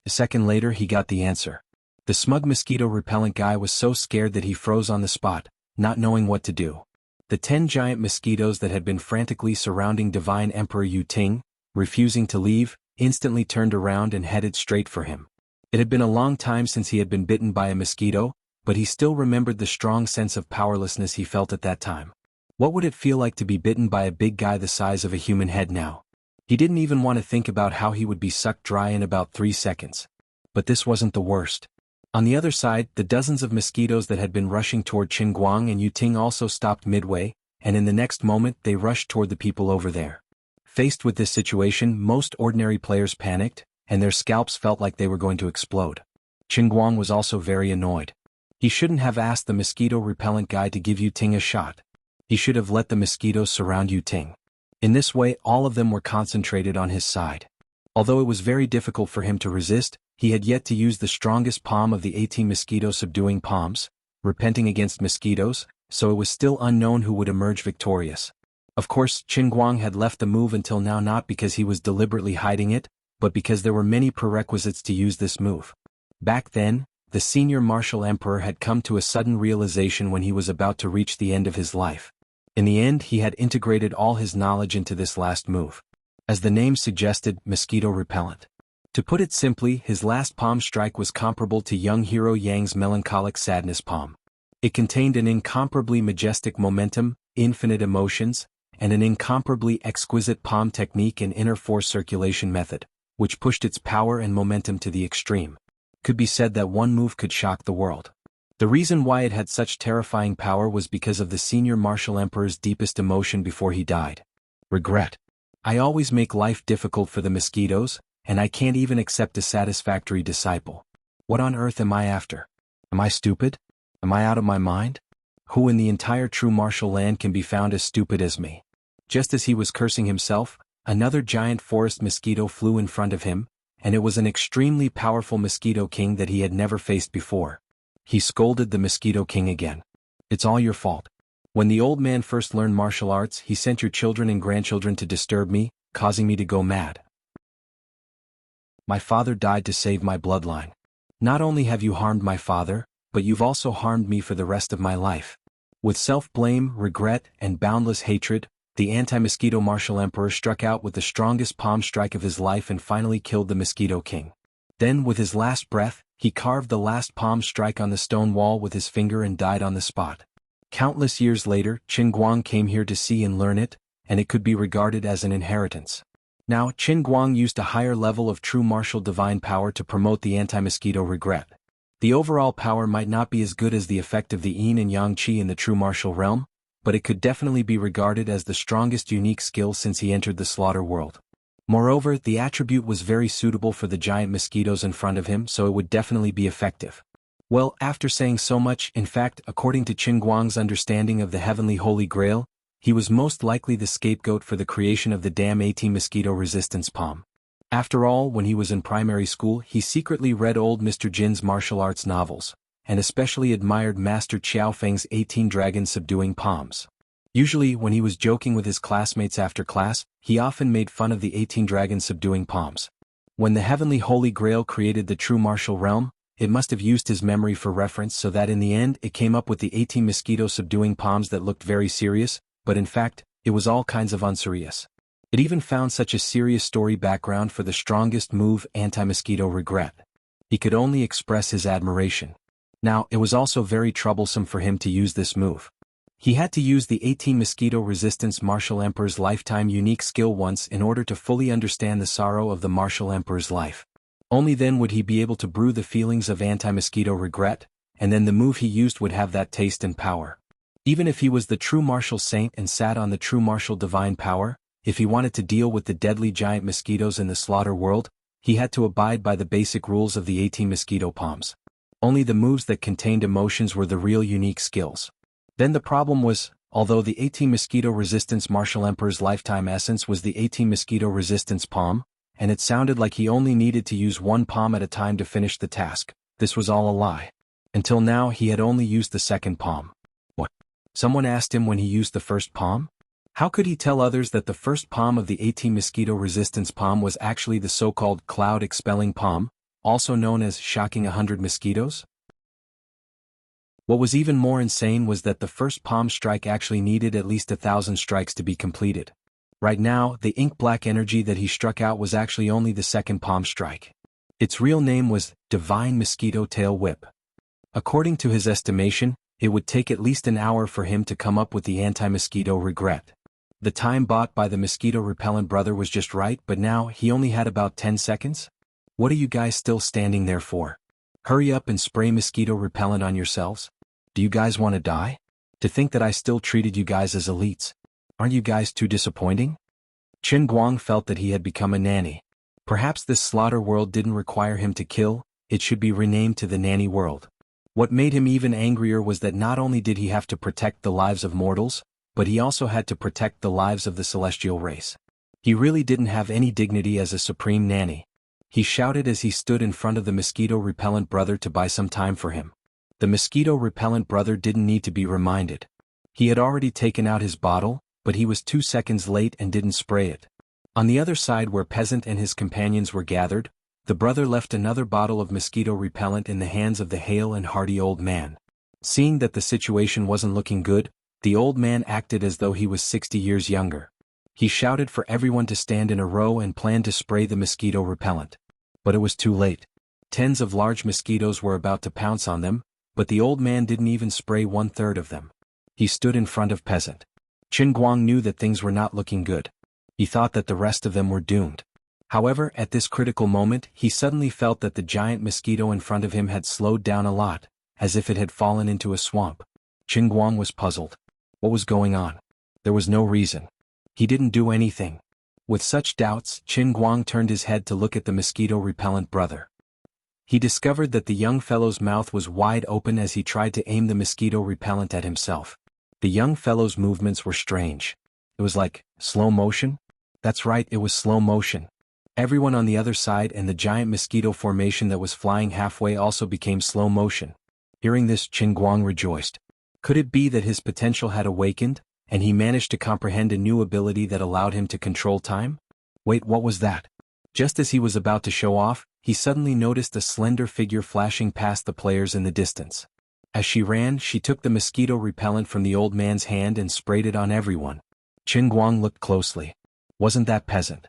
A second later he got the answer. The smug mosquito repellent guy was so scared that he froze on the spot, not knowing what to do. The 10 giant mosquitoes that had been frantically surrounding Divine Emperor Yu Ting, refusing to leave, instantly turned around and headed straight for him. It had been a long time since he had been bitten by a mosquito, but he still remembered the strong sense of powerlessness he felt at that time. What would it feel like to be bitten by a big guy the size of a human head now? He didn't even want to think about how he would be sucked dry in about 3 seconds. But this wasn't the worst. On the other side, the dozens of mosquitoes that had been rushing toward Qin Guang and Yu Ting also stopped midway, and in the next moment they rushed toward the people over there. Faced with this situation, most ordinary players panicked, and their scalps felt like they were going to explode. Qin Guang was also very annoyed. He shouldn't have asked the mosquito repellent guy to give Yu Ting a shot. He should have let the mosquitoes surround Yu Ting. In this way all of them were concentrated on his side. Although it was very difficult for him to resist, he had yet to use the strongest palm of the 18 mosquito subduing palms, repenting against mosquitoes, so it was still unknown who would emerge victorious. Of course, Qin Guang had left the move until now not because he was deliberately hiding it, but because there were many prerequisites to use this move. Back then, the senior martial emperor had come to a sudden realization when he was about to reach the end of his life. In the end he had integrated all his knowledge into this last move. As the name suggested, mosquito repellent. To put it simply, his last palm strike was comparable to young hero Yang's melancholic sadness palm. It contained an incomparably majestic momentum, infinite emotions, and an incomparably exquisite palm technique and inner force circulation method, which pushed its power and momentum to the extreme. Could be said that one move could shock the world. The reason why it had such terrifying power was because of the senior martial emperor's deepest emotion before he died. Regret. I always make life difficult for the mosquitoes, and I can't even accept a satisfactory disciple. What on earth am I after? Am I stupid? Am I out of my mind? Who in the entire true martial land can be found as stupid as me? Just as he was cursing himself, another giant forest mosquito flew in front of him, and it was an extremely powerful mosquito king that he had never faced before. He scolded the mosquito king again. It's all your fault. When the old man first learned martial arts, he sent your children and grandchildren to disturb me, causing me to go mad. My father died to save my bloodline. Not only have you harmed my father, but you've also harmed me for the rest of my life. With self-blame, regret, and boundless hatred, the anti-mosquito martial emperor struck out with the strongest palm strike of his life and finally killed the Mosquito King. Then, with his last breath, he carved the last palm strike on the stone wall with his finger and died on the spot. Countless years later, Qin Guang came here to see and learn it, and it could be regarded as an inheritance. Now, Qin Guang used a higher level of true martial divine power to promote the anti-mosquito regret. The overall power might not be as good as the effect of the yin and yang qi in the true martial realm, but it could definitely be regarded as the strongest unique skill since he entered the slaughter world. Moreover, the attribute was very suitable for the giant mosquitoes in front of him, so it would definitely be effective. Well, after saying so much, in fact, according to Qin Guang's understanding of the heavenly Holy Grail, he was most likely the scapegoat for the creation of the damn 18 mosquito resistance palm. After all, when he was in primary school, he secretly read old Mr. Jin's martial arts novels, and especially admired Master Qiao Feng's 18 dragon subduing palms. Usually, when he was joking with his classmates after class, he often made fun of the 18 dragon subduing palms. When the heavenly Holy Grail created the true martial realm, it must have used his memory for reference so that in the end it came up with the 18 mosquito subduing palms that looked very serious, but in fact, it was all kinds of unserious. It even found such a serious story background for the strongest move, anti-mosquito regret. He could only express his admiration. Now, it was also very troublesome for him to use this move. He had to use the 18 mosquito resistance martial emperor's lifetime unique skill once in order to fully understand the sorrow of the martial emperor's life. Only then would he be able to brew the feelings of anti-mosquito regret, and then the move he used would have that taste and power. Even if he was the true martial saint and sat on the true martial divine power, if he wanted to deal with the deadly giant mosquitoes in the slaughter world, he had to abide by the basic rules of the 18 mosquito palms. Only the moves that contained emotions were the real unique skills. Then the problem was, although the 18 mosquito resistance martial emperor's lifetime essence was the 18 mosquito resistance palm, and it sounded like he only needed to use one palm at a time to finish the task, this was all a lie. Until now he had only used the second palm. What? Someone asked him when he used the first palm? How could he tell others that the first palm of the 18 mosquito resistance palm was actually the so-called cloud expelling palm, also known as shocking 100 mosquitoes? What was even more insane was that the first palm strike actually needed at least 1,000 strikes to be completed. Right now, the ink-black energy that he struck out was actually only the second palm strike. Its real name was Divine Mosquito Tail Whip. According to his estimation, it would take at least an hour for him to come up with the anti-mosquito regret. The time bought by the mosquito repellent brother was just right, but now he only had about 10 seconds? What are you guys still standing there for? Hurry up and spray mosquito repellent on yourselves. Do you guys want to die? To think that I still treated you guys as elites. Aren't you guys too disappointing? Qin Guang felt that he had become a nanny. Perhaps this slaughter world didn't require him to kill, it should be renamed to the nanny world. What made him even angrier was that not only did he have to protect the lives of mortals, but he also had to protect the lives of the celestial race. He really didn't have any dignity as a supreme nanny. He shouted as he stood in front of the mosquito repellent brother to buy some time for him. The mosquito repellent brother didn't need to be reminded. He had already taken out his bottle, but he was 2 seconds late and didn't spray it. On the other side where Peasant and his companions were gathered, the brother left another bottle of mosquito repellent in the hands of the hale and hearty old man. Seeing that the situation wasn't looking good, the old man acted as though he was 60 years younger. He shouted for everyone to stand in a row and planned to spray the mosquito repellent. But it was too late. Tens of large mosquitoes were about to pounce on them, but the old man didn't even spray 1/3 of them. He stood in front of Peasant. Qin Guang knew that things were not looking good. He thought that the rest of them were doomed. However, at this critical moment, he suddenly felt that the giant mosquito in front of him had slowed down a lot, as if it had fallen into a swamp. Qin Guang was puzzled. What was going on? There was no reason. He didn't do anything. With such doubts, Qin Guang turned his head to look at the mosquito repellent brother. He discovered that the young fellow's mouth was wide open as he tried to aim the mosquito repellent at himself. The young fellow's movements were strange. It was like slow motion? That's right, it was slow motion. Everyone on the other side and the giant mosquito formation that was flying halfway also became slow motion. Hearing this, Qin Guang rejoiced. Could it be that his potential had awakened, and he managed to comprehend a new ability that allowed him to control time? Wait, what was that? Just as he was about to show off, he suddenly noticed a slender figure flashing past the players in the distance. As she ran, she took the mosquito repellent from the old man's hand and sprayed it on everyone. Qin Guang looked closely. Wasn't that peasant?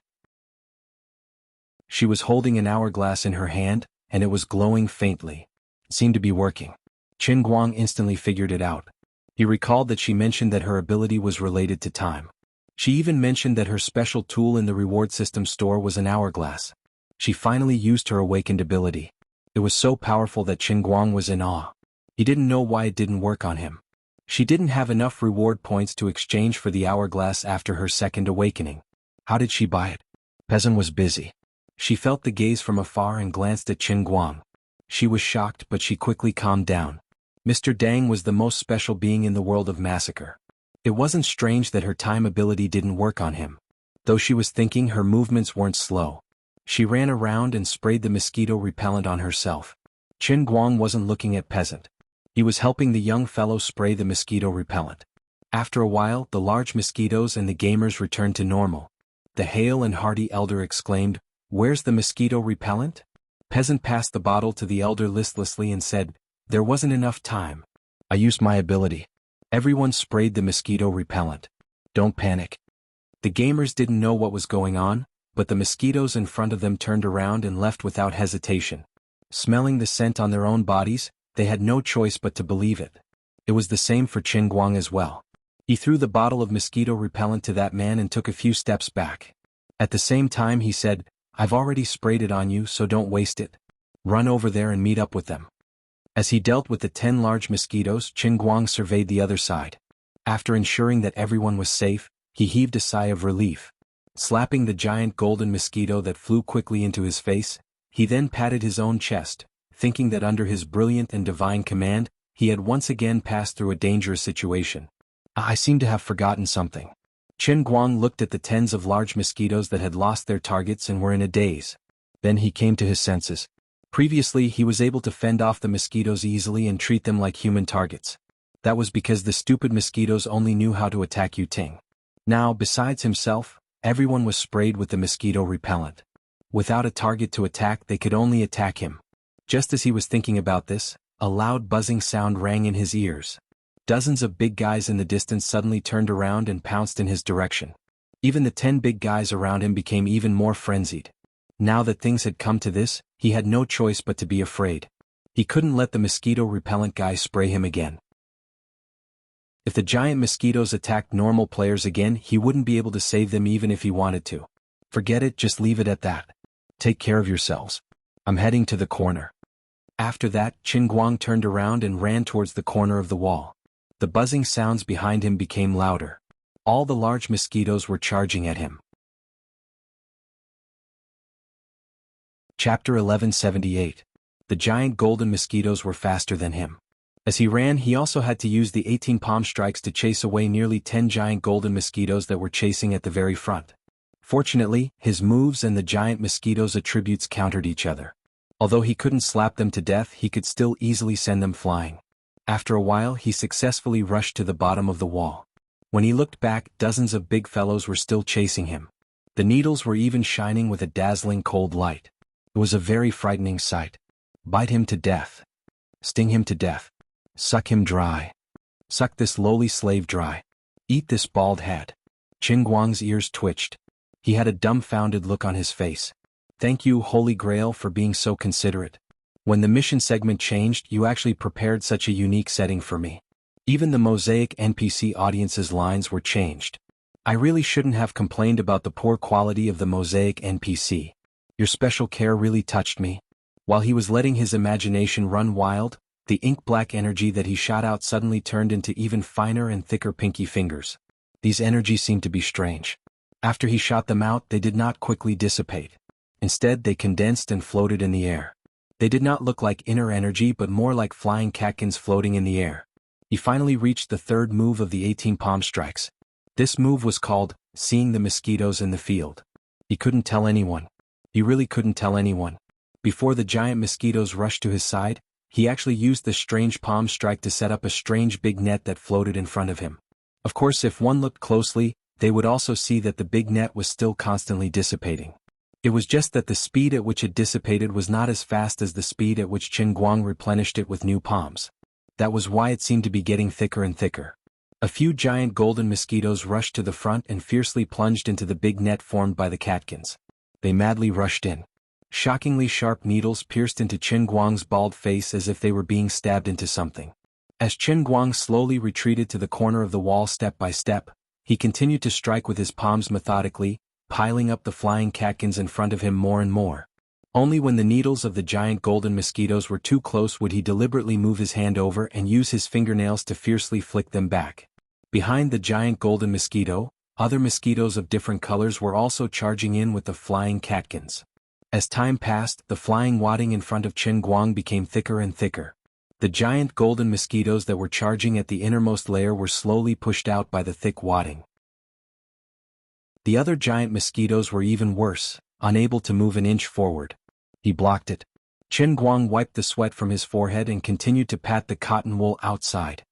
She was holding an hourglass in her hand, and it was glowing faintly. It seemed to be working. Qin Guang instantly figured it out. He recalled that she mentioned that her ability was related to time. She even mentioned that her special tool in the reward system store was an hourglass. She finally used her awakened ability. It was so powerful that Qin Guang was in awe. He didn't know why it didn't work on him. She didn't have enough reward points to exchange for the hourglass after her second awakening. How did she buy it? Peasant was busy. She felt the gaze from afar and glanced at Qin Guang. She was shocked, but she quickly calmed down. Mr. Dang was the most special being in the world of massacre. It wasn't strange that her time ability didn't work on him. Though she was thinking, her movements weren't slow. She ran around and sprayed the mosquito repellent on herself. Qin Guang wasn't looking at peasant. He was helping the young fellow spray the mosquito repellent. After a while, the large mosquitoes and the gamers returned to normal. The hale and hearty elder exclaimed, "Where's the mosquito repellent?" Peasant passed the bottle to the elder listlessly and said, "There wasn't enough time. I used my ability." Everyone sprayed the mosquito repellent. Don't panic. The gamers didn't know what was going on, but the mosquitoes in front of them turned around and left without hesitation. Smelling the scent on their own bodies, they had no choice but to believe it. It was the same for Qin Guang as well. He threw the bottle of mosquito repellent to that man and took a few steps back. At the same time he said, "I've already sprayed it on you, so don't waste it. Run over there and meet up with them." As he dealt with the 10 large mosquitoes, Qin Guang surveyed the other side. After ensuring that everyone was safe, he heaved a sigh of relief. Slapping the giant golden mosquito that flew quickly into his face, he then patted his own chest, thinking that under his brilliant and divine command, he had once again passed through a dangerous situation. I seem to have forgotten something. Qin Guang looked at the tens of large mosquitoes that had lost their targets and were in a daze. Then he came to his senses. Previously, he was able to fend off the mosquitoes easily and treat them like human targets. That was because the stupid mosquitoes only knew how to attack Yu Ting. Now, besides himself, everyone was sprayed with the mosquito repellent. Without a target to attack, they could only attack him. Just as he was thinking about this, a loud buzzing sound rang in his ears. Dozens of big guys in the distance suddenly turned around and pounced in his direction. Even the 10 big guys around him became even more frenzied. Now that things had come to this, he had no choice but to be afraid. He couldn't let the mosquito repellent guy spray him again. If the giant mosquitoes attacked normal players again, he wouldn't be able to save them even if he wanted to. Forget it, just leave it at that. Take care of yourselves. I'm heading to the corner. After that, Qin Guang turned around and ran towards the corner of the wall. The buzzing sounds behind him became louder. All the large mosquitoes were charging at him. Chapter 1178. The giant golden mosquitoes were faster than him. As he ran, he also had to use the 18 palm strikes to chase away nearly 10 giant golden mosquitoes that were chasing at the very front. Fortunately, his moves and the giant mosquitoes' attributes countered each other. Although he couldn't slap them to death, he could still easily send them flying. After a while, he successfully rushed to the bottom of the wall. When he looked back, dozens of big fellows were still chasing him. The needles were even shining with a dazzling cold light. It was a very frightening sight. Bite him to death. Sting him to death. Suck him dry. Suck this lowly slave dry. Eat this bald head. Qin Guang's ears twitched. He had a dumbfounded look on his face. Thank you, Holy Grail, for being so considerate. When the mission segment changed, you actually prepared such a unique setting for me. Even the Mosaic NPC audience's lines were changed. I really shouldn't have complained about the poor quality of the Mosaic NPC. Your special care really touched me. While he was letting his imagination run wild, the ink-black energy that he shot out suddenly turned into even finer and thicker pinky fingers. These energies seemed to be strange. After he shot them out, they did not quickly dissipate. Instead, they condensed and floated in the air. They did not look like inner energy but more like flying catkins floating in the air. He finally reached the third move of the 18 palm strikes. This move was called, Seeing the Mosquitoes in the Field. He couldn't tell anyone. He really couldn't tell anyone. Before the giant mosquitoes rushed to his side, he actually used the strange palm strike to set up a strange big net that floated in front of him. Of course, if one looked closely, they would also see that the big net was still constantly dissipating. It was just that the speed at which it dissipated was not as fast as the speed at which Qin Guang replenished it with new palms. That was why it seemed to be getting thicker and thicker. A few giant golden mosquitoes rushed to the front and fiercely plunged into the big net formed by the catkins. They madly rushed in. Shockingly sharp needles pierced into Qin Guang's bald face as if they were being stabbed into something. As Qin Guang slowly retreated to the corner of the wall step by step, he continued to strike with his palms methodically, piling up the flying catkins in front of him more and more. Only when the needles of the giant golden mosquitoes were too close would he deliberately move his hand over and use his fingernails to fiercely flick them back. Behind the giant golden mosquito, other mosquitoes of different colors were also charging in with the flying catkins. As time passed, the flying wadding in front of Qin Guang became thicker and thicker. The giant golden mosquitoes that were charging at the innermost layer were slowly pushed out by the thick wadding. The other giant mosquitoes were even worse, unable to move an inch forward. He blocked it. Qin Guang wiped the sweat from his forehead and continued to pat the cotton wool outside.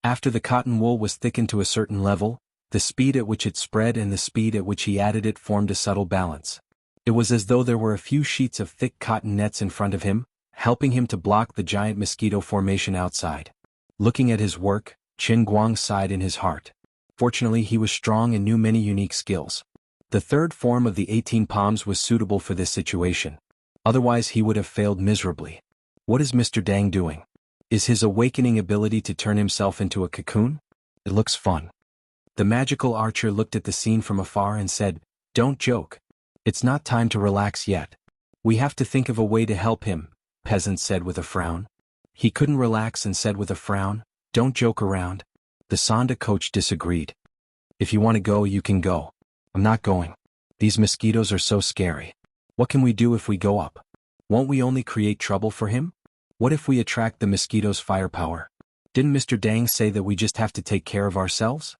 After the cotton wool was thickened to a certain level, the speed at which it spread and the speed at which he added it formed a subtle balance. It was as though there were a few sheets of thick cotton nets in front of him, helping him to block the giant mosquito formation outside. Looking at his work, Qin Guang sighed in his heart. Fortunately, he was strong and knew many unique skills. The third form of the 18 palms was suitable for this situation. Otherwise he would have failed miserably. What is Mr. Dang doing? Is his awakening ability to turn himself into a cocoon? It looks fun. The magical archer looked at the scene from afar and said, "Don't joke. It's not time to relax yet. We have to think of a way to help him," Peasant said with a frown. He couldn't relax and said with a frown, "Don't joke around." The Sonda coach disagreed. "If you want to go, you can go. I'm not going. These mosquitoes are so scary. What can we do if we go up? Won't we only create trouble for him? What if we attract the mosquitoes' firepower? Didn't Mr. Dang say that we just have to take care of ourselves?"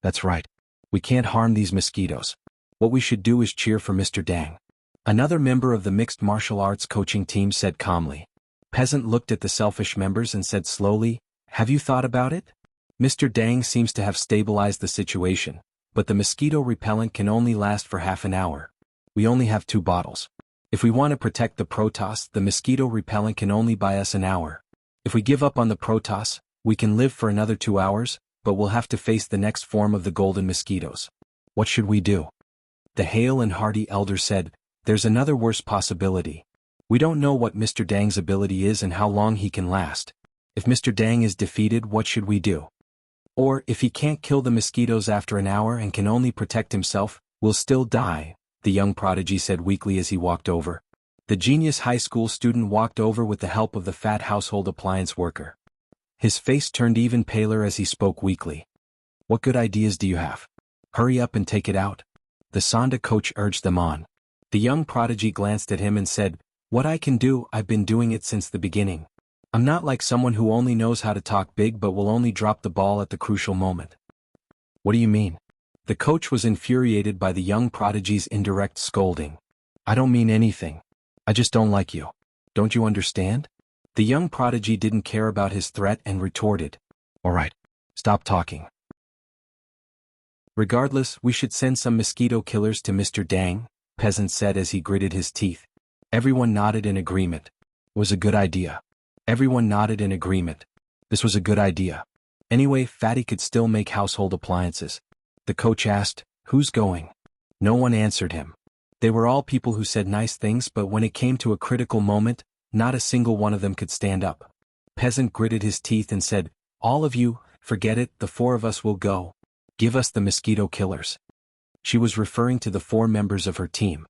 "That's right. We can't harm these mosquitoes. What we should do is cheer for Mr. Dang." Another member of the mixed martial arts coaching team said calmly. Peasant looked at the selfish members and said slowly, "Have you thought about it? Mr. Dang seems to have stabilized the situation, but the mosquito repellent can only last for half an hour. We only have 2 bottles. If we want to protect the Protoss, the mosquito repellent can only buy us an hour. If we give up on the Protoss, we can live for another 2 hours, but we'll have to face the next form of the golden mosquitoes. What should we do?" The hale and hearty elder said, "There's another worse possibility. We don't know what Mr. Dang's ability is and how long he can last. If Mr. Dang is defeated, what should we do? Or, if he can't kill the mosquitoes after an hour and can only protect himself, we'll still die," the young prodigy said weakly as he walked over. The genius high school student walked over with the help of the fat household appliance worker. His face turned even paler as he spoke weakly. "What good ideas do you have? Hurry up and take it out." The Sonda coach urged them on. The young prodigy glanced at him and said, "What I can do, I've been doing it since the beginning. I'm not like someone who only knows how to talk big but will only drop the ball at the crucial moment." "What do you mean?" The coach was infuriated by the young prodigy's indirect scolding. "I don't mean anything. I just don't like you. Don't you understand?" The young prodigy didn't care about his threat and retorted, "All right, stop talking. Regardless, we should send some mosquito killers to Mr. Dang," Peasant said as he gritted his teeth. Everyone nodded in agreement. It was a good idea. Everyone nodded in agreement. This was a good idea. Anyway, Fatty could still make household appliances. The coach asked, "Who's going?" No one answered him. They were all people who said nice things, but when it came to a critical moment, not a single one of them could stand up. Peasant gritted his teeth and said, "All of you, forget it, the 4 of us will go. Give us the mosquito killers." She was referring to the 4 members of her team.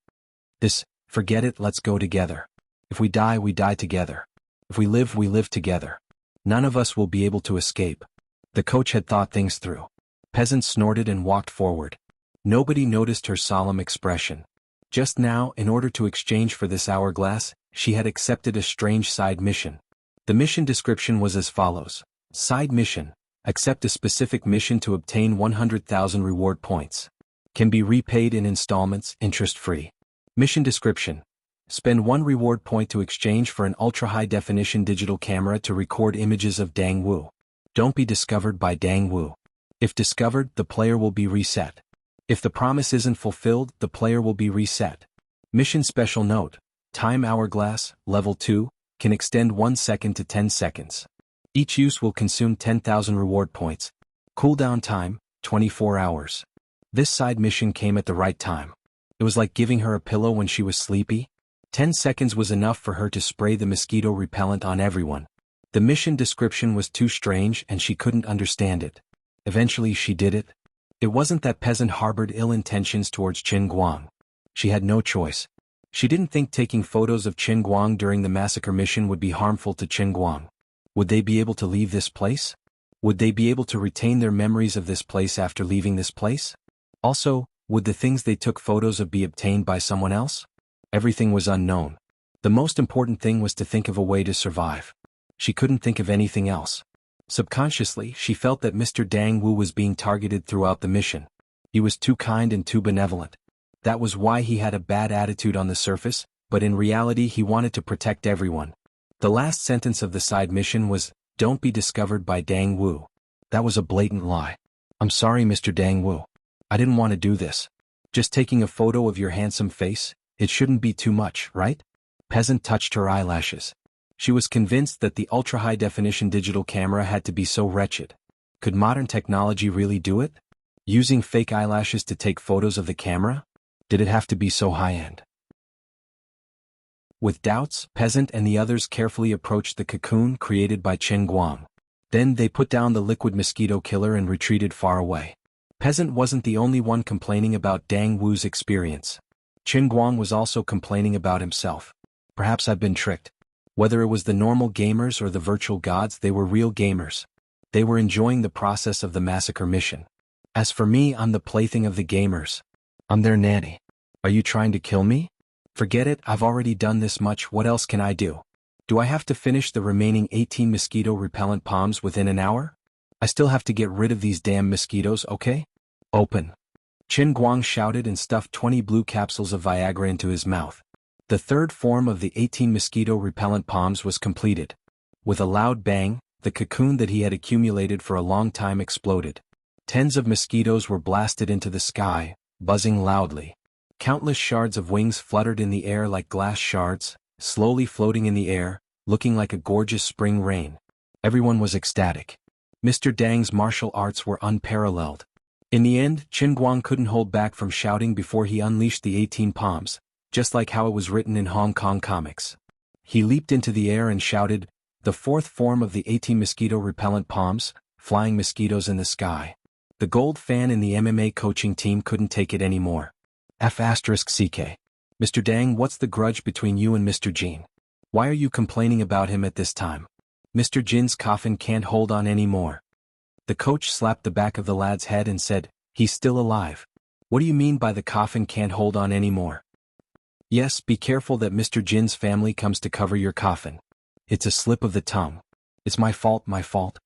Forget it, let's go together. If we die, we die together. If we live together. None of us will be able to escape. The coach had thought things through. Peasant snorted and walked forward. Nobody noticed her solemn expression. Just now, in order to exchange for this hourglass, she had accepted a strange side mission. The mission description was as follows. Side mission. Accept a specific mission to obtain 100,000 reward points. Can be repaid in installments, interest-free. Mission description. Spend 1 reward point to exchange for an ultra-high-definition digital camera to record images of Dang Wu. Don't be discovered by Dang Wu. If discovered, the player will be reset. If the promise isn't fulfilled, the player will be reset. Mission Special Note: Time Hourglass, Level 2, can extend 1 second to 10 seconds. Each use will consume 10,000 reward points. Cooldown time, 24 hours. This side mission came at the right time. It was like giving her a pillow when she was sleepy. 10 seconds was enough for her to spray the mosquito repellent on everyone. The mission description was too strange and she couldn't understand it. Eventually she did it. It wasn't that peasant harbored ill intentions towards Qin Guang. She had no choice. She didn't think taking photos of Qin Guang during the massacre mission would be harmful to Qin Guang. Would they be able to leave this place? Would they be able to retain their memories of this place after leaving this place? Also, would the things they took photos of be obtained by someone else? Everything was unknown. The most important thing was to think of a way to survive. She couldn't think of anything else. Subconsciously, she felt that Mr. Dang Wu was being targeted throughout the mission. He was too kind and too benevolent. That was why he had a bad attitude on the surface, but in reality he wanted to protect everyone. The last sentence of the side mission was, "Don't be discovered by Dang Wu." That was a blatant lie. "I'm sorry, Mr. Dang Wu. I didn't want to do this. Just taking a photo of your handsome face, it shouldn't be too much, right?" Peasant touched her eyelashes. She was convinced that the ultra-high-definition digital camera had to be so wretched. Could modern technology really do it? Using fake eyelashes to take photos of the camera? Did it have to be so high-end? With doubts, Peasant and the others carefully approached the cocoon created by Qin Guang. Then they put down the liquid mosquito killer and retreated far away. Peasant wasn't the only one complaining about Dang Wu's experience. Qin Guang was also complaining about himself. "Perhaps I've been tricked." Whether it was the normal gamers or the virtual gods, they were real gamers. They were enjoying the process of the massacre mission. As for me, I'm the plaything of the gamers. I'm their nanny. Are you trying to kill me? Forget it, I've already done this much, what else can I do? Do I have to finish the remaining 18 mosquito repellent palms within an hour? I still have to get rid of these damn mosquitoes, okay? Open. Qin Guang shouted and stuffed 20 blue capsules of Viagra into his mouth. The third form of the 18 mosquito repellent palms was completed. With a loud bang, the cocoon that he had accumulated for a long time exploded. Tens of mosquitoes were blasted into the sky, buzzing loudly. Countless shards of wings fluttered in the air like glass shards, slowly floating in the air, looking like a gorgeous spring rain. Everyone was ecstatic. Mr. Dang's martial arts were unparalleled. In the end, Qin Guang couldn't hold back from shouting before he unleashed the 18 palms, just like how it was written in Hong Kong comics. He leaped into the air and shouted, "The fourth form of the 18 mosquito repellent palms, flying mosquitoes in the sky." The gold fan in the MMA coaching team couldn't take it anymore. F***CK. Mr. Dang, what's the grudge between you and Mr. Jin? Why are you complaining about him at this time? Mr. Jin's coffin can't hold on anymore. The coach slapped the back of the lad's head and said, "He's still alive. What do you mean by the coffin can't hold on anymore?" "Yes, be careful that Mr. Jin's family comes to cover your coffin. It's a slip of the tongue. It's my fault, my fault."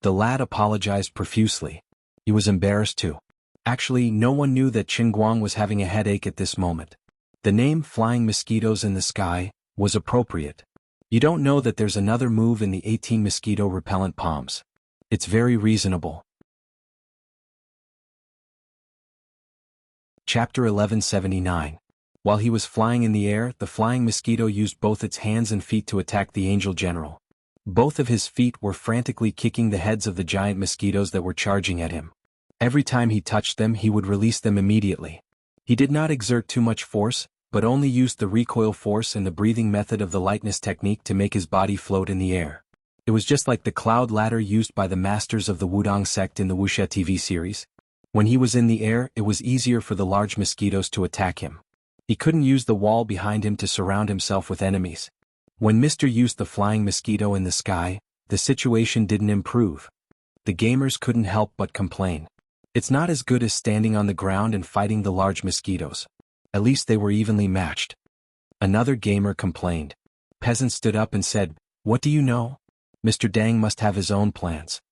The lad apologized profusely. He was embarrassed too. Actually, no one knew that Qin Guang was having a headache at this moment. The name "Flying Mosquitoes in the Sky" was appropriate. You don't know that there's another move in the 18 mosquito repellent palms. It's very reasonable. Chapter 1179. While he was flying in the air, the flying mosquito used both its hands and feet to attack the angel general. Both of his feet were frantically kicking the heads of the giant mosquitoes that were charging at him. Every time he touched them, he would release them immediately. He did not exert too much force, but only used the recoil force and the breathing method of the lightness technique to make his body float in the air. It was just like the cloud ladder used by the masters of the Wudong sect in the Wuxia TV series. When he was in the air, it was easier for the large mosquitoes to attack him. He couldn't use the wall behind him to surround himself with enemies. When Mr. used the flying mosquito in the sky, the situation didn't improve. The gamers couldn't help but complain. It's not as good as standing on the ground and fighting the large mosquitoes. At least they were evenly matched. Another gamer complained. Peasant stood up and said, "What do you know? Mr. Dang must have his own plans."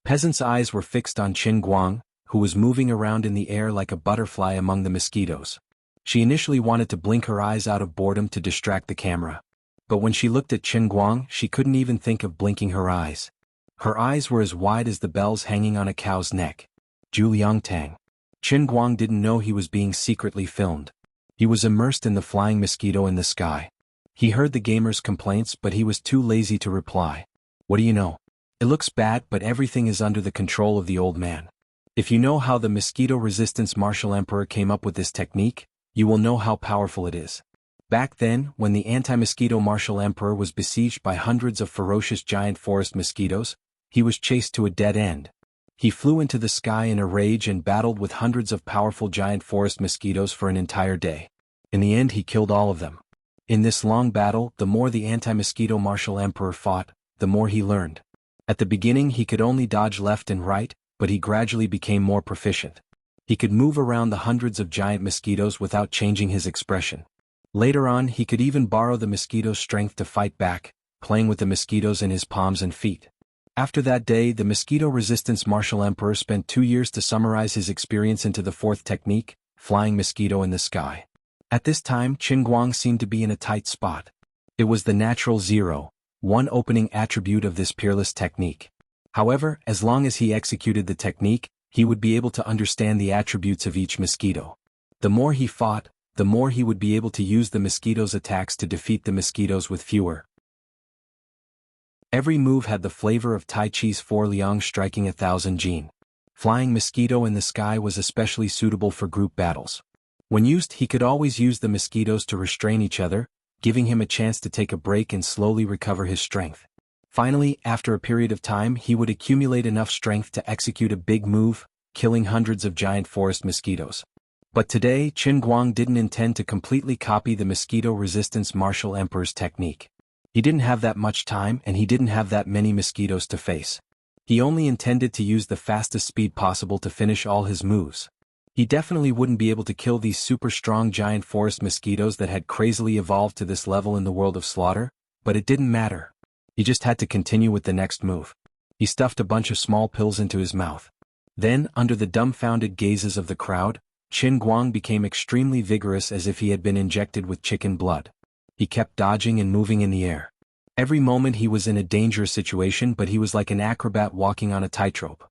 Peasant's eyes were fixed on Qin Guang, who was moving around in the air like a butterfly among the mosquitoes. She initially wanted to blink her eyes out of boredom to distract the camera. But when she looked at Qin Guang, she couldn't even think of blinking her eyes. Her eyes were as wide as the bells hanging on a cow's neck. Zhu Liangtang. Qin Guang didn't know he was being secretly filmed. He was immersed in the flying mosquito in the sky. He heard the gamer's complaints, but he was too lazy to reply. What do you know? It looks bad, but everything is under the control of the old man. If you know how the mosquito resistance martial emperor came up with this technique, you will know how powerful it is. Back then, when the anti-mosquito martial emperor was besieged by hundreds of ferocious giant forest mosquitoes, he was chased to a dead end. He flew into the sky in a rage and battled with hundreds of powerful giant forest mosquitoes for an entire day. In the end, he killed all of them. In this long battle, the more the anti-mosquito martial emperor fought, the more he learned. At the beginning he could only dodge left and right, but he gradually became more proficient. He could move around the hundreds of giant mosquitoes without changing his expression. Later on he could even borrow the mosquito's strength to fight back, playing with the mosquitoes in his palms and feet. After that day, the mosquito resistance martial emperor spent 2 years to summarize his experience into the fourth technique, flying mosquito in the sky. At this time Qin Guang seemed to be in a tight spot. It was the natural 0-1 opening attribute of this peerless technique. However, as long as he executed the technique, he would be able to understand the attributes of each mosquito. The more he fought, the more he would be able to use the mosquito's attacks to defeat the mosquitoes with fewer. Every move had the flavor of Tai Chi's 4 liang striking 1,000 jin. Flying mosquito in the sky was especially suitable for group battles. When used, he could always use the mosquitoes to restrain each other, giving him a chance to take a break and slowly recover his strength. Finally, after a period of time, he would accumulate enough strength to execute a big move, killing hundreds of giant forest mosquitoes. But today, Qin Guang didn't intend to completely copy the mosquito resistance martial emperor's technique. He didn't have that much time and he didn't have that many mosquitoes to face. He only intended to use the fastest speed possible to finish all his moves. He definitely wouldn't be able to kill these super strong giant forest mosquitoes that had crazily evolved to this level in the world of slaughter, but it didn't matter. He just had to continue with the next move. He stuffed a bunch of small pills into his mouth. Then, under the dumbfounded gazes of the crowd, Qin Guang became extremely vigorous as if he had been injected with chicken blood. He kept dodging and moving in the air. Every moment he was in a dangerous situation, but he was like an acrobat walking on a tightrope.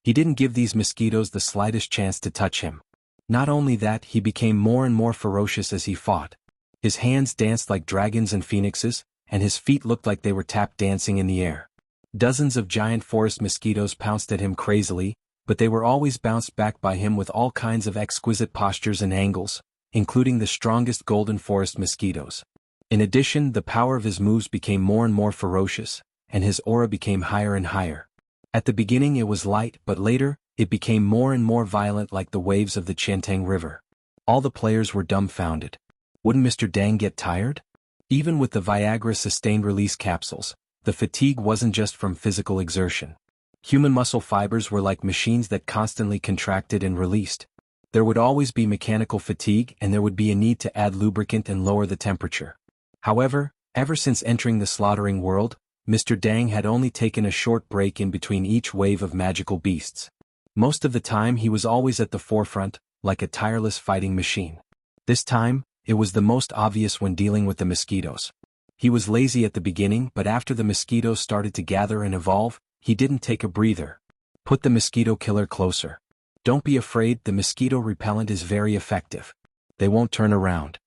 He didn't give these mosquitoes the slightest chance to touch him. Not only that, he became more and more ferocious as he fought. His hands danced like dragons and phoenixes, and his feet looked like they were tap dancing in the air. Dozens of giant forest mosquitoes pounced at him crazily, but they were always bounced back by him with all kinds of exquisite postures and angles, including the strongest golden forest mosquitoes. In addition, the power of his moves became more and more ferocious, and his aura became higher and higher. At the beginning it was light, but later, it became more and more violent like the waves of the Qiantang River. All the players were dumbfounded. Wouldn't Mr. Dang get tired? Even with the Viagra sustained release capsules, the fatigue wasn't just from physical exertion. Human muscle fibers were like machines that constantly contracted and released. There would always be mechanical fatigue and there would be a need to add lubricant and lower the temperature. However, ever since entering the slaughtering world, Mr. Dang had only taken a short break in between each wave of magical beasts. Most of the time he was always at the forefront, like a tireless fighting machine. This time, it was the most obvious when dealing with the mosquitoes. He was lazy at the beginning, but after the mosquitoes started to gather and evolve, he didn't take a breather. Put the mosquito killer closer. Don't be afraid, the mosquito repellent is very effective. They won't turn around.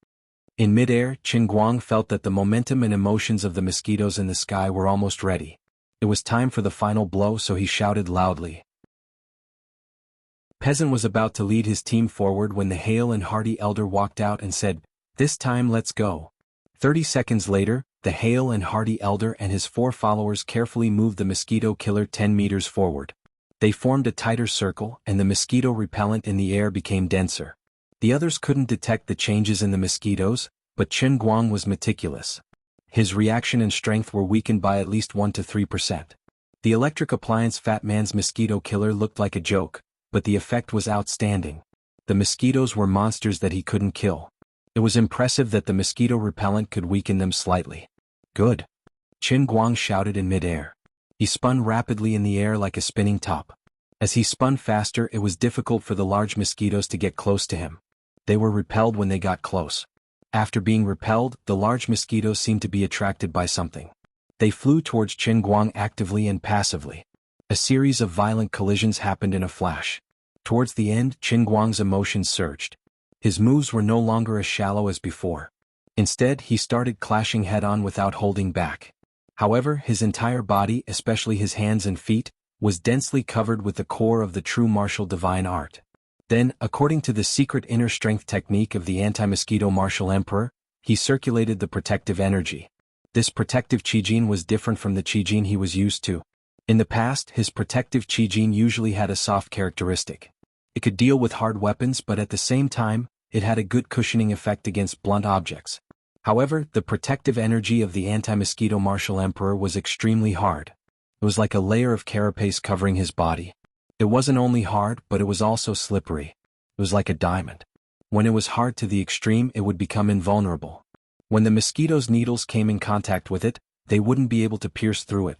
In midair, Qin Guang felt that the momentum and emotions of the mosquitoes in the sky were almost ready. It was time for the final blow, so he shouted loudly. Peasant was about to lead his team forward when the hale and hearty elder walked out and said, "This time let's go." 30 seconds later, the hale and hearty elder and his 4 followers carefully moved the mosquito killer 10 meters forward. They formed a tighter circle and the mosquito repellent in the air became denser. The others couldn't detect the changes in the mosquitoes, but Qin Guang was meticulous. His reaction and strength were weakened by at least 1 to 3%. The electric appliance Fat Man's mosquito killer looked like a joke, but the effect was outstanding. The mosquitoes were monsters that he couldn't kill. It was impressive that the mosquito repellent could weaken them slightly. Good. Qin Guang shouted in midair. He spun rapidly in the air like a spinning top. As he spun faster, it was difficult for the large mosquitoes to get close to him. They were repelled when they got close. After being repelled, the large mosquitoes seemed to be attracted by something. They flew towards Qin Guang actively and passively. A series of violent collisions happened in a flash. Towards the end, Qin Guang's emotions surged. His moves were no longer as shallow as before. Instead, he started clashing head-on without holding back. However, his entire body, especially his hands and feet, was densely covered with the core of the true martial divine art. Then, according to the secret inner strength technique of the anti-mosquito martial emperor, he circulated the protective energy. This protective Qijin was different from the Qijin he was used to. In the past, his protective Qijin usually had a soft characteristic. It could deal with hard weapons, but at the same time, it had a good cushioning effect against blunt objects. However, the protective energy of the anti-mosquito martial emperor was extremely hard. It was like a layer of carapace covering his body. It wasn't only hard, but it was also slippery. It was like a diamond. When it was hard to the extreme, it would become invulnerable. When the mosquito's needles came in contact with it, they wouldn't be able to pierce through it.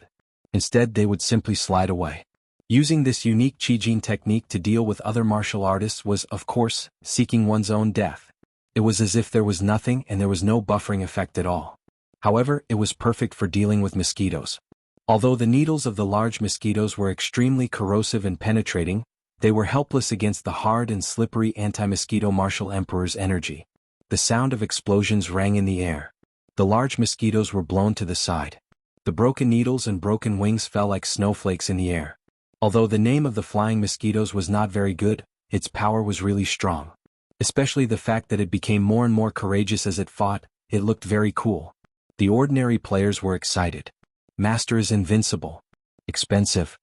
Instead, they would simply slide away. Using this unique Qijin technique to deal with other martial artists was, of course, seeking one's own death. It was as if there was nothing and there was no buffering effect at all. However, it was perfect for dealing with mosquitoes. Although the needles of the large mosquitoes were extremely corrosive and penetrating, they were helpless against the hard and slippery anti-mosquito martial emperor's energy. The sound of explosions rang in the air. The large mosquitoes were blown to the side. The broken needles and broken wings fell like snowflakes in the air. Although the name of the flying mosquitoes was not very good, its power was really strong. Especially the fact that it became more and more courageous as it fought, it looked very cool. The ordinary players were excited. Master is invincible. Expensive.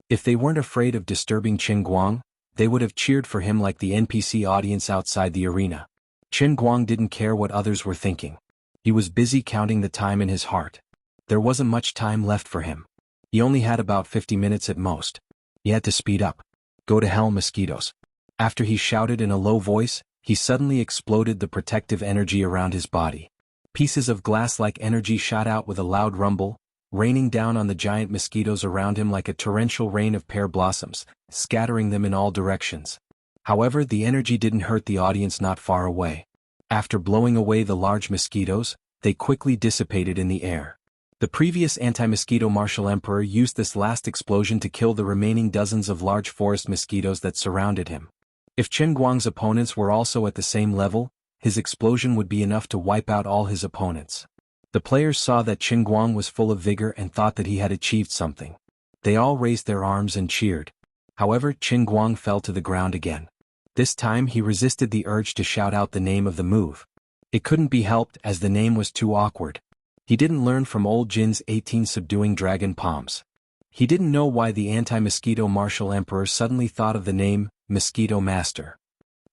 If they weren't afraid of disturbing Qin Guang, they would have cheered for him like the NPC audience outside the arena. Qin Guang didn't care what others were thinking. He was busy counting the time in his heart. There wasn't much time left for him. He only had about 50 minutes at most. He had to speed up. Go to hell, mosquitoes. After he shouted in a low voice, he suddenly exploded the protective energy around his body. Pieces of glass-like energy shot out with a loud rumble, raining down on the giant mosquitoes around him like a torrential rain of pear blossoms, scattering them in all directions. However, the energy didn't hurt the audience not far away. After blowing away the large mosquitoes, they quickly dissipated in the air. The previous anti-mosquito martial emperor used this last explosion to kill the remaining dozens of large forest mosquitoes that surrounded him. If Qin Guang's opponents were also at the same level, his explosion would be enough to wipe out all his opponents. The players saw that Qin Guang was full of vigor and thought that he had achieved something. They all raised their arms and cheered. However, Qin Guang fell to the ground again. This time he resisted the urge to shout out the name of the move. It couldn't be helped as the name was too awkward. He didn't learn from old Jin's 18 subduing dragon palms. He didn't know why the anti-mosquito martial emperor suddenly thought of the name, Mosquito Master.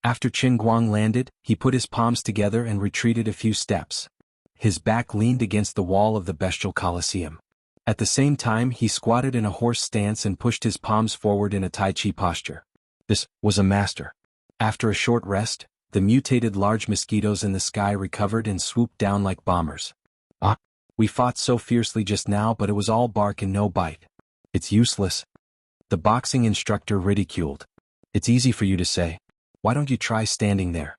After Qin Guang landed, he put his palms together and retreated a few steps. His back leaned against the wall of the bestial coliseum. At the same time he squatted in a horse stance and pushed his palms forward in a Tai Chi posture. This was a master. After a short rest, the mutated large mosquitoes in the sky recovered and swooped down like bombers. We fought so fiercely just now, but it was all bark and no bite. It's useless. The boxing instructor ridiculed. It's easy for you to say. Why don't you try standing there?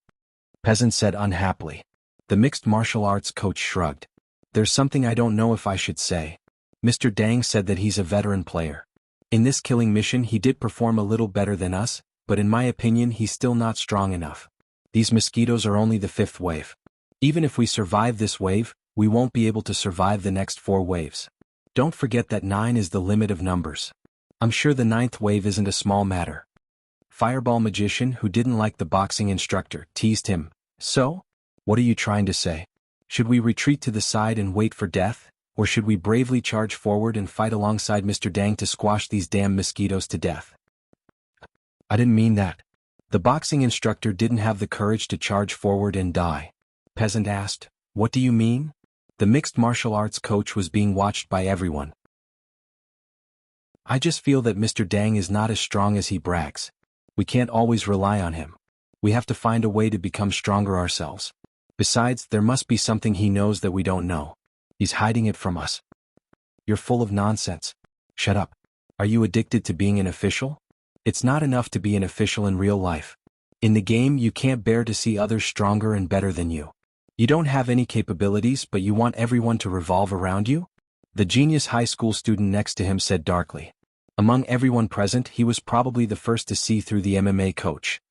Peasant said unhappily. The mixed martial arts coach shrugged. There's something I don't know if I should say. Mr. Dang said that he's a veteran player. In this killing mission he did perform a little better than us, but in my opinion he's still not strong enough. These mosquitoes are only the 5th wave. Even if we survive this wave, we won't be able to survive the next 4 waves. Don't forget that 9 is the limit of numbers. I'm sure the 9th wave isn't a small matter. Fireball Magician, who didn't like the boxing instructor, teased him. So? What are you trying to say? Should we retreat to the side and wait for death, or should we bravely charge forward and fight alongside Mr. Dang to squash these damn mosquitoes to death? I didn't mean that. The boxing instructor didn't have the courage to charge forward and die. Peasant asked, What do you mean? The mixed martial arts coach was being watched by everyone. I just feel that Mr. Dang is not as strong as he brags. We can't always rely on him. We have to find a way to become stronger ourselves. Besides, there must be something he knows that we don't know. He's hiding it from us. You're full of nonsense. Shut up. Are you addicted to being an official? It's not enough to be an official in real life. In the game you can't bear to see others stronger and better than you. You don't have any capabilities, but you want everyone to revolve around you? The genius high school student next to him said darkly. Among everyone present, he was probably the first to see through the MMA coach.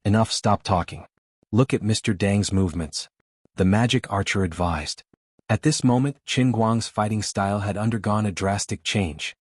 Enough, stop talking. Look at Mr. Dang's movements. The magic archer advised. At this moment, Qin Guang's fighting style had undergone a drastic change.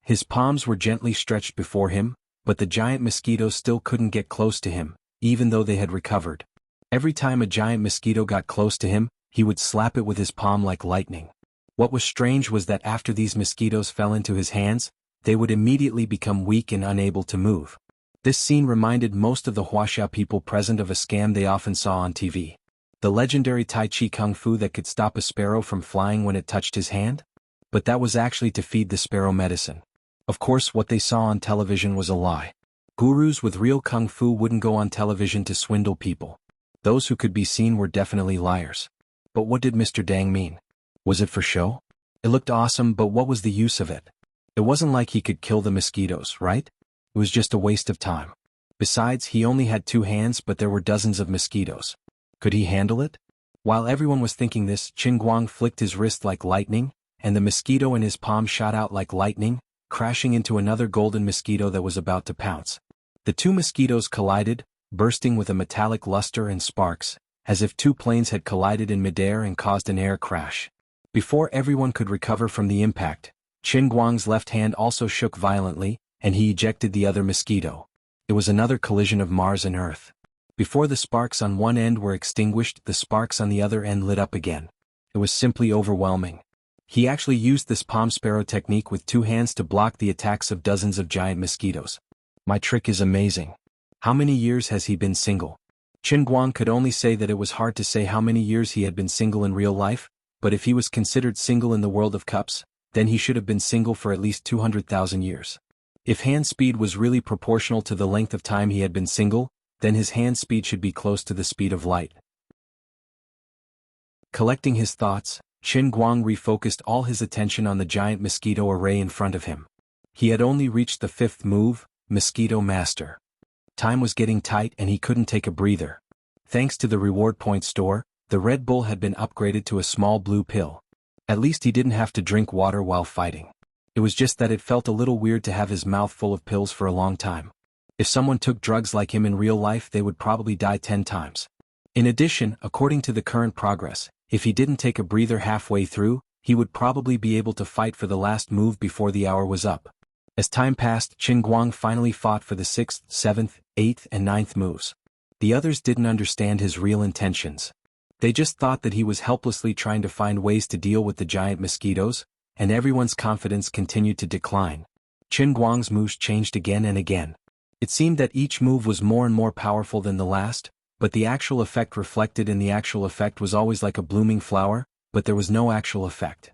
His palms were gently stretched before him, but the giant mosquitoes still couldn't get close to him, even though they had recovered. Every time a giant mosquito got close to him, he would slap it with his palm like lightning. What was strange was that after these mosquitoes fell into his hands, they would immediately become weak and unable to move. This scene reminded most of the Wuxia people present of a scam they often saw on TV. The legendary Tai Chi Kung Fu that could stop a sparrow from flying when it touched his hand? But that was actually to feed the sparrow medicine. Of course, what they saw on television was a lie. Gurus with real Kung Fu wouldn't go on television to swindle people. Those who could be seen were definitely liars. But what did Mr. Dang mean? Was it for show? It looked awesome, but what was the use of it? It wasn't like he could kill the mosquitoes, right? It was just a waste of time. Besides, he only had 2 hands, but there were dozens of mosquitoes. Could he handle it? While everyone was thinking this, Qin Guang flicked his wrist like lightning, and the mosquito in his palm shot out like lightning, crashing into another golden mosquito that was about to pounce. The 2 mosquitoes collided, bursting with a metallic luster and sparks, as if 2 planes had collided in midair and caused an air crash. Before everyone could recover from the impact, Qin Guang's left hand also shook violently, and he ejected the other mosquito. It was another collision of Mars and Earth. Before the sparks on one end were extinguished, the sparks on the other end lit up again. It was simply overwhelming. He actually used this palm sparrow technique with 2 hands to block the attacks of dozens of giant mosquitoes. My trick is amazing. How many years has he been single? Qin Guang could only say that it was hard to say how many years he had been single in real life, but if he was considered single in the world of cups, then he should have been single for at least 200,000 years. If hand speed was really proportional to the length of time he had been single, then his hand speed should be close to the speed of light. Collecting his thoughts, Qin Guang refocused all his attention on the giant mosquito array in front of him. He had only reached the 5th move, Mosquito Master. Time was getting tight and he couldn't take a breather. Thanks to the reward point store, the Red Bull had been upgraded to a small blue pill. At least he didn't have to drink water while fighting. It was just that it felt a little weird to have his mouth full of pills for a long time. If someone took drugs like him in real life, they would probably die 10 times. In addition, according to the current progress, if he didn't take a breather halfway through, he would probably be able to fight for the last move before the hour was up. As time passed, Qin Guang finally fought for the 6th, 7th, 8th, and 9th moves. The others didn't understand his real intentions. They just thought that he was helplessly trying to find ways to deal with the giant mosquitoes, and everyone's confidence continued to decline. Qin Guang's moves changed again and again. It seemed that each move was more and more powerful than the last, but the actual effect reflected in the actual effect was always like a blooming flower, but there was no actual effect.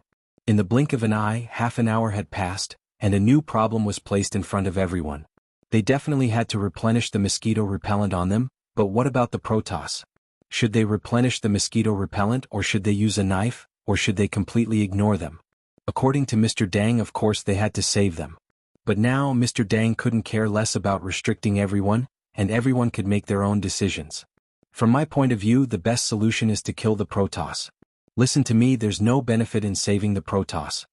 In the blink of an eye, half an hour had passed, and a new problem was placed in front of everyone. They definitely had to replenish the mosquito repellent on them, but what about the Protoss? Should they replenish the mosquito repellent, or should they use a knife, or should they completely ignore them? According to Mr. Dang, of course they had to save them. But now Mr. Dang couldn't care less about restricting everyone, and everyone could make their own decisions. From my point of view, the best solution is to kill the Protoss. Listen to me, there's no benefit in saving the Protoss.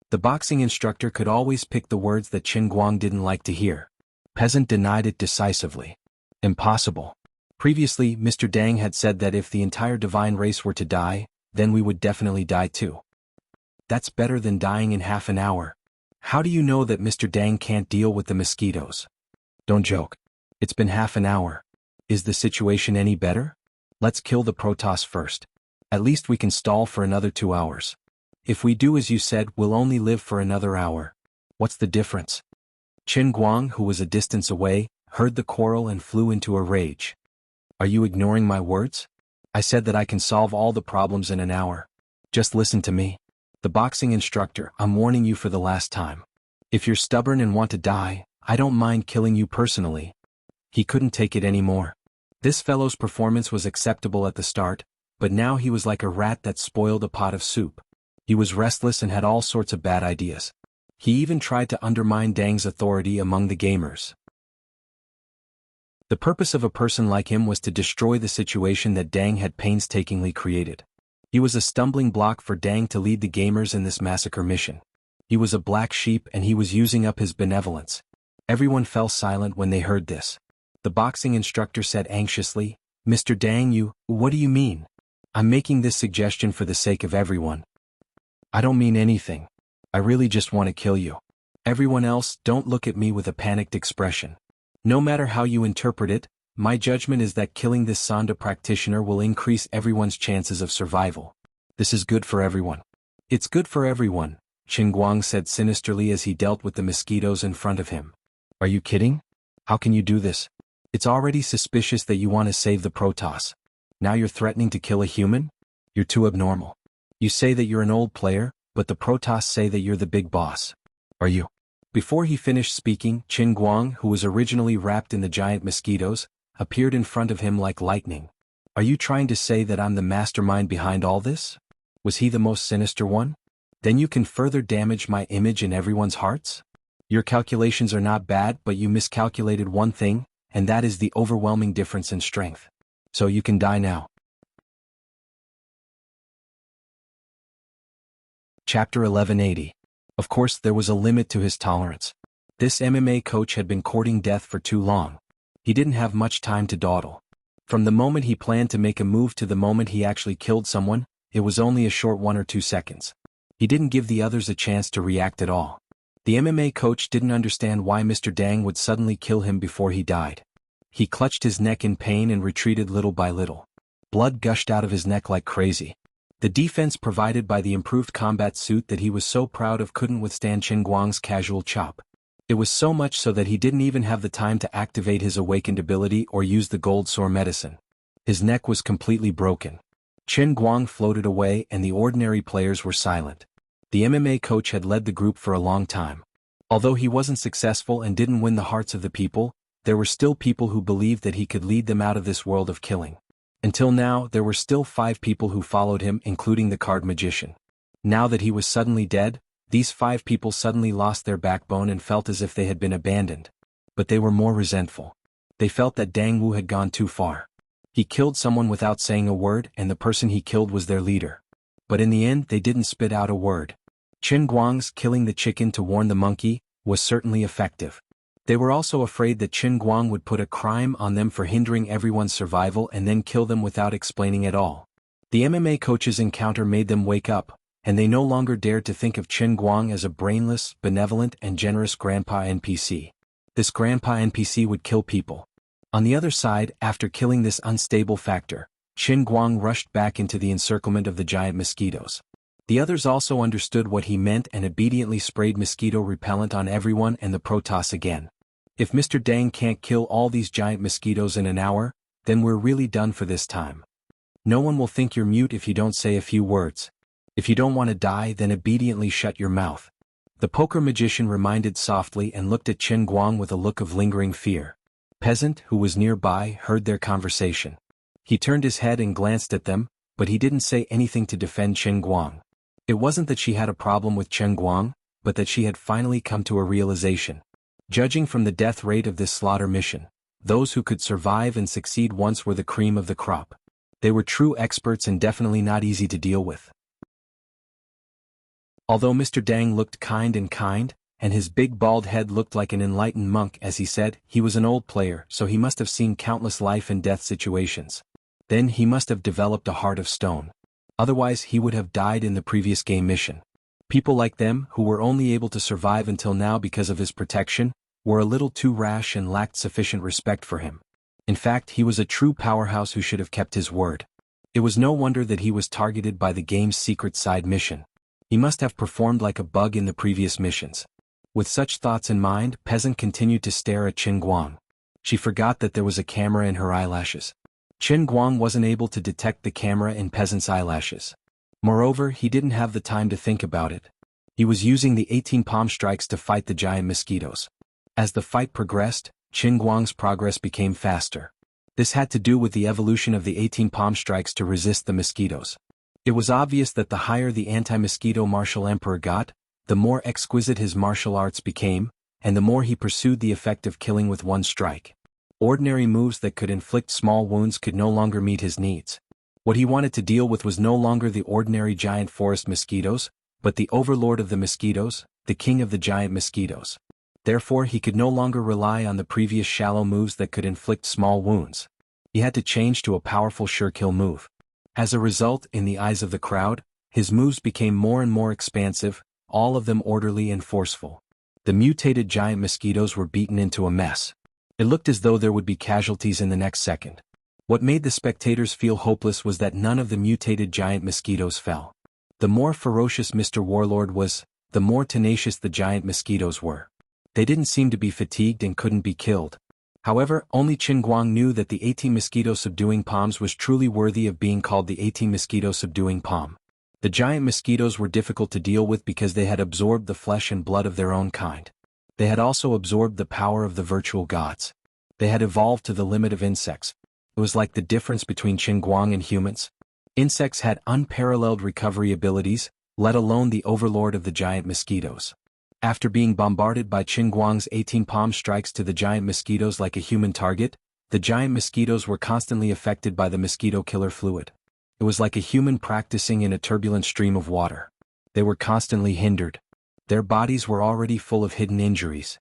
The boxing instructor could always pick the words that Qin Guang didn't like to hear. Peasant denied it decisively. Impossible. Previously, Mr. Dang had said that if the entire divine race were to die, then we would definitely die too. That's better than dying in half an hour. How do you know that Mr. Dang can't deal with the mosquitoes? Don't joke. It's been half an hour. Is the situation any better? Let's kill the Protoss first. At least we can stall for another 2 hours. If we do as you said, we'll only live for another hour. What's the difference? Qin Guang, who was a distance away, heard the quarrel and flew into a rage. Are you ignoring my words? I said that I can solve all the problems in an hour. Just listen to me. The boxing instructor, I'm warning you for the last time. If you're stubborn and want to die, I don't mind killing you personally. He couldn't take it anymore. This fellow's performance was acceptable at the start, but now he was like a rat that spoiled a pot of soup. He was restless and had all sorts of bad ideas. He even tried to undermine Dang's authority among the gamers. The purpose of a person like him was to destroy the situation that Dang had painstakingly created. He was a stumbling block for Dang to lead the gamers in this massacre mission. He was a black sheep and he was using up his benevolence. Everyone fell silent when they heard this. The boxing instructor said anxiously, "Mr. Dang, what do you mean? I'm making this suggestion for the sake of everyone. I don't mean anything. I really just want to kill you. Everyone else, don't look at me with a panicked expression. No matter how you interpret it, my judgment is that killing this Sanda practitioner will increase everyone's chances of survival. This is good for everyone." "It's good for everyone," Qin Guang said sinisterly as he dealt with the mosquitoes in front of him. "Are you kidding? How can you do this? It's already suspicious that you want to save the Protoss. Now you're threatening to kill a human? You're too abnormal. You say that you're an old player, but the Protoss say that you're the big boss. Are you?" Before he finished speaking, Qin Guang, who was originally wrapped in the giant mosquitoes, appeared in front of him like lightning. "Are you trying to say that I'm the mastermind behind all this? Was he the most sinister one? Then you can further damage my image in everyone's hearts? Your calculations are not bad, but you miscalculated one thing, and that is the overwhelming difference in strength. So you can die now." Chapter 1180. Of course there was a limit to his tolerance. This MMA coach had been courting death for too long. He didn't have much time to dawdle. From the moment he planned to make a move to the moment he actually killed someone, it was only a short 1 or 2 seconds. He didn't give the others a chance to react at all. The MMA coach didn't understand why Mr. Dang would suddenly kill him before he died. He clutched his neck in pain and retreated little by little. Blood gushed out of his neck like crazy. The defense provided by the improved combat suit that he was so proud of couldn't withstand Qin Guang's casual chop. It was so much so that he didn't even have the time to activate his awakened ability or use the gold sore medicine. His neck was completely broken. Qin Guang floated away and the ordinary players were silent. The MMA coach had led the group for a long time. Although he wasn't successful and didn't win the hearts of the people, there were still people who believed that he could lead them out of this world of killing. Until now, there were still 5 people who followed him, including the card magician. Now that he was suddenly dead, these 5 people suddenly lost their backbone and felt as if they had been abandoned. But they were more resentful. They felt that Dang Wu had gone too far. He killed someone without saying a word, and the person he killed was their leader. But in the end they didn't spit out a word. Qin Guang's killing the chicken to warn the monkey was certainly effective. They were also afraid that Qin Guang would put a crime on them for hindering everyone's survival and then kill them without explaining at all. The MMA coach's encounter made them wake up, and they no longer dared to think of Qin Guang as a brainless, benevolent and generous grandpa NPC. This grandpa NPC would kill people. On the other side, after killing this unstable factor, Qin Guang rushed back into the encirclement of the giant mosquitoes. The others also understood what he meant and obediently sprayed mosquito repellent on everyone and the Protoss again. If Mr. Dang can't kill all these giant mosquitoes in an hour, then we're really done for this time. No one will think you're mute if you don't say a few words. If you don't want to die, then obediently shut your mouth. The poker magician reminded softly and looked at Qin Guang with a look of lingering fear. Peasant, who was nearby, heard their conversation. He turned his head and glanced at them, but he didn't say anything to defend Qin Guang. It wasn't that she had a problem with Qin Guang, but that she had finally come to a realization. Judging from the death rate of this slaughter mission, those who could survive and succeed once were the cream of the crop. They were true experts and definitely not easy to deal with. Although Mr. Dang looked kind, and his big bald head looked like an enlightened monk as he said, he was an old player, so he must have seen countless life and death situations. Then he must have developed a heart of stone. Otherwise he would have died in the previous game mission. People like them, who were only able to survive until now because of his protection, were a little too rash and lacked sufficient respect for him. In fact, he was a true powerhouse who should have kept his word. It was no wonder that he was targeted by the game's secret side mission. He must have performed like a bug in the previous missions. With such thoughts in mind, Peasant continued to stare at Qin Guang. She forgot that there was a camera in her eyelashes. Qin Guang wasn't able to detect the camera in Peasant's eyelashes. Moreover, he didn't have the time to think about it. He was using the 18 palm strikes to fight the giant mosquitoes. As the fight progressed, Qin Guang's progress became faster. This had to do with the evolution of the 18 palm strikes to resist the mosquitoes. It was obvious that the higher the anti-mosquito martial emperor got, the more exquisite his martial arts became, and the more he pursued the effect of killing with one strike. Ordinary moves that could inflict small wounds could no longer meet his needs. What he wanted to deal with was no longer the ordinary giant forest mosquitoes, but the overlord of the mosquitoes, the king of the giant mosquitoes. Therefore he could no longer rely on the previous shallow moves that could inflict small wounds. He had to change to a powerful sure-kill move. As a result, in the eyes of the crowd, his moves became more and more expansive, all of them orderly and forceful. The mutated giant mosquitoes were beaten into a mess. It looked as though there would be casualties in the next second. What made the spectators feel hopeless was that none of the mutated giant mosquitoes fell. The more ferocious Mr. Warlord was, the more tenacious the giant mosquitoes were. They didn't seem to be fatigued and couldn't be killed. However, only Qin Guang knew that the 18 mosquito subduing palms was truly worthy of being called the 18 mosquito subduing palm. The giant mosquitoes were difficult to deal with because they had absorbed the flesh and blood of their own kind. They had also absorbed the power of the virtual gods. They had evolved to the limit of insects. It was like the difference between Qin Guang and humans. Insects had unparalleled recovery abilities, let alone the overlord of the giant mosquitoes. After being bombarded by Qin Guang's 18 palm strikes to the giant mosquitoes like a human target, the giant mosquitoes were constantly affected by the mosquito killer fluid. It was like a human practicing in a turbulent stream of water. They were constantly hindered. Their bodies were already full of hidden injuries.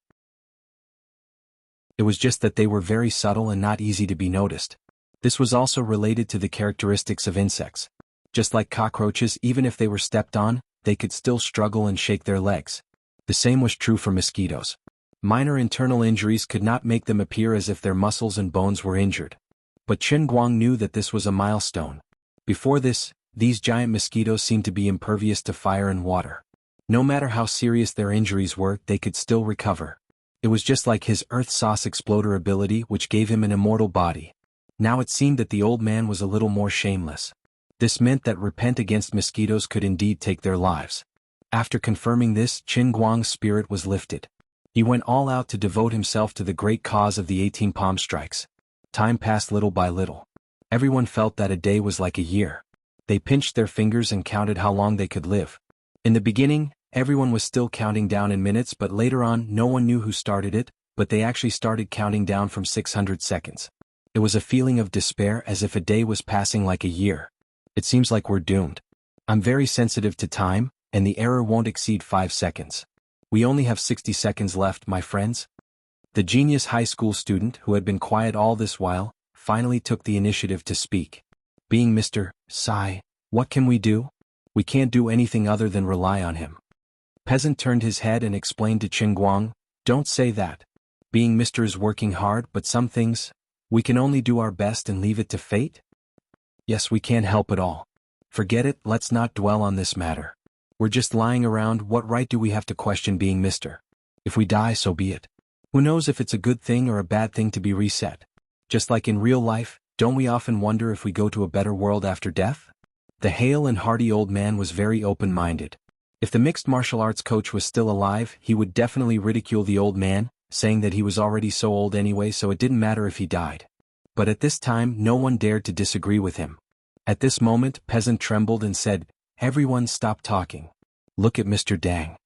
It was just that they were very subtle and not easy to be noticed. This was also related to the characteristics of insects. Just like cockroaches, even if they were stepped on, they could still struggle and shake their legs. The same was true for mosquitoes. Minor internal injuries could not make them appear as if their muscles and bones were injured. But Qin Guang knew that this was a milestone. Before this, these giant mosquitoes seemed to be impervious to fire and water. No matter how serious their injuries were, they could still recover. It was just like his earth sauce exploder ability which gave him an immortal body. Now it seemed that the old man was a little more shameless. This meant that repent against mosquitoes could indeed take their lives. After confirming this, Qin Guang's spirit was lifted. He went all out to devote himself to the great cause of the 18 palm strikes. Time passed little by little. Everyone felt that a day was like a year. They pinched their fingers and counted how long they could live. In the beginning, everyone was still counting down in minutes, but later on no one knew who started it, but they actually started counting down from 600 seconds. It was a feeling of despair, as if a day was passing like a year. It seems like we're doomed. I'm very sensitive to time, and the error won't exceed 5 seconds. We only have 60 seconds left, my friends. The genius high school student, who had been quiet all this while, finally took the initiative to speak. Being Mr. Sai, what can we do? We can't do anything other than rely on him. Peasant turned his head and explained to Qin Guang, don't say that. Being Mr. is working hard, but some things, we can only do our best and leave it to fate? Yes, we can't help it all. Forget it, let's not dwell on this matter. We're just lying around, what right do we have to question being Mr.? If we die, so be it. Who knows if it's a good thing or a bad thing to be reset? Just like in real life, don't we often wonder if we go to a better world after death? The hale and hearty old man was very open-minded. If the mixed martial arts coach was still alive, he would definitely ridicule the old man, saying that he was already so old anyway, so it didn't matter if he died. But at this time, no one dared to disagree with him. At this moment, Peasant trembled and said, everyone stop talking. Look at Mr. Dang.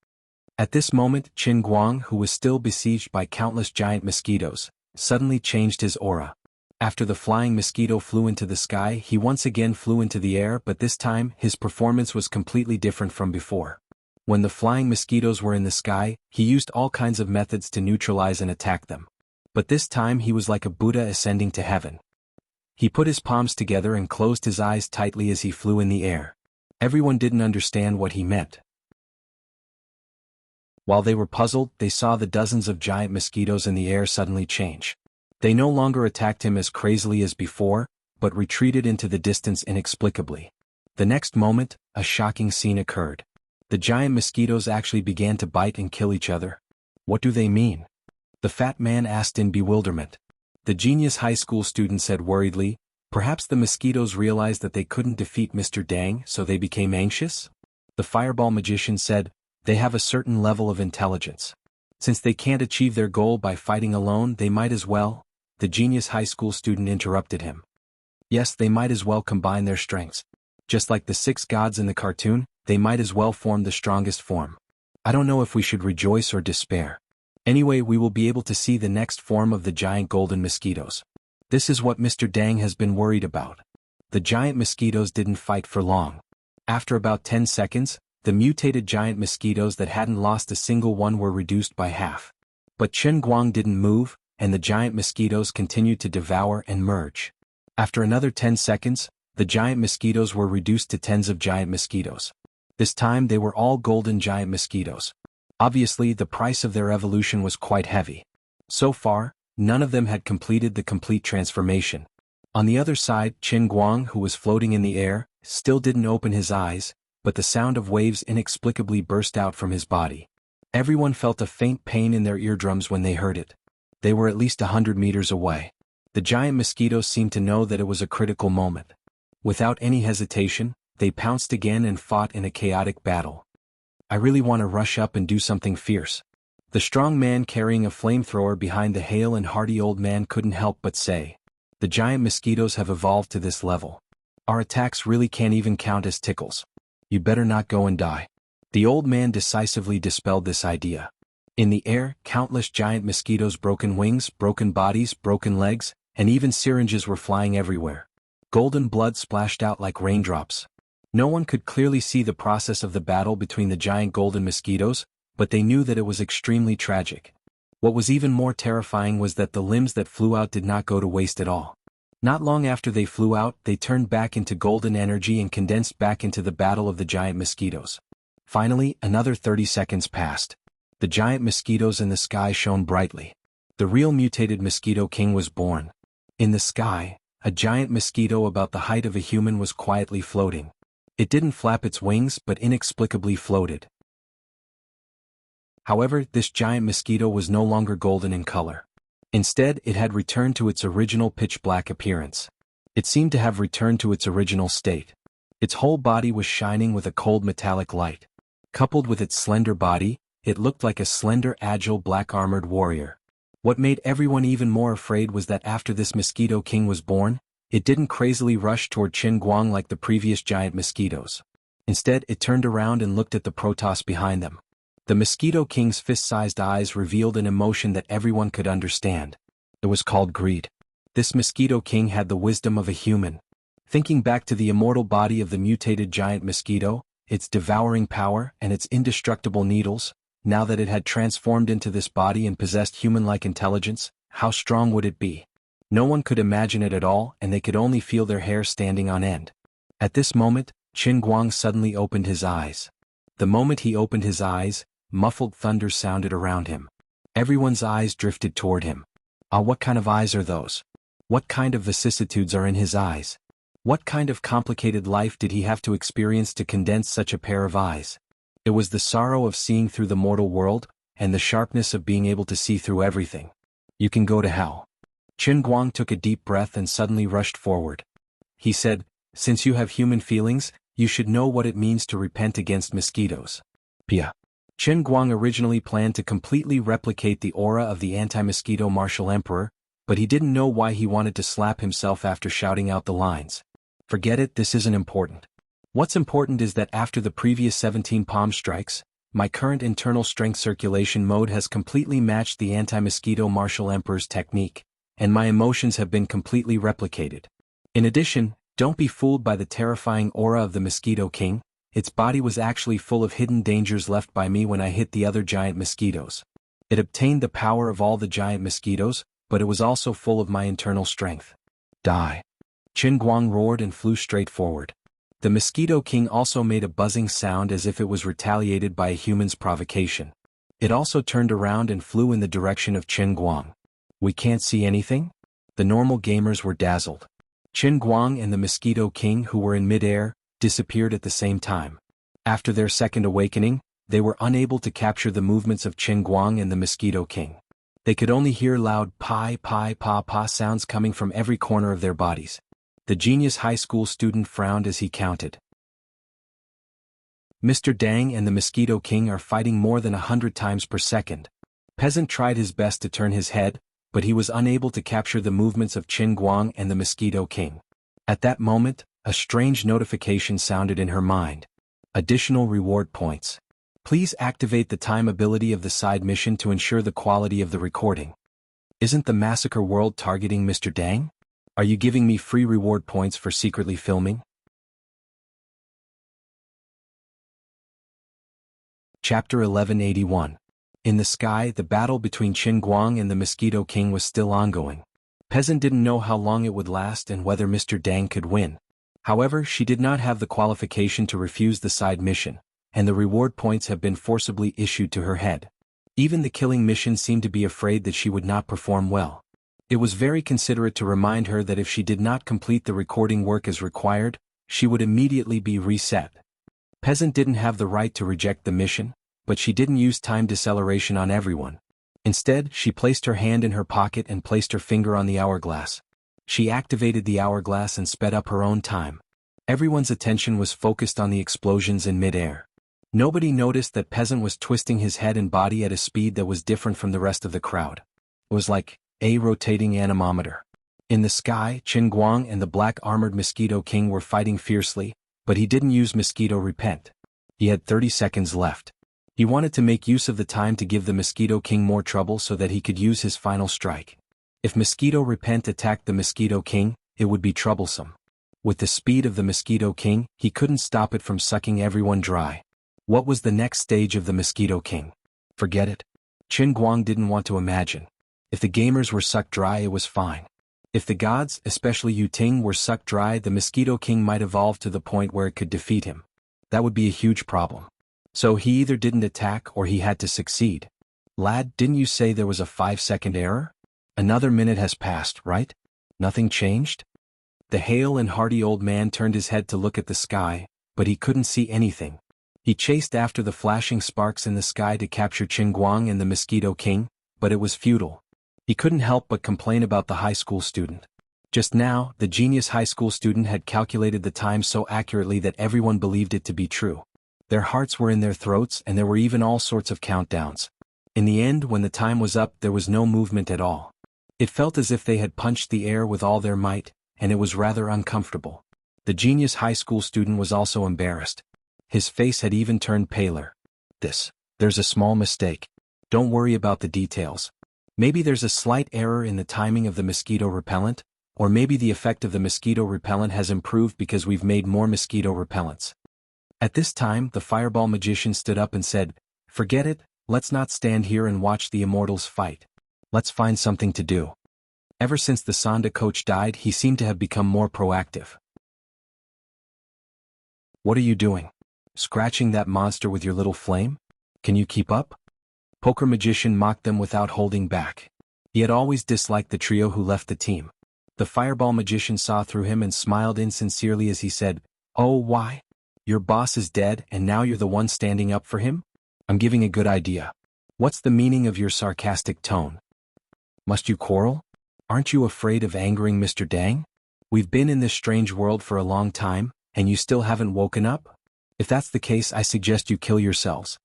At this moment, Qin Guang, who was still besieged by countless giant mosquitoes, suddenly changed his aura. After the flying mosquito flew into the sky, he once again flew into the air, but this time, his performance was completely different from before. When the flying mosquitoes were in the sky, he used all kinds of methods to neutralize and attack them. But this time he was like a Buddha ascending to heaven. He put his palms together and closed his eyes tightly as he flew in the air. Everyone didn't understand what he meant. While they were puzzled, they saw the dozens of giant mosquitoes in the air suddenly change. They no longer attacked him as crazily as before, but retreated into the distance inexplicably. The next moment, a shocking scene occurred. The giant mosquitoes actually began to bite and kill each other. What do they mean? The fat man asked in bewilderment. The genius high school student said worriedly, perhaps the mosquitoes realized that they couldn't defeat Mr. Dang, so they became anxious? The fireball magician said, they have a certain level of intelligence. Since they can't achieve their goal by fighting alone, they might as well. The genius high school student interrupted him. Yes, they might as well combine their strengths. Just like the 6 gods in the cartoon, they might as well form the strongest form. I don't know if we should rejoice or despair. Anyway, we will be able to see the next form of the giant golden mosquitoes. This is what Mr. Dang has been worried about. The giant mosquitoes didn't fight for long. After about 10 seconds, the mutated giant mosquitoes that hadn't lost a single one were reduced by half. But Chen Guang didn't move, and the giant mosquitoes continued to devour and merge. After another 10 seconds, the giant mosquitoes were reduced to tens of giant mosquitoes. This time they were all golden giant mosquitoes. Obviously, the price of their evolution was quite heavy. So far, none of them had completed the complete transformation. On the other side, Chen Guang, who was floating in the air, still didn't open his eyes, but the sound of waves inexplicably burst out from his body. Everyone felt a faint pain in their eardrums when they heard it. They were at least 100 meters away. The giant mosquitoes seemed to know that it was a critical moment. Without any hesitation, they pounced again and fought in a chaotic battle. I really want to rush up and do something fierce. The strong man carrying a flamethrower behind the hale and hearty old man couldn't help but say. The giant mosquitoes have evolved to this level. Our attacks really can't even count as tickles. You better not go and die. The old man decisively dispelled this idea. In the air, countless giant mosquitoes' broken wings, broken bodies, broken legs, and even syringes were flying everywhere. Golden blood splashed out like raindrops. No one could clearly see the process of the battle between the giant golden mosquitoes, but they knew that it was extremely tragic. What was even more terrifying was that the limbs that flew out did not go to waste at all. Not long after they flew out, they turned back into golden energy and condensed back into the battle of the giant mosquitoes. Finally, another 30 seconds passed. The giant mosquitoes in the sky shone brightly. The real mutated Mosquito King was born. In the sky, a giant mosquito about the height of a human was quietly floating. It didn't flap its wings but inexplicably floated. However, this giant mosquito was no longer golden in color. Instead, it had returned to its original pitch-black appearance. It seemed to have returned to its original state. Its whole body was shining with a cold metallic light. Coupled with its slender body, it looked like a slender, agile, black-armored warrior. What made everyone even more afraid was that after this Mosquito King was born, it didn't crazily rush toward Chen Guang like the previous giant mosquitoes. Instead, it turned around and looked at the Protoss behind them. The Mosquito King's fist-sized eyes revealed an emotion that everyone could understand. It was called greed. This Mosquito King had the wisdom of a human. Thinking back to the immortal body of the mutated giant mosquito, its devouring power, and its indestructible needles, now that it had transformed into this body and possessed human-like intelligence, how strong would it be? No one could imagine it at all, and they could only feel their hair standing on end. At this moment, Chen Guang suddenly opened his eyes. The moment he opened his eyes, muffled thunder sounded around him. Everyone's eyes drifted toward him. Ah, what kind of eyes are those? What kind of vicissitudes are in his eyes? What kind of complicated life did he have to experience to condense such a pair of eyes? It was the sorrow of seeing through the mortal world, and the sharpness of being able to see through everything. You can go to hell. Chen Guang took a deep breath and suddenly rushed forward. He said, since you have human feelings, you should know what it means to repent against mosquitoes. Pia. Chen Guang originally planned to completely replicate the aura of the anti-mosquito martial emperor, but he didn't know why he wanted to slap himself after shouting out the lines. Forget it, this isn't important. What's important is that after the previous 17 palm strikes, my current internal strength circulation mode has completely matched the anti-mosquito martial emperor's technique, and my emotions have been completely replicated. In addition, don't be fooled by the terrifying aura of the Mosquito King. Its body was actually full of hidden dangers left by me when I hit the other giant mosquitoes. It obtained the power of all the giant mosquitoes, but it was also full of my internal strength. Die. Chen Guang roared and flew straight forward. The Mosquito King also made a buzzing sound as if it was retaliated by a human's provocation. It also turned around and flew in the direction of Chen Guang. We can't see anything? The normal gamers were dazzled. Chen Guang and the Mosquito King, who were in mid-air, disappeared at the same time. After their second awakening, they were unable to capture the movements of Chen Guang and the Mosquito King. They could only hear loud pi pi pa pa sounds coming from every corner of their bodies. The genius high school student frowned as he counted. Mr. Dang and the Mosquito King are fighting more than 100 times per second. Peasant tried his best to turn his head, but he was unable to capture the movements of Chen Guang and the Mosquito King. At that moment, a strange notification sounded in her mind. Additional reward points. Please activate the time ability of the side mission to ensure the quality of the recording. Isn't the Massacre World targeting Mr. Dang? Are you giving me free reward points for secretly filming? Chapter 1181. In the sky, the battle between Qin Guang and the Mosquito King was still ongoing. Peasant didn't know how long it would last and whether Mr. Dang could win. However, she did not have the qualification to refuse the side mission, and the reward points have been forcibly issued to her head. Even the killing mission seemed to be afraid that she would not perform well. It was very considerate to remind her that if she did not complete the recording work as required, she would immediately be reset. Peasant didn't have the right to reject the mission, but she didn't use time deceleration on everyone. Instead, she placed her hand in her pocket and placed her finger on the hourglass. She activated the hourglass and sped up her own time. Everyone's attention was focused on the explosions in mid-air. Nobody noticed that Peasant was twisting his head and body at a speed that was different from the rest of the crowd. It was like a rotating anemometer. In the sky, Qin Guang and the black armored Mosquito King were fighting fiercely, but he didn't use Mosquito Repent. He had 30 seconds left. He wanted to make use of the time to give the Mosquito King more trouble so that he could use his final strike. If Mosquito Repent attacked the Mosquito King, it would be troublesome. With the speed of the Mosquito King, he couldn't stop it from sucking everyone dry. What was the next stage of the Mosquito King? Forget it. Qin Guang didn't want to imagine. If the gamers were sucked dry, it was fine. If the gods, especially Yu Ting, were sucked dry, the Mosquito King might evolve to the point where it could defeat him. That would be a huge problem. So he either didn't attack or he had to succeed. Lad, didn't you say there was a 5-second error? Another minute has passed, right? Nothing changed? The hale and hearty old man turned his head to look at the sky, but he couldn't see anything. He chased after the flashing sparks in the sky to capture Qin Guang and the Mosquito King, but it was futile. He couldn't help but complain about the high school student. Just now, the genius high school student had calculated the time so accurately that everyone believed it to be true. Their hearts were in their throats and there were even all sorts of countdowns. In the end, when the time was up, there was no movement at all. It felt as if they had punched the air with all their might, and it was rather uncomfortable. The genius high school student was also embarrassed. His face had even turned paler. There's a small mistake. Don't worry about the details. Maybe there's a slight error in the timing of the mosquito repellent, or maybe the effect of the mosquito repellent has improved because we've made more mosquito repellents. At this time, the fireball magician stood up and said, "Forget it, let's not stand here and watch the immortals fight. Let's find something to do." Ever since the Sonda coach died, he seemed to have become more proactive. "What are you doing? Scratching that monster with your little flame? Can you keep up?" Poker magician mocked them without holding back. He had always disliked the trio who left the team. The fireball magician saw through him and smiled insincerely as he said, "Oh, why? Your boss is dead and now you're the one standing up for him? I'm giving a good idea. What's the meaning of your sarcastic tone? Must you quarrel? Aren't you afraid of angering Mr. Dang? We've been in this strange world for a long time, and you still haven't woken up? If that's the case, I suggest you kill yourselves.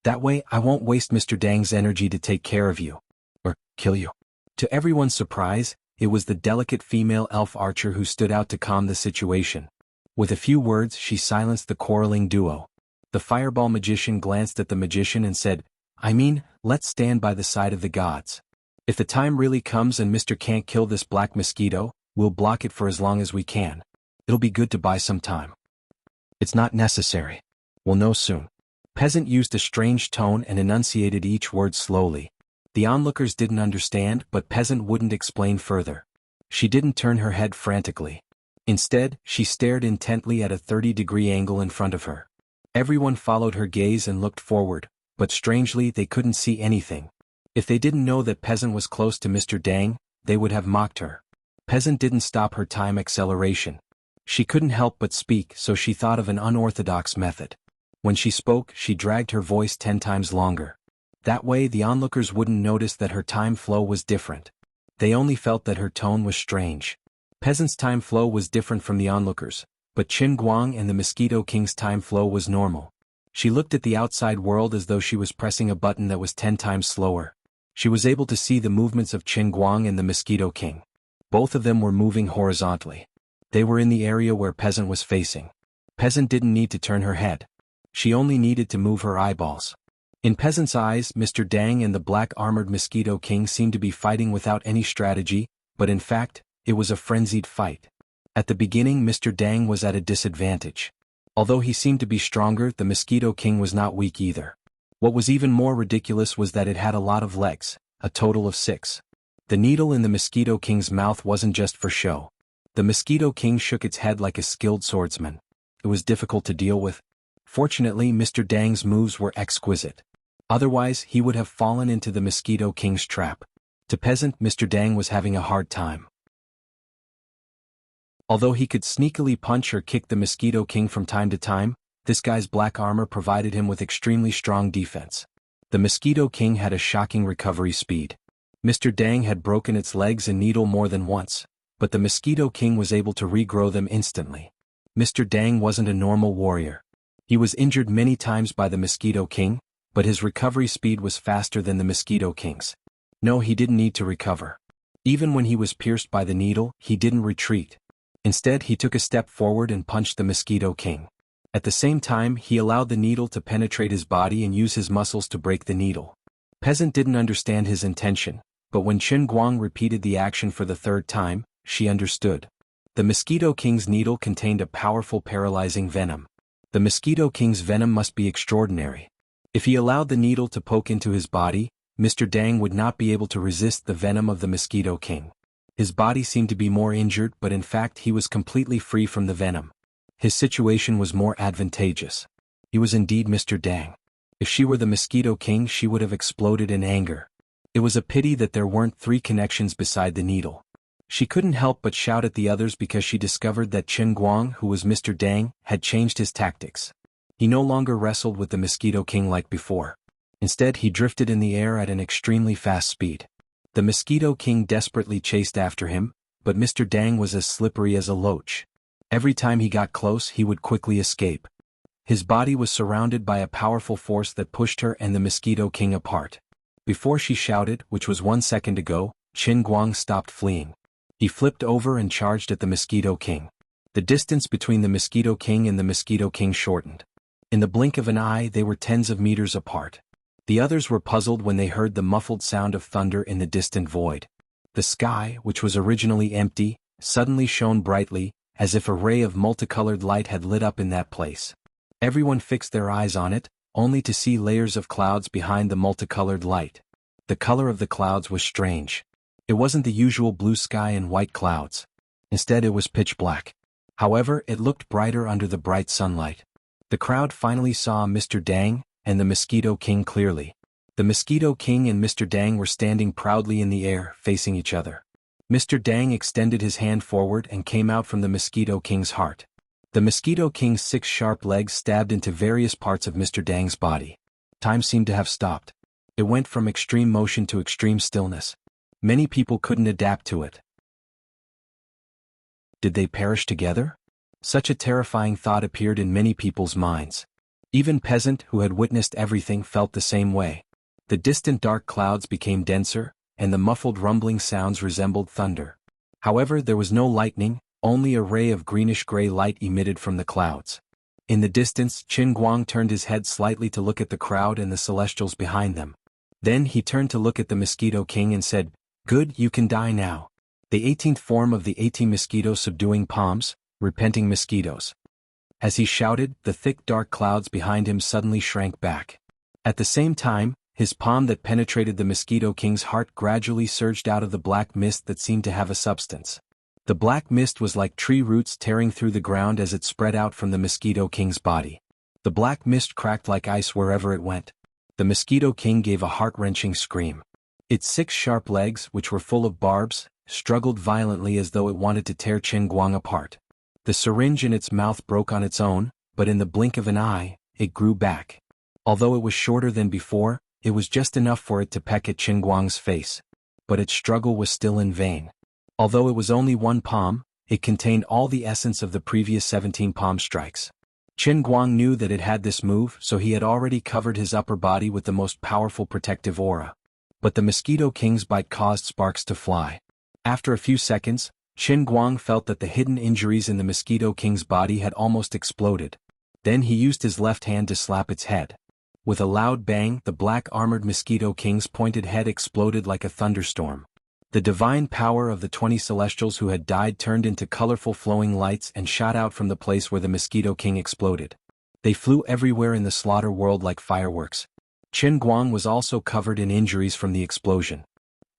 That way, I won't waste Mr. Dang's energy to take care of you. Or kill you." To everyone's surprise, it was the delicate female elf archer who stood out to calm the situation. With a few words, she silenced the quarreling duo. The fireball magician glanced at the magician and said, "Let's stand by the side of the gods. If the time really comes and Mr. can't kill this black mosquito, we'll block it for as long as we can. It'll be good to buy some time." "It's not necessary. We'll know soon." Peasant used a strange tone and enunciated each word slowly. The onlookers didn't understand, but Peasant wouldn't explain further. She didn't turn her head frantically. Instead, she stared intently at a 30-degree angle in front of her. Everyone followed her gaze and looked forward, but strangely they couldn't see anything. If they didn't know that Peasant was close to Mr. Dang, they would have mocked her. Peasant didn't stop her time acceleration. She couldn't help but speak, so she thought of an unorthodox method. When she spoke, she dragged her voice 10 times longer. That way the onlookers wouldn't notice that her time flow was different. They only felt that her tone was strange. Peasant's time flow was different from the onlookers, but Qin Guang and the Mosquito King's time flow was normal. She looked at the outside world as though she was pressing a button that was 10 times slower. She was able to see the movements of Qin Guang and the Mosquito King. Both of them were moving horizontally. They were in the area where Peasant was facing. Peasant didn't need to turn her head. She only needed to move her eyeballs. In Peasant's eyes, Mr. Dang and the black-armored Mosquito King seemed to be fighting without any strategy, but in fact, it was a frenzied fight. At the beginning, Mr. Dang was at a disadvantage. Although he seemed to be stronger, the Mosquito King was not weak either. What was even more ridiculous was that it had a lot of legs, a total of 6. The needle in the Mosquito King's mouth wasn't just for show. The Mosquito King shook its head like a skilled swordsman. It was difficult to deal with. Fortunately, Mr. Dang's moves were exquisite. Otherwise, he would have fallen into the Mosquito King's trap. To Peasant, Mr. Dang was having a hard time. Although he could sneakily punch or kick the Mosquito King from time to time, this guy's black armor provided him with extremely strong defense. The Mosquito King had a shocking recovery speed. Mr. Dang had broken its legs and needle more than once, but the Mosquito King was able to regrow them instantly. Mr. Dang wasn't a normal warrior. He was injured many times by the Mosquito King, but his recovery speed was faster than the Mosquito King's. No, he didn't need to recover. Even when he was pierced by the needle, he didn't retreat. Instead, he took a step forward and punched the Mosquito King. At the same time, he allowed the needle to penetrate his body and use his muscles to break the needle. Peasant didn't understand his intention, but when Qin Guang repeated the action for the 3rd time, she understood. The Mosquito King's needle contained a powerful paralyzing venom. The Mosquito King's venom must be extraordinary. If he allowed the needle to poke into his body, Mr. Dang would not be able to resist the venom of the Mosquito King. His body seemed to be more injured, but in fact he was completely free from the venom. His situation was more advantageous. He was indeed Mr. Dang. If she were the Mosquito King, she would have exploded in anger. It was a pity that there weren't 3 connections beside the needle. She couldn't help but shout at the others because she discovered that Qin Guang, who was Mr. Dang, had changed his tactics. He no longer wrestled with the Mosquito King like before. Instead, he drifted in the air at an extremely fast speed. The Mosquito King desperately chased after him, but Mr. Dang was as slippery as a loach. Every time he got close, he would quickly escape. His body was surrounded by a powerful force that pushed her and the Mosquito King apart. Before she shouted, which was 1 second ago, Qin Guang stopped fleeing. He flipped over and charged at the Mosquito King. The distance between the Mosquito King and the Mosquito King shortened. In the blink of an eye, they were tens of meters apart. The others were puzzled when they heard the muffled sound of thunder in the distant void. The sky, which was originally empty, suddenly shone brightly, as if a ray of multicolored light had lit up in that place. Everyone fixed their eyes on it, only to see layers of clouds behind the multicolored light. The color of the clouds was strange. It wasn't the usual blue sky and white clouds. Instead, it was pitch black. However, it looked brighter under the bright sunlight. The crowd finally saw Mr. Dang and the Mosquito King clearly. The Mosquito King and Mr. Dang were standing proudly in the air, facing each other. Mr. Dang extended his hand forward and came out from the Mosquito King's heart. The Mosquito King's 6 sharp legs stabbed into various parts of Mr. Dang's body. Time seemed to have stopped. It went from extreme motion to extreme stillness. Many people couldn't adapt to it. Did they perish together? Such a terrifying thought appeared in many people's minds. Even Peasant, who had witnessed everything, felt the same way. The distant dark clouds became denser, and the muffled rumbling sounds resembled thunder. However, there was no lightning, only a ray of greenish-gray light emitted from the clouds. In the distance, Qin Guang turned his head slightly to look at the crowd and the celestials behind them. Then he turned to look at the Mosquito King and said, "Good, you can die now." The 18th form of the 18 mosquitoes subduing palms, repenting mosquitoes. As he shouted, the thick dark clouds behind him suddenly shrank back. At the same time, his palm that penetrated the Mosquito King's heart gradually surged out of the black mist that seemed to have a substance. The black mist was like tree roots tearing through the ground as it spread out from the Mosquito King's body. The black mist cracked like ice wherever it went. The Mosquito King gave a heart-wrenching scream. Its 6 sharp legs, which were full of barbs, struggled violently as though it wanted to tear Qin Guang apart. The syringe in its mouth broke on its own, but in the blink of an eye, it grew back. Although it was shorter than before, it was just enough for it to peck at Qin Guang's face. But its struggle was still in vain. Although it was only 1 palm, it contained all the essence of the previous 17 palm strikes. Qin Guang knew that it had this move, so he had already covered his upper body with the most powerful protective aura. But the Mosquito King's bite caused sparks to fly. After a few seconds, Qin Guang felt that the hidden injuries in the Mosquito King's body had almost exploded. Then he used his left hand to slap its head. With a loud bang, the black-armored Mosquito King's pointed head exploded like a thunderstorm. The divine power of the 20 celestials who had died turned into colorful flowing lights and shot out from the place where the Mosquito King exploded. They flew everywhere in the slaughter world like fireworks. Qin Guang was also covered in injuries from the explosion.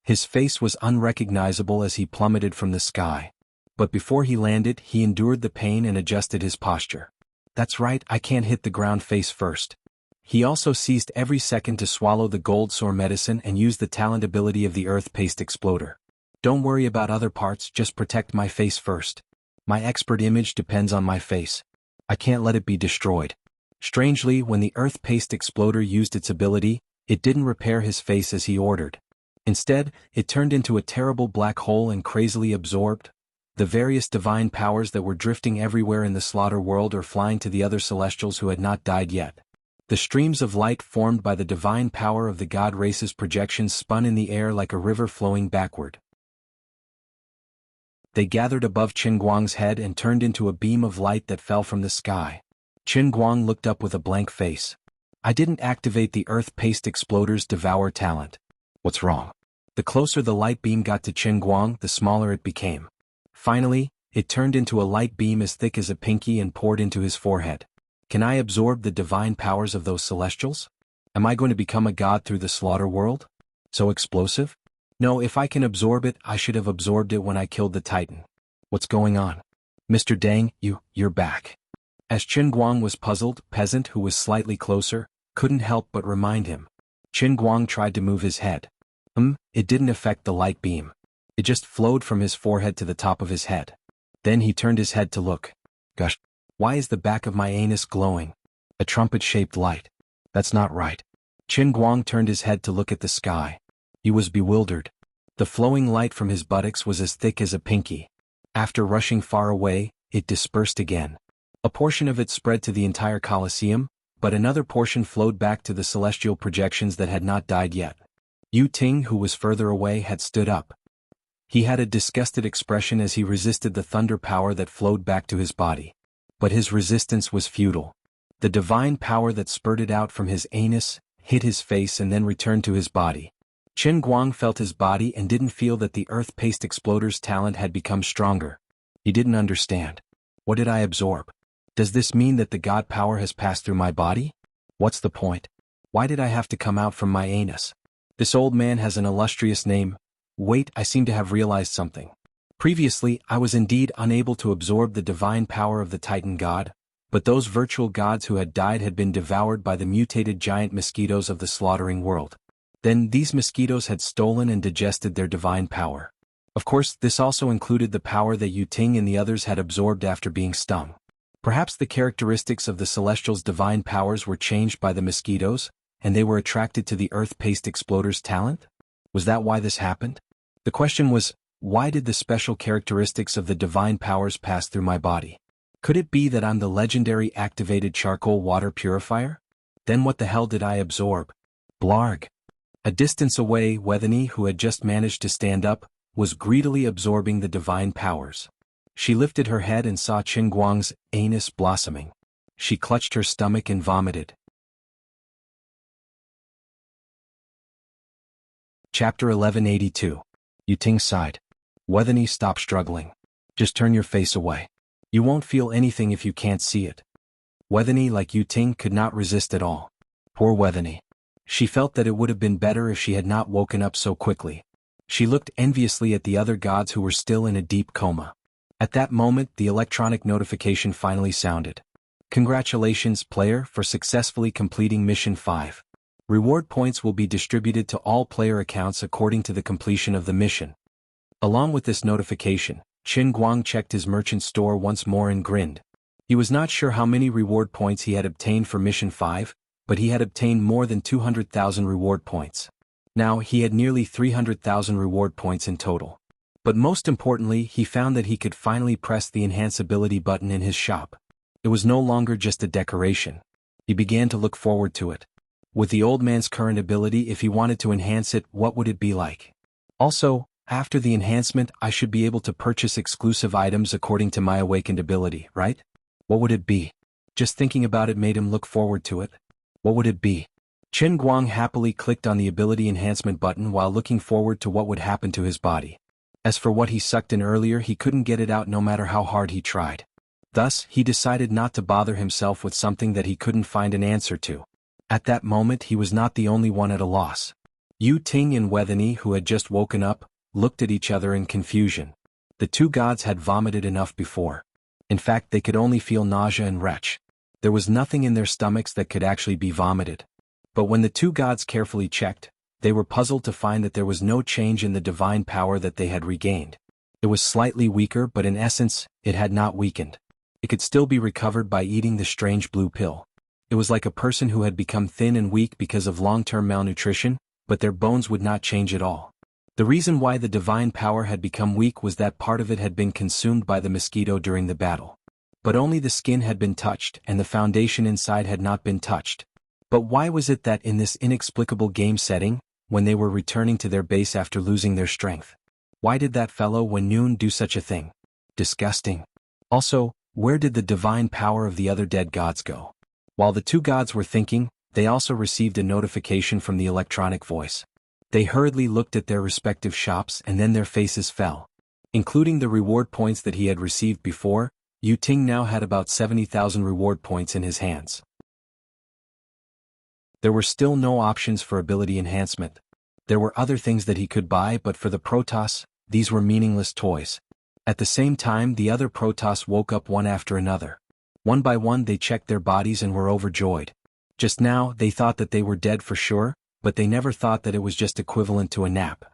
His face was unrecognizable as he plummeted from the sky. But before he landed, he endured the pain and adjusted his posture. That's right, I can't hit the ground face first. He also seized every second to swallow the gold sore medicine and used the talent ability of the earth-paste exploder. Don't worry about other parts, just protect my face first. My expert image depends on my face. I can't let it be destroyed. Strangely, when the earth-paste exploder used its ability, it didn't repair his face as he ordered. Instead, it turned into a terrible black hole and crazily absorbed the various divine powers that were drifting everywhere in the slaughter world or flying to the other celestials who had not died yet. The streams of light formed by the divine power of the god race's projections spun in the air like a river flowing backward. They gathered above Qin Guang's head and turned into a beam of light that fell from the sky. Qin Guang looked up with a blank face. I didn't activate the earth-paste exploder's devour talent. What's wrong? The closer the light beam got to Qin Guang, the smaller it became. Finally, it turned into a light beam as thick as a pinky and poured into his forehead. Can I absorb the divine powers of those celestials? Am I going to become a god through the slaughter world? So explosive? No, if I can absorb it, I should have absorbed it when I killed the Titan. What's going on? Mr. Deng, you're back. As Qin Guang was puzzled, Peasant, who was slightly closer, couldn't help but remind him. Qin Guang tried to move his head. It didn't affect the light beam. It just flowed from his forehead to the top of his head. Then he turned his head to look. Gosh, why is the back of my anus glowing? A trumpet-shaped light. That's not right. Qin Guang turned his head to look at the sky. He was bewildered. The flowing light from his buttocks was as thick as a pinky. After rushing far away, it dispersed again. A portion of it spread to the entire Colosseum, but another portion flowed back to the celestial projections that had not died yet. Yu Ting, who was further away, had stood up. He had a disgusted expression as he resisted the thunder power that flowed back to his body. But his resistance was futile. The divine power that spurted out from his anus hit his face and then returned to his body. Qin Guang felt his body and didn't feel that the earth-paste exploder's talent had become stronger. He didn't understand. What did I absorb? Does this mean that the god power has passed through my body? What's the point? Why did I have to come out from my anus? This old man has an illustrious name. Wait, I seem to have realized something. Previously, I was indeed unable to absorb the divine power of the Titan god, but those virtual gods who had died had been devoured by the mutated giant mosquitoes of the slaughtering world. Then these mosquitoes had stolen and digested their divine power. Of course, this also included the power that Yu Ting and the others had absorbed after being stung. Perhaps the characteristics of the Celestials' divine powers were changed by the mosquitoes, and they were attracted to the earth-paste exploder's talent? Was that why this happened? The question was, why did the special characteristics of the divine powers pass through my body? Could it be that I'm the legendary activated charcoal water purifier? Then what the hell did I absorb? Blarg. A distance away, Wethany, who had just managed to stand up, was greedily absorbing the divine powers. She lifted her head and saw Qin Guang's anus blossoming. She clutched her stomach and vomited. Chapter 1182. Yu Ting sighed. Wethany, stop struggling. Just turn your face away. You won't feel anything if you can't see it. Wethany, like Yu Ting, could not resist at all. Poor Wethany. She felt that it would have been better if she had not woken up so quickly. She looked enviously at the other gods who were still in a deep coma. At that moment, the electronic notification finally sounded. Congratulations, player, for successfully completing Mission 5. Reward points will be distributed to all player accounts according to the completion of the mission. Along with this notification, Qin Guang checked his merchant store once more and grinned. He was not sure how many reward points he had obtained for Mission 5, but he had obtained more than 200,000 reward points. Now he had nearly 300,000 reward points in total. But most importantly, he found that he could finally press the enhance ability button in his shop. It was no longer just a decoration. He began to look forward to it. With the old man's current ability, if he wanted to enhance it, what would it be like? Also, after the enhancement, I should be able to purchase exclusive items according to my awakened ability, right? What would it be? Just thinking about it made him look forward to it. What would it be? Qin Guang happily clicked on the ability enhancement button while looking forward to what would happen to his body. As for what he sucked in earlier, he couldn't get it out no matter how hard he tried. Thus, he decided not to bother himself with something that he couldn't find an answer to. At that moment he was not the only one at a loss. Yu Ting and Wethany, who had just woken up, looked at each other in confusion. The two gods had vomited enough before. In fact, they could only feel nausea and retch. There was nothing in their stomachs that could actually be vomited. But when the two gods carefully checked, they were puzzled to find that there was no change in the divine power that they had regained. It was slightly weaker, but in essence, it had not weakened. It could still be recovered by eating the strange blue pill. It was like a person who had become thin and weak because of long-term malnutrition, but their bones would not change at all. The reason why the divine power had become weak was that part of it had been consumed by the mosquito during the battle. But only the skin had been touched and the foundation inside had not been touched. But why was it that in this inexplicable game setting, when they were returning to their base after losing their strength? Why did that fellow Wen Yun do such a thing? Disgusting. Also, where did the divine power of the other dead gods go? While the two gods were thinking, they also received a notification from the electronic voice. They hurriedly looked at their respective shops and then their faces fell. Including the reward points that he had received before, Yu Ting now had about 70,000 reward points in his hands. There were still no options for ability enhancement. There were other things that he could buy, but for the Protoss, these were meaningless toys. At the same time, the other Protoss woke up one after another. One by one they checked their bodies and were overjoyed. Just now, they thought that they were dead for sure, but they never thought that it was just equivalent to a nap.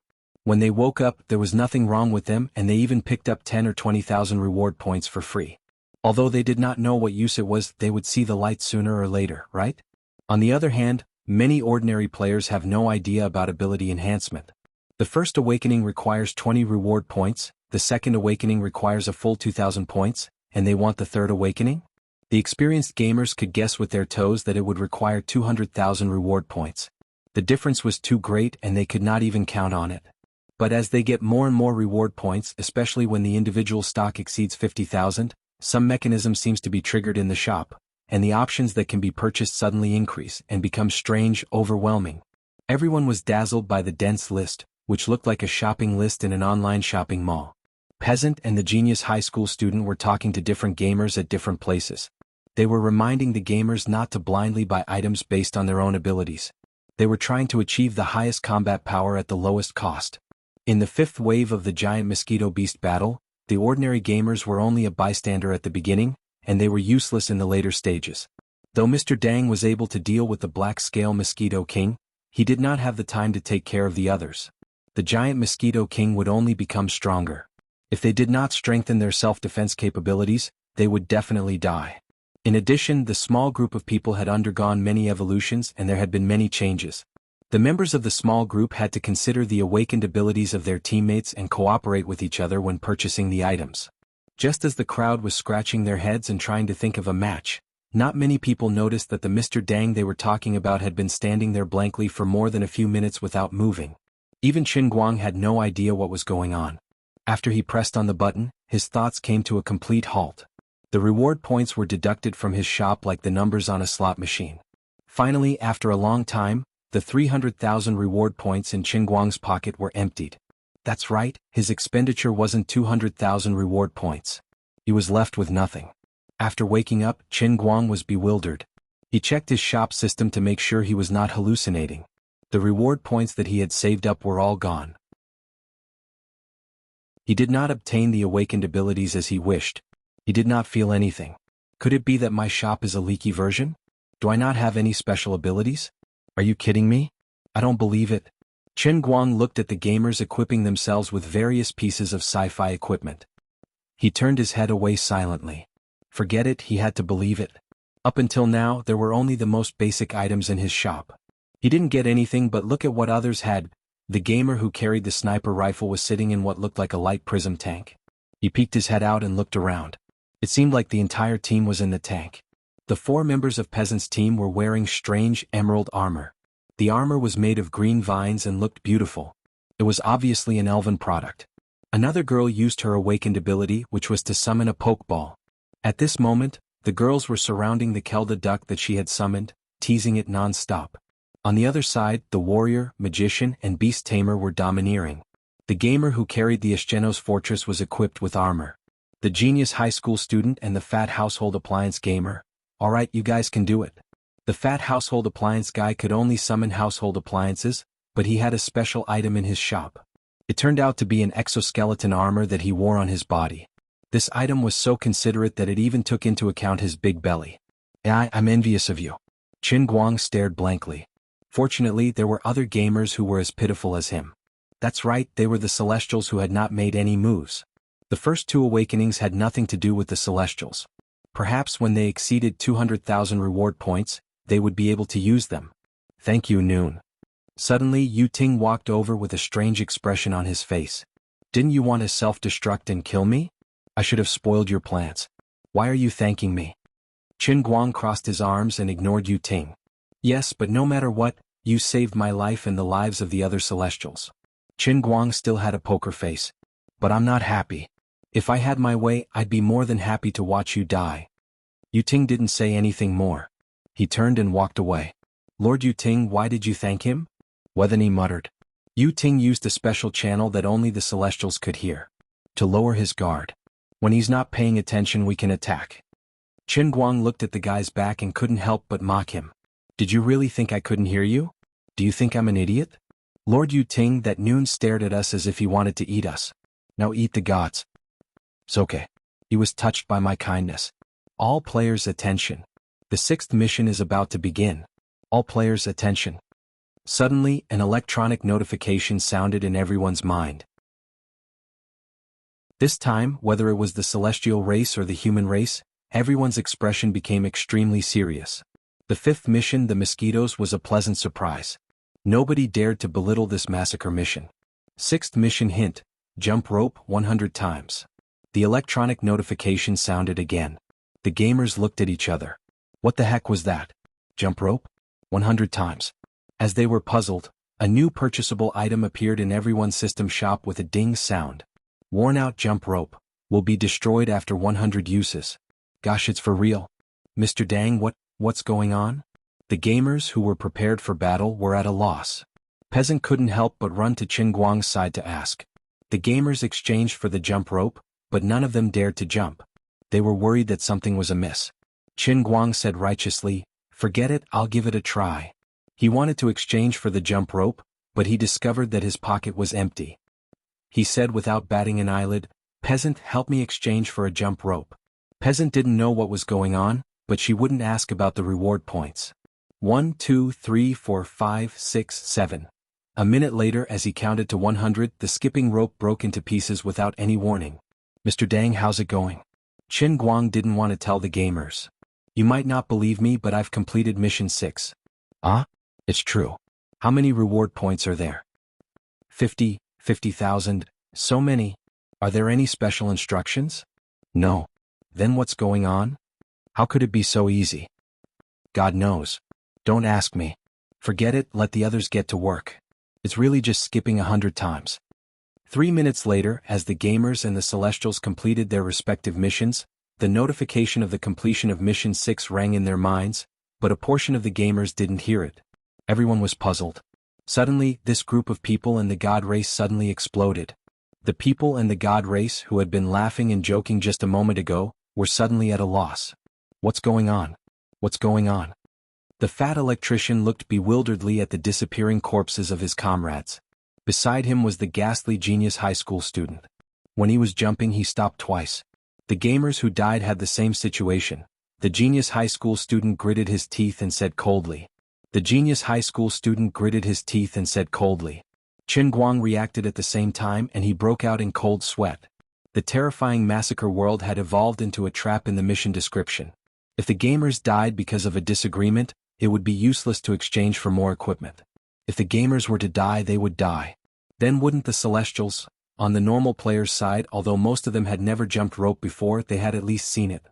When they woke up, there was nothing wrong with them, and they even picked up 10 or 20,000 reward points for free. Although they did not know what use it was, they would see the light sooner or later, right? On the other hand, many ordinary players have no idea about ability enhancement. The first awakening requires 20 reward points, the second awakening requires a full 2,000 points, and they want the third awakening? The experienced gamers could guess with their toes that it would require 200,000 reward points. The difference was too great and they could not even count on it. But as they get more and more reward points, especially when the individual stock exceeds 50,000, some mechanism seems to be triggered in the shop, and the options that can be purchased suddenly increase and become strange, overwhelming. Everyone was dazzled by the dense list, which looked like a shopping list in an online shopping mall. Peasant and the genius high school student were talking to different gamers at different places. They were reminding the gamers not to blindly buy items based on their own abilities. They were trying to achieve the highest combat power at the lowest cost. In the fifth wave of the giant mosquito beast battle, the ordinary gamers were only a bystander at the beginning, and they were useless in the later stages. Though Mr. Dang was able to deal with the Black Scale Mosquito King, he did not have the time to take care of the others. The giant Mosquito King would only become stronger. If they did not strengthen their self-defense capabilities, they would definitely die. In addition, the small group of people had undergone many evolutions and there had been many changes. The members of the small group had to consider the awakened abilities of their teammates and cooperate with each other when purchasing the items. Just as the crowd was scratching their heads and trying to think of a match, not many people noticed that the Mr. Dang they were talking about had been standing there blankly for more than a few minutes without moving. Even Qin Guang had no idea what was going on. After he pressed on the button, his thoughts came to a complete halt. The reward points were deducted from his shop like the numbers on a slot machine. Finally, after a long time, the 300,000 reward points in Qin Guang's pocket were emptied. That's right, his expenditure wasn't 200,000 reward points. He was left with nothing. After waking up, Qin Guang was bewildered. He checked his shop system to make sure he was not hallucinating. The reward points that he had saved up were all gone. He did not obtain the awakened abilities as he wished. He did not feel anything. Could it be that my shop is a leaky version? Do I not have any special abilities? Are you kidding me? I don't believe it. Qin Guang looked at the gamers equipping themselves with various pieces of sci-fi equipment. He turned his head away silently. Forget it, he had to believe it. Up until now, there were only the most basic items in his shop. He didn't get anything, but look at what others had. The gamer who carried the sniper rifle was sitting in what looked like a light prism tank. He peeked his head out and looked around. It seemed like the entire team was in the tank. The 4 members of Peasant's team were wearing strange emerald armor. The armor was made of green vines and looked beautiful. It was obviously an elven product. Another girl used her awakened ability, which was to summon a pokeball. At this moment, the girls were surrounding the Kelda duck that she had summoned, teasing it non-stop. On the other side, the warrior, magician, and beast tamer were domineering. The gamer who carried the Eschenos fortress was equipped with armor. The genius high school student and the fat household appliance gamer. Alright, you guys can do it. The fat household appliance guy could only summon household appliances, but he had a special item in his shop. It turned out to be an exoskeleton armor that he wore on his body. This item was so considerate that it even took into account his big belly. I'm envious of you. Qin Guang stared blankly. Fortunately, there were other gamers who were as pitiful as him. That's right, they were the Celestials who had not made any moves. The first two awakenings had nothing to do with the Celestials. Perhaps when they exceeded 200,000 reward points, they would be able to use them. Thank you, Noon. Suddenly, Yu Ting walked over with a strange expression on his face. Didn't you want to self-destruct and kill me? I should have spoiled your plans. Why are you thanking me? Qin Guang crossed his arms and ignored Yu Ting. Yes, but no matter what, you saved my life and the lives of the other Celestials. Qin Guang still had a poker face. But I'm not happy. If I had my way, I'd be more than happy to watch you die. Yu Ting didn't say anything more. He turned and walked away. Lord Yu Ting, why did you thank him? Wethany muttered. Yu Ting used a special channel that only the Celestials could hear. To lower his guard. When he's not paying attention, we can attack. Qin Guang looked at the guy's back and couldn't help but mock him. Did you really think I couldn't hear you? Do you think I'm an idiot? Lord Yu Ting, that Noon stared at us as if he wanted to eat us. Now eat the gods. It's okay. He was touched by my kindness. All players' attention. The sixth mission is about to begin. All players' attention. Suddenly, an electronic notification sounded in everyone's mind. This time, whether it was the celestial race or the human race, everyone's expression became extremely serious. The fifth mission, the mosquitoes, was a pleasant surprise. Nobody dared to belittle this massacre mission. Sixth mission hint, jump rope 100 times. The electronic notification sounded again. The gamers looked at each other. What the heck was that? Jump rope? 100 times. As they were puzzled, a new purchasable item appeared in everyone's system shop with a ding sound. Worn-out jump rope. Will be destroyed after 100 uses. Gosh, it's for real. Mr. Dang, what's going on? The gamers who were prepared for battle were at a loss. Peasant couldn't help but run to Qin Guang's side to ask. The gamers exchanged for the jump rope, but none of them dared to jump. They were worried that something was amiss. Qin Guang said righteously, forget it, I'll give it a try. He wanted to exchange for the jump rope, but he discovered that his pocket was empty. He said without batting an eyelid, Peasant, help me exchange for a jump rope. Peasant didn't know what was going on, but she wouldn't ask about the reward points. 1, 2, 3, 4, 5, 6, 7. A minute later, as he counted to 100, the skipping rope broke into pieces without any warning. Mr. Dang, how's it going? Qin Guang didn't want to tell the gamers. You might not believe me, but I've completed mission 6. It's true. How many reward points are there? 50, 50,000, so many. Are there any special instructions? No. Then what's going on? How could it be so easy? God knows. Don't ask me. Forget it, let the others get to work. It's really just skipping 100 times. 3 minutes later, as the gamers and the Celestials completed their respective missions, the notification of the completion of Mission 6 rang in their minds, but a portion of the gamers didn't hear it. Everyone was puzzled. Suddenly, this group of people and the god race suddenly exploded. The people and the god race who had been laughing and joking just a moment ago were suddenly at a loss. What's going on? What's going on? The fat electrician looked bewilderedly at the disappearing corpses of his comrades. Beside him was the ghastly genius high school student. When he was jumping, he stopped twice. The gamers who died had the same situation. The genius high school student gritted his teeth and said coldly. Qin Guang reacted at the same time and he broke out in cold sweat. The terrifying massacre world had evolved into a trap in the mission description. If the gamers died because of a disagreement, it would be useless to exchange for more equipment. If the gamers were to die, they would die. Then wouldn't the Celestials? On the normal player's side, although most of them had never jumped rope before, they had at least seen it.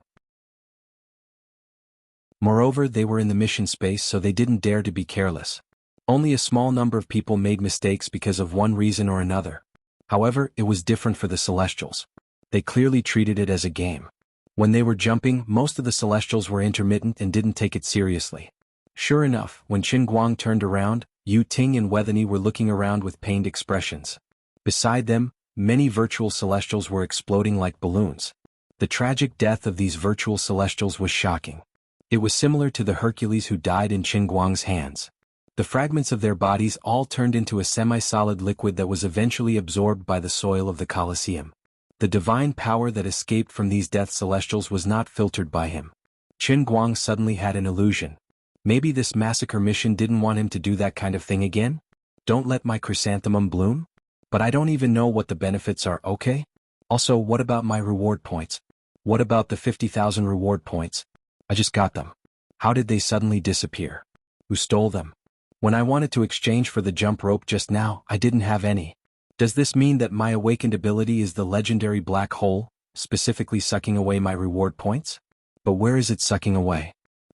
Moreover, they were in the mission space, so they didn't dare to be careless. Only a small number of people made mistakes because of one reason or another. However, it was different for the Celestials. They clearly treated it as a game. When they were jumping, most of the Celestials were intermittent and didn't take it seriously. Sure enough, when Qin Guang turned around, Yu Ting and Wethany were looking around with pained expressions. Beside them, many virtual Celestials were exploding like balloons. The tragic death of these virtual Celestials was shocking. It was similar to the Hercules who died in Qin Guang's hands. The fragments of their bodies all turned into a semi-solid liquid that was eventually absorbed by the soil of the Colosseum. The divine power that escaped from these death celestials was not filtered by him. Qin Guang suddenly had an illusion. Maybe this massacre mission didn't want him to do that kind of thing again? Don't let my chrysanthemum bloom? But I don't even know what the benefits are, okay? Also, what about my reward points? What about the 50,000 reward points? I just got them. How did they suddenly disappear? Who stole them? When I wanted to exchange for the jump rope just now, I didn't have any. Does this mean that my awakened ability is the legendary black hole, specifically sucking away my reward points? But where is it sucking away?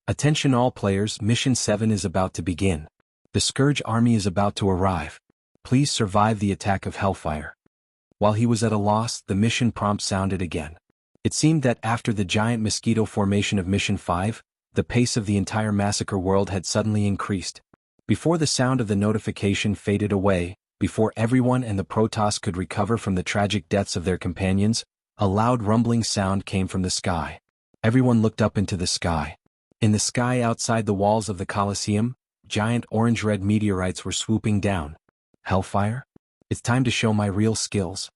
Attention all players, Mission 7 is about to begin. The Scourge army is about to arrive. Please survive the attack of Hellfire. While he was at a loss, the mission prompt sounded again. It seemed that after the giant mosquito formation of Mission 5, the pace of the entire massacre world had suddenly increased. Before the sound of the notification faded away, before everyone and the Protoss could recover from the tragic deaths of their companions, a loud rumbling sound came from the sky. Everyone looked up into the sky. In the sky outside the walls of the Colosseum, giant orange-red meteorites were swooping down. Hellfire? It's time to show my real skills.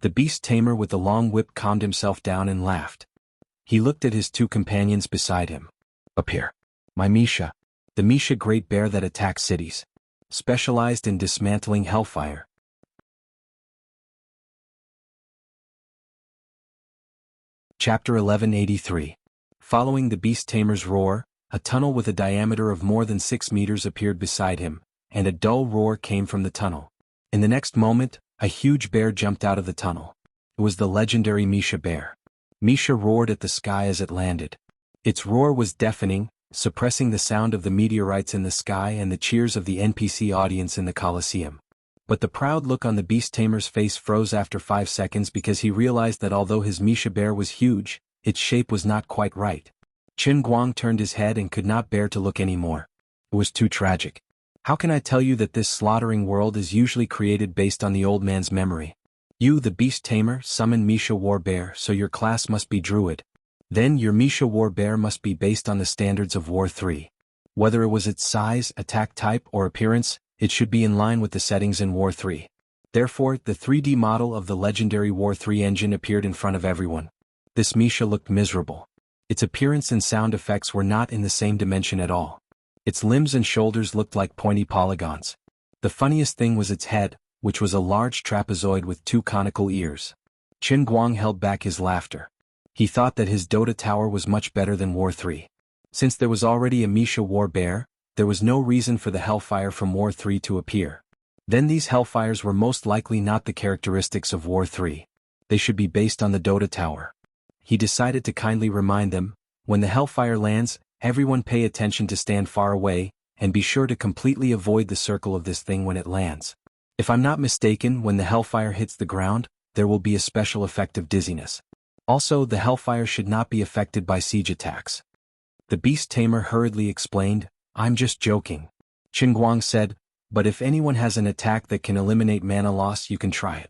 The beast tamer with the long whip calmed himself down and laughed. He looked at his two companions beside him. Up here. My Misha. The Misha Great Bear that attacks cities. Specialized in dismantling Hellfire. Chapter 1183. Following the beast tamer's roar, a tunnel with a diameter of more than 6 meters appeared beside him, and a dull roar came from the tunnel. In the next moment, a huge bear jumped out of the tunnel. It was the legendary Misha bear. Misha roared at the sky as it landed. Its roar was deafening, suppressing the sound of the meteorites in the sky and the cheers of the NPC audience in the Colosseum. But the proud look on the beast tamer's face froze after 5 seconds because he realized that although his Misha bear was huge, its shape was not quite right. Qin Guang turned his head and could not bear to look anymore. It was too tragic. How can I tell you that this slaughtering world is usually created based on the old man's memory? You, the beast tamer, summon Misha War Bear, so your class must be Druid. Then your Misha War Bear must be based on the standards of War 3. Whether it was its size, attack type, or appearance, it should be in line with the settings in War 3. Therefore, the 3D model of the legendary War 3 engine appeared in front of everyone. This Misha looked miserable. Its appearance and sound effects were not in the same dimension at all. Its limbs and shoulders looked like pointy polygons. The funniest thing was its head, which was a large trapezoid with 2 conical ears. Qin Guang held back his laughter. He thought that his Dota Tower was much better than War 3. Since there was already a Misha War Bear, there was no reason for the Hellfire from War 3 to appear. Then these Hellfires were most likely not the characteristics of War 3. They should be based on the Dota Tower. He decided to kindly remind them, when the Hellfire lands, everyone pay attention to stand far away, and be sure to completely avoid the circle of this thing when it lands. If I'm not mistaken, when the Hellfire hits the ground, there will be a special effect of dizziness. Also, the Hellfire should not be affected by siege attacks. The beast tamer hurriedly explained, I'm just joking. Qin Guang said, but if anyone has an attack that can eliminate mana loss, you can try it.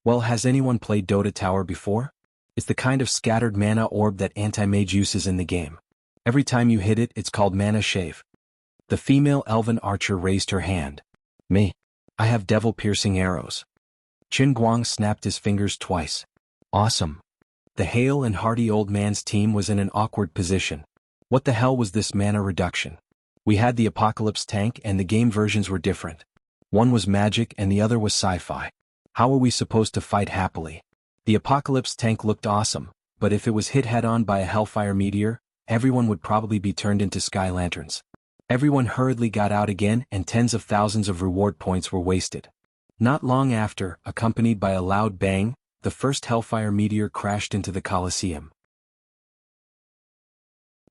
Well, has anyone played Dota Tower before? It's the kind of scattered mana orb that anti-mage uses in the game. Every time you hit it, it's called mana shave. The female elven archer raised her hand. Me. I have devil-piercing arrows. Qin Guang snapped his fingers twice. Awesome. The hale and hearty old man's team was in an awkward position. What the hell was this mana reduction? We had the Apocalypse tank and the game versions were different. One was magic and the other was sci-fi. How are we supposed to fight happily? The Apocalypse tank looked awesome, but if it was hit head-on by a Hellfire meteor, everyone would probably be turned into sky lanterns. Everyone hurriedly got out again and tens of thousands of reward points were wasted. Not long after, accompanied by a loud bang, the first Hellfire meteor crashed into the Colosseum.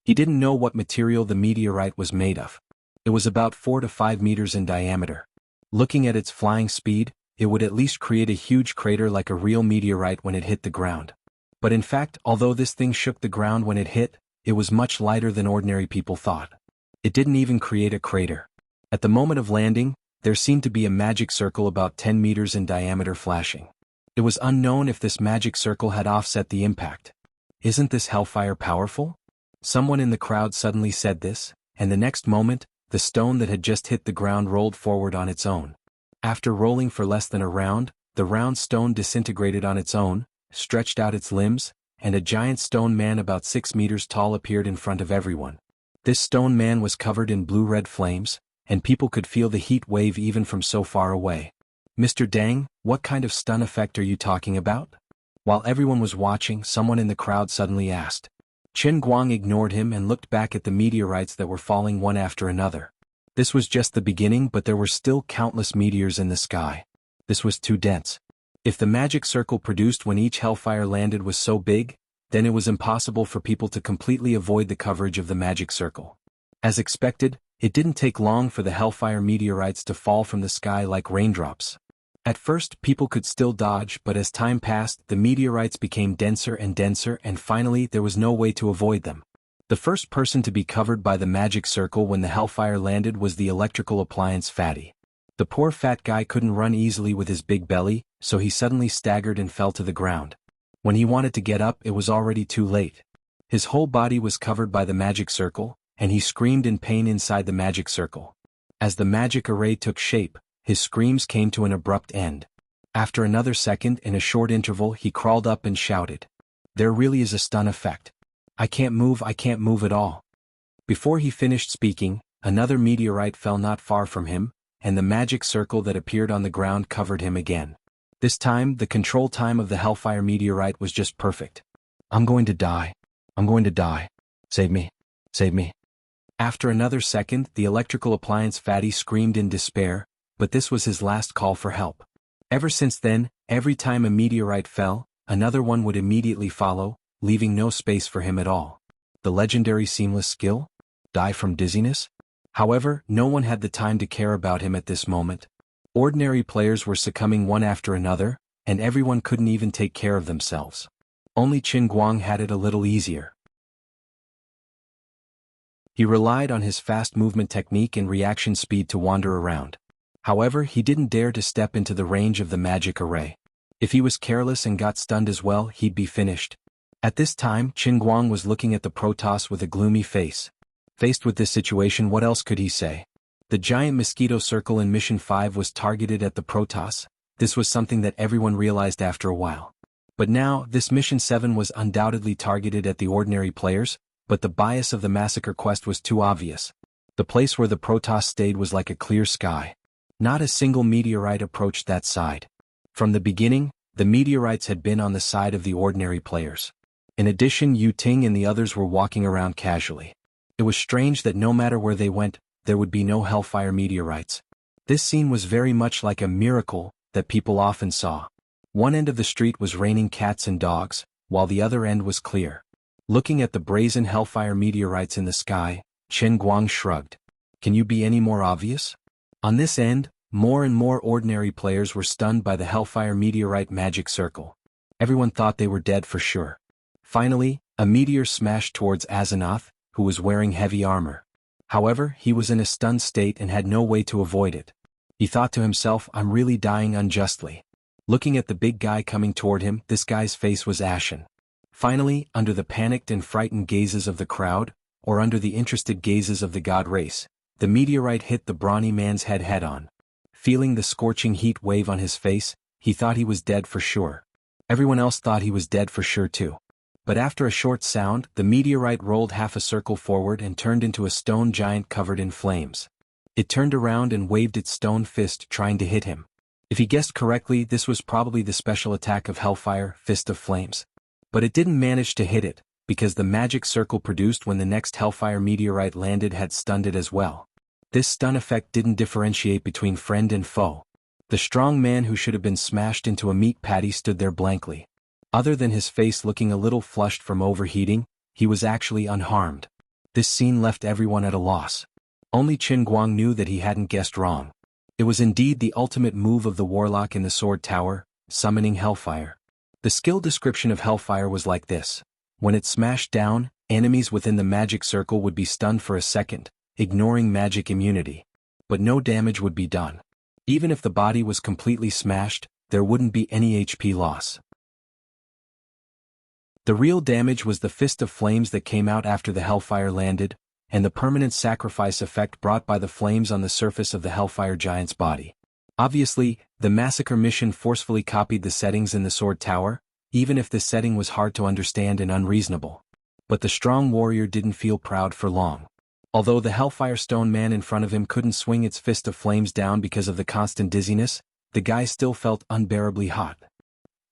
He didn't know what material the meteorite was made of. It was about 4 to 5 meters in diameter. Looking at its flying speed, it would at least create a huge crater like a real meteorite when it hit the ground. But in fact, although this thing shook the ground when it hit, it was much lighter than ordinary people thought. It didn't even create a crater. At the moment of landing, there seemed to be a magic circle about 10 meters in diameter flashing. It was unknown if this magic circle had offset the impact. Isn't this Hellfire powerful? Someone in the crowd suddenly said this, and the next moment, the stone that had just hit the ground rolled forward on its own. After rolling for less than a round, the round stone disintegrated on its own, stretched out its limbs, and a giant stone man about 6 meters tall appeared in front of everyone. This stone man was covered in blue-red flames, and people could feel the heat wave even from so far away. "Mr. Deng, what kind of stun effect are you talking about?" While everyone was watching, someone in the crowd suddenly asked. Chen Guang ignored him and looked back at the meteorites that were falling one after another. This was just the beginning, but there were still countless meteors in the sky. This was too dense. If the magic circle produced when each hellfire landed was so big, then it was impossible for people to completely avoid the coverage of the magic circle. As expected, it didn't take long for the hellfire meteorites to fall from the sky like raindrops. At first, people could still dodge, but as time passed, the meteorites became denser, and finally there was no way to avoid them. The first person to be covered by the magic circle when the hellfire landed was the electrical appliance Fatty. The poor fat guy couldn't run easily with his big belly, so he suddenly staggered and fell to the ground. When he wanted to get up, it was already too late. His whole body was covered by the magic circle, and he screamed in pain inside the magic circle. As the magic array took shape, his screams came to an abrupt end. After another second, in a short interval, he crawled up and shouted, "There really is a stun effect. I can't move at all." Before he finished speaking, another meteorite fell not far from him, and the magic circle that appeared on the ground covered him again. This time, the control time of the hellfire meteorite was just perfect. "I'm going to die. I'm going to die. Save me. Save me." After another second, the electrical appliance Fatty screamed in despair, but this was his last call for help. Ever since then, every time a meteorite fell, another one would immediately follow, leaving no space for him at all. The legendary seamless skill? Die from dizziness? However, no one had the time to care about him at this moment. Ordinary players were succumbing one after another, and everyone couldn't even take care of themselves. Only Qin Guang had it a little easier. He relied on his fast movement technique and reaction speed to wander around. However, he didn't dare to step into the range of the magic array. If he was careless and got stunned as well, he'd be finished. At this time, Qin Guang was looking at the Protoss with a gloomy face. Faced with this situation, what else could he say? The giant mosquito circle in Mission 5 was targeted at the Protoss. This was something that everyone realized after a while. But now, this Mission 7 was undoubtedly targeted at the ordinary players, but the bias of the massacre quest was too obvious. The place where the Protoss stayed was like a clear sky. Not a single meteorite approached that side. From the beginning, the meteorites had been on the side of the ordinary players. In addition, Yu Ting and the others were walking around casually. It was strange that no matter where they went, there would be no hellfire meteorites. This scene was very much like a miracle that people often saw. One end of the street was raining cats and dogs, while the other end was clear. Looking at the brazen hellfire meteorites in the sky, Qin Guang shrugged. Can you be any more obvious? On this end, more and more ordinary players were stunned by the hellfire meteorite magic circle. Everyone thought they were dead for sure. Finally, a meteor smashed towards Asenath, who was wearing heavy armor. However, he was in a stunned state and had no way to avoid it. He thought to himself, "I'm really dying unjustly." Looking at the big guy coming toward him, this guy's face was ashen. Finally, under the panicked and frightened gazes of the crowd, or under the interested gazes of the god race, the meteorite hit the brawny man's head head-on. Feeling the scorching heat wave on his face, he thought he was dead for sure. Everyone else thought he was dead for sure too. But after a short sound, the meteorite rolled half a circle forward and turned into a stone giant covered in flames. It turned around and waved its stone fist trying to hit him. If he guessed correctly, this was probably the special attack of Hellfire, Fist of Flames. But it didn't manage to hit it, because the magic circle produced when the next Hellfire meteorite landed had stunned it as well. This stun effect didn't differentiate between friend and foe. The strong man who should have been smashed into a meat patty stood there blankly. Other than his face looking a little flushed from overheating, he was actually unharmed. This scene left everyone at a loss. Only Qin Guang knew that he hadn't guessed wrong. It was indeed the ultimate move of the warlock in the Sword Tower, summoning Hellfire. The skill description of Hellfire was like this. When it smashed down, enemies within the magic circle would be stunned for a second, ignoring magic immunity. But no damage would be done. Even if the body was completely smashed, there wouldn't be any HP loss. The real damage was the fist of flames that came out after the hellfire landed, and the permanent sacrifice effect brought by the flames on the surface of the hellfire giant's body. Obviously, the massacre mission forcefully copied the settings in the sword tower, even if this setting was hard to understand and unreasonable. But the strong warrior didn't feel proud for long. Although the hellfire stone man in front of him couldn't swing its fist of flames down because of the constant dizziness, the guy still felt unbearably hot.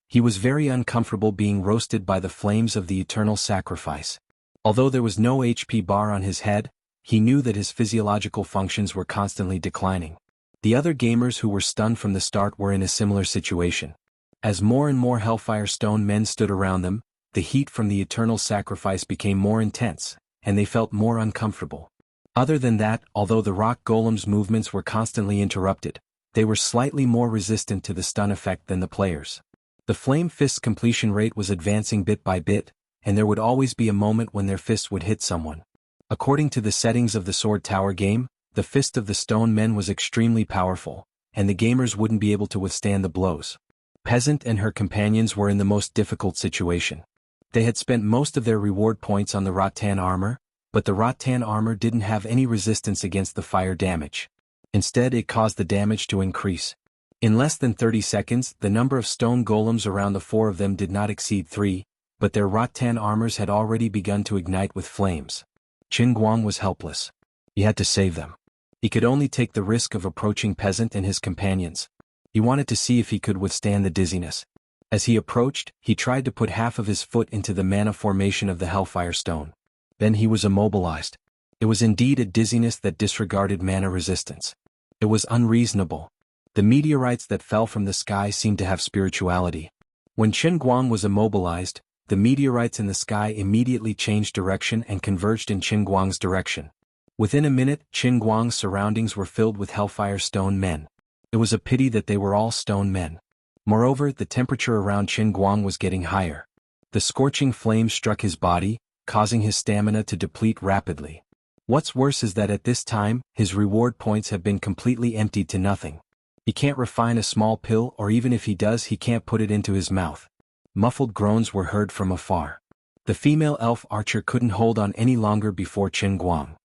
He was very uncomfortable being roasted by the flames of the eternal sacrifice. Although there was no HP bar on his head, he knew that his physiological functions were constantly declining. The other gamers who were stunned from the start were in a similar situation. As more and more hellfire stone men stood around them, the heat from the eternal sacrifice became more intense, and they felt more uncomfortable. Other than that, although the rock golem's movements were constantly interrupted, they were slightly more resistant to the stun effect than the players. The flame fist's completion rate was advancing bit by bit, and there would always be a moment when their fist would hit someone. According to the settings of the Sword Tower game, the fist of the stone men was extremely powerful, and the gamers wouldn't be able to withstand the blows. Peasant and her companions were in the most difficult situation. They had spent most of their reward points on the rattan armor, but the rattan armor didn't have any resistance against the fire damage. Instead, it caused the damage to increase. In less than 30 seconds, the number of stone golems around the four of them did not exceed 3, but their rattan armors had already begun to ignite with flames. Qin Guang was helpless. He had to save them. He could only take the risk of approaching Peasant and his companions. He wanted to see if he could withstand the dizziness. As he approached, he tried to put half of his foot into the mana formation of the Hellfire Stone. Then he was immobilized. It was indeed a dizziness that disregarded mana resistance. It was unreasonable. The meteorites that fell from the sky seemed to have spirituality. When Qin Guang was immobilized, the meteorites in the sky immediately changed direction and converged in Qin Guang's direction. Within a minute, Qin Guang's surroundings were filled with Hellfire Stone men. It was a pity that they were all stone men. Moreover, the temperature around Qin Guang was getting higher. The scorching flames struck his body, causing his stamina to deplete rapidly. What's worse is that at this time, his reward points have been completely emptied to nothing. He can't refine a small pill, or even if he does, he can't put it into his mouth. Muffled groans were heard from afar. The female elf archer couldn't hold on any longer before Qin Guang.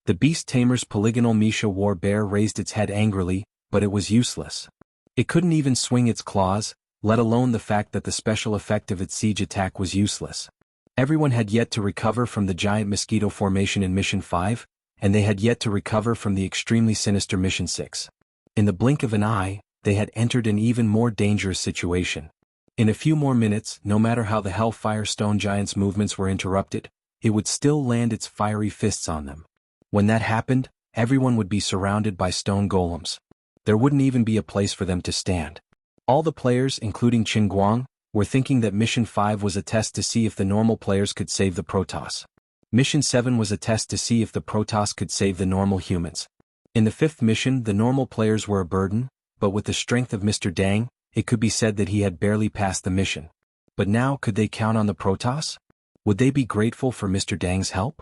The beast tamer's polygonal Misha war bear raised its head angrily, but it was useless. It couldn't even swing its claws, let alone the fact that the special effect of its siege attack was useless. Everyone had yet to recover from the giant mosquito formation in Mission 5, and they had yet to recover from the extremely sinister Mission 6. In the blink of an eye, they had entered an even more dangerous situation. In a few more minutes, no matter how the Hellfire Stone Giant's movements were interrupted, it would still land its fiery fists on them. When that happened, everyone would be surrounded by stone golems. There wouldn't even be a place for them to stand. All the players, including Qin Guang, were thinking that Mission 5 was a test to see if the normal players could save the Protoss. Mission 7 was a test to see if the Protoss could save the normal humans. In the 5th mission, the normal players were a burden, but with the strength of Mr. Dang, it could be said that he had barely passed the mission. But now, could they count on the Protoss? Would they be grateful for Mr. Dang's help?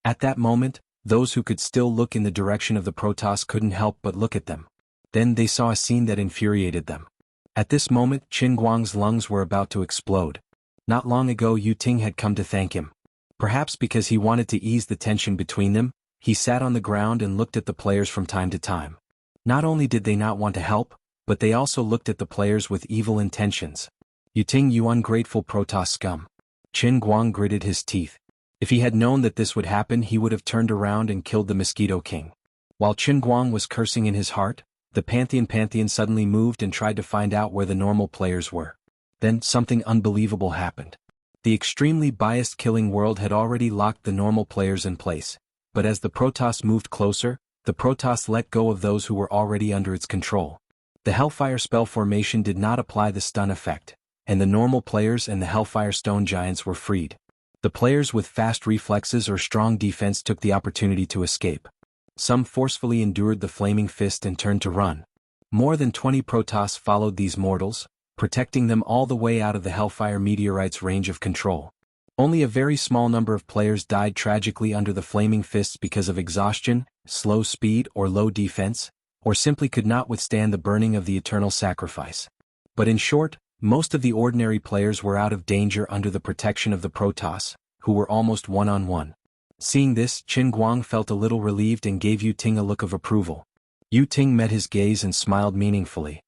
At that moment, those who could still look in the direction of the Protoss couldn't help but look at them. Then they saw a scene that infuriated them. At this moment, Qin Guang's lungs were about to explode. Not long ago, Yu Ting had come to thank him. Perhaps because he wanted to ease the tension between them, he sat on the ground and looked at the players from time to time. Not only did they not want to help, but they also looked at the players with evil intentions. "You Ting, you ungrateful Protoss scum." Qin Guang gritted his teeth. If he had known that this would happen, he would have turned around and killed the Mosquito King. While Qin Guang was cursing in his heart, the Pantheon suddenly moved and tried to find out where the normal players were. Then, something unbelievable happened. The extremely biased Killing World had already locked the normal players in place, but as the Protoss moved closer, the Protoss let go of those who were already under its control. The Hellfire spell formation did not apply the stun effect, and the normal players and the Hellfire Stone Giants were freed. The players with fast reflexes or strong defense took the opportunity to escape. Some forcefully endured the flaming fist and turned to run. More than 20 Protoss followed these mortals, protecting them all the way out of the Hellfire meteorite's range of control. Only a very small number of players died tragically under the flaming fists because of exhaustion, slow speed or low defense, or simply could not withstand the burning of the eternal sacrifice. But in short, Most of the ordinary players were out of danger under the protection of the Protoss, who were almost one-on-one. Seeing this, Qin Guang felt a little relieved and gave Yu Ting a look of approval. Yu Ting met his gaze and smiled meaningfully.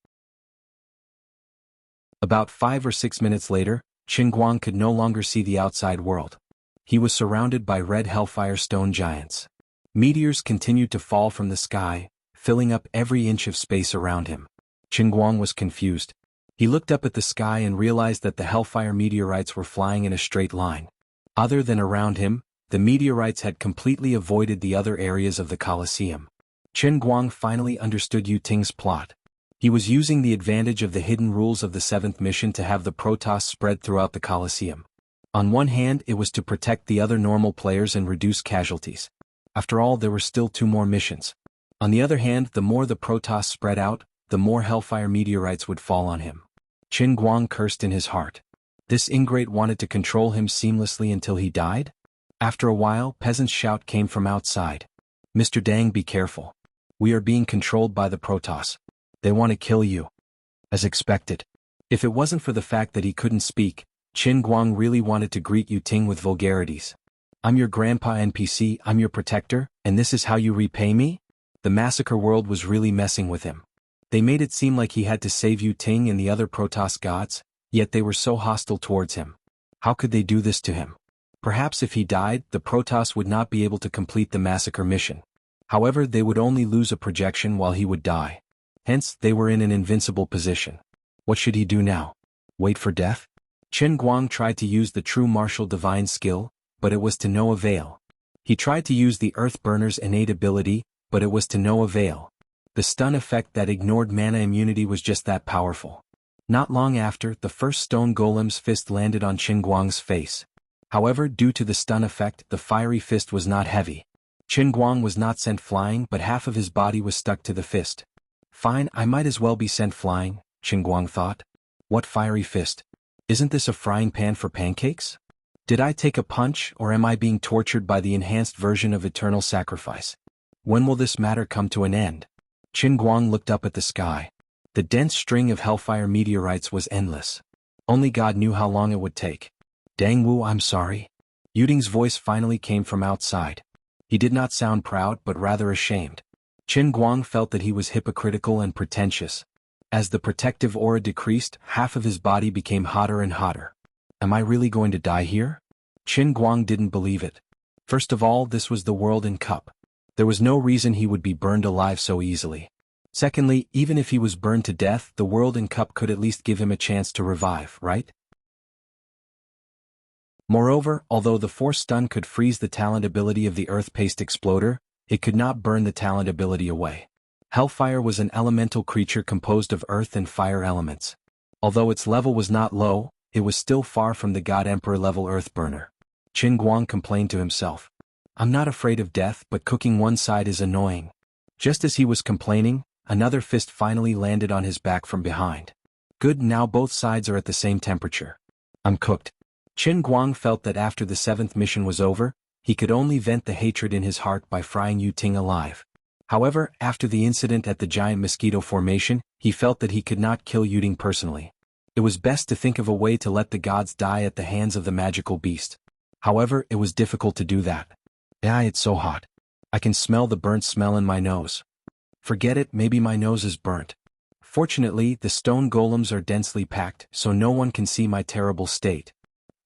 About 5 or 6 minutes later, Qin Guang could no longer see the outside world. He was surrounded by red hellfire stone giants. Meteors continued to fall from the sky, filling up every inch of space around him. Qin Guang was confused. He looked up at the sky and realized that the hellfire meteorites were flying in a straight line. Other than around him, the meteorites had completely avoided the other areas of the Colosseum. Qin Guang finally understood Yu Ting's plot. He was using the advantage of the hidden rules of the 7th mission to have the Protoss spread throughout the Colosseum. On one hand, it was to protect the other normal players and reduce casualties. After all, there were still 2 more missions. On the other hand, the more the Protoss spread out, the more hellfire meteorites would fall on him. Qin Guang cursed in his heart. This ingrate wanted to control him seamlessly until he died? After a while, peasants' shout came from outside. "Mr. Dang, be careful. We are being controlled by the Protoss. They want to kill you." As expected. If it wasn't for the fact that he couldn't speak, Qin Guang really wanted to greet Yu Ting with vulgarities. "I'm your grandpa NPC, I'm your protector, and this is how you repay me?" The massacre world was really messing with him. They made it seem like he had to save Yu Ting and the other Protoss gods, yet they were so hostile towards him. How could they do this to him? Perhaps if he died, the Protoss would not be able to complete the massacre mission. However, they would only lose a projection while he would die. Hence, they were in an invincible position. What should he do now? Wait for death? Qin Guang tried to use the true martial divine skill, but it was to no avail. He tried to use the Earth Burner's innate ability, but it was to no avail. The stun effect that ignored mana immunity was just that powerful. Not long after, the first stone golem's fist landed on Qin Guang's face. However, due to the stun effect, the fiery fist was not heavy. Qin Guang was not sent flying, but half of his body was stuck to the fist. Fine, I might as well be sent flying, Qin Guang thought. What fiery fist? Isn't this a frying pan for pancakes? Did I take a punch, or am I being tortured by the enhanced version of eternal sacrifice? When will this matter come to an end? Qin Guang looked up at the sky. The dense string of hellfire meteorites was endless. Only God knew how long it would take. "Dang Wu, I'm sorry." Yu Ting's voice finally came from outside. He did not sound proud but rather ashamed. Qin Guang felt that he was hypocritical and pretentious. As the protective aura decreased, half of his body became hotter and hotter. Am I really going to die here? Qin Guang didn't believe it. First of all, this was the world in cup. There was no reason he would be burned alive so easily. Secondly, even if he was burned to death, the world in cup could at least give him a chance to revive, right? Moreover, although the force stun could freeze the talent ability of the earth paste exploder, it could not burn the talent ability away. Hellfire was an elemental creature composed of earth and fire elements. Although its level was not low, it was still far from the God Emperor level Earthburner. Qin Guang complained to himself. "I'm not afraid of death, but cooking one side is annoying." Just as he was complaining, another fist finally landed on his back from behind. Good, now both sides are at the same temperature. "I'm cooked." Qin Guang felt that after the 7th mission was over, he could only vent the hatred in his heart by frying Yu Ting alive. However, after the incident at the giant mosquito formation, he felt that he could not kill Yu Ting personally. It was best to think of a way to let the gods die at the hands of the magical beast. However, it was difficult to do that. It's so hot. I can smell the burnt smell in my nose. Forget it, maybe my nose is burnt. Fortunately, the stone golems are densely packed, so no one can see my terrible state.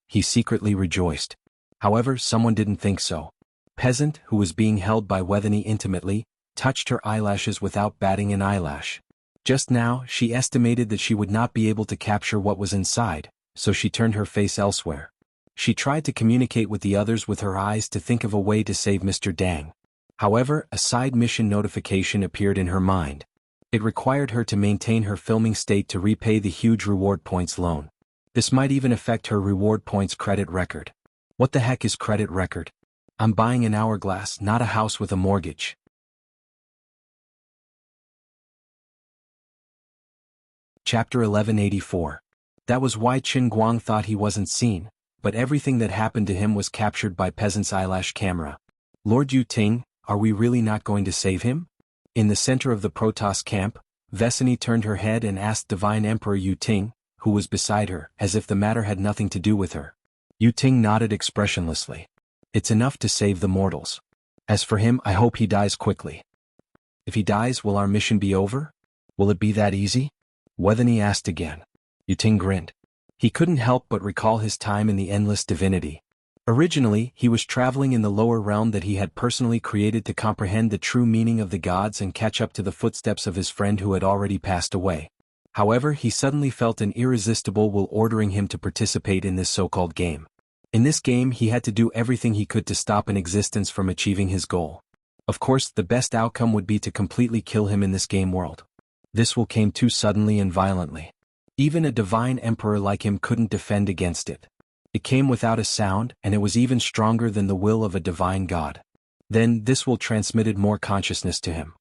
He secretly rejoiced. However, someone didn't think so. Peasant, who was being held by Wethany intimately, touched her eyelashes without batting an eyelash. Just now, she estimated that she would not be able to capture what was inside, so she turned her face elsewhere. She tried to communicate with the others with her eyes to think of a way to save Mr. Dang. However, a side mission notification appeared in her mind. It required her to maintain her filming state to repay the huge reward points loan. This might even affect her reward points credit record. What the heck is credit record? I'm buying an hourglass, not a house with a mortgage. Chapter 1184. That was why Qin Guang thought he wasn't seen, but everything that happened to him was captured by Peasant's eyelash camera. "Lord Yu Ting, are we really not going to save him?" In the center of the Protoss camp, Vesini turned her head and asked Divine Emperor Yu Ting, who was beside her, as if the matter had nothing to do with her. Yu Ting nodded expressionlessly. It's enough to save the mortals. As for him, I hope he dies quickly. If he dies, will our mission be over? Will it be that easy? Wethany asked again. Yu Ting grinned. He couldn't help but recall his time in the Endless Divinity. Originally, he was traveling in the lower realm that he had personally created to comprehend the true meaning of the gods and catch up to the footsteps of his friend who had already passed away. However, he suddenly felt an irresistible will ordering him to participate in this so-called game. In this game, he had to do everything he could to stop an existence from achieving his goal. Of course, the best outcome would be to completely kill him in this game world. This will came too suddenly and violently. Even a divine emperor like him couldn't defend against it. It came without a sound, and it was even stronger than the will of a divine god. Then, this will transmitted more consciousness to him.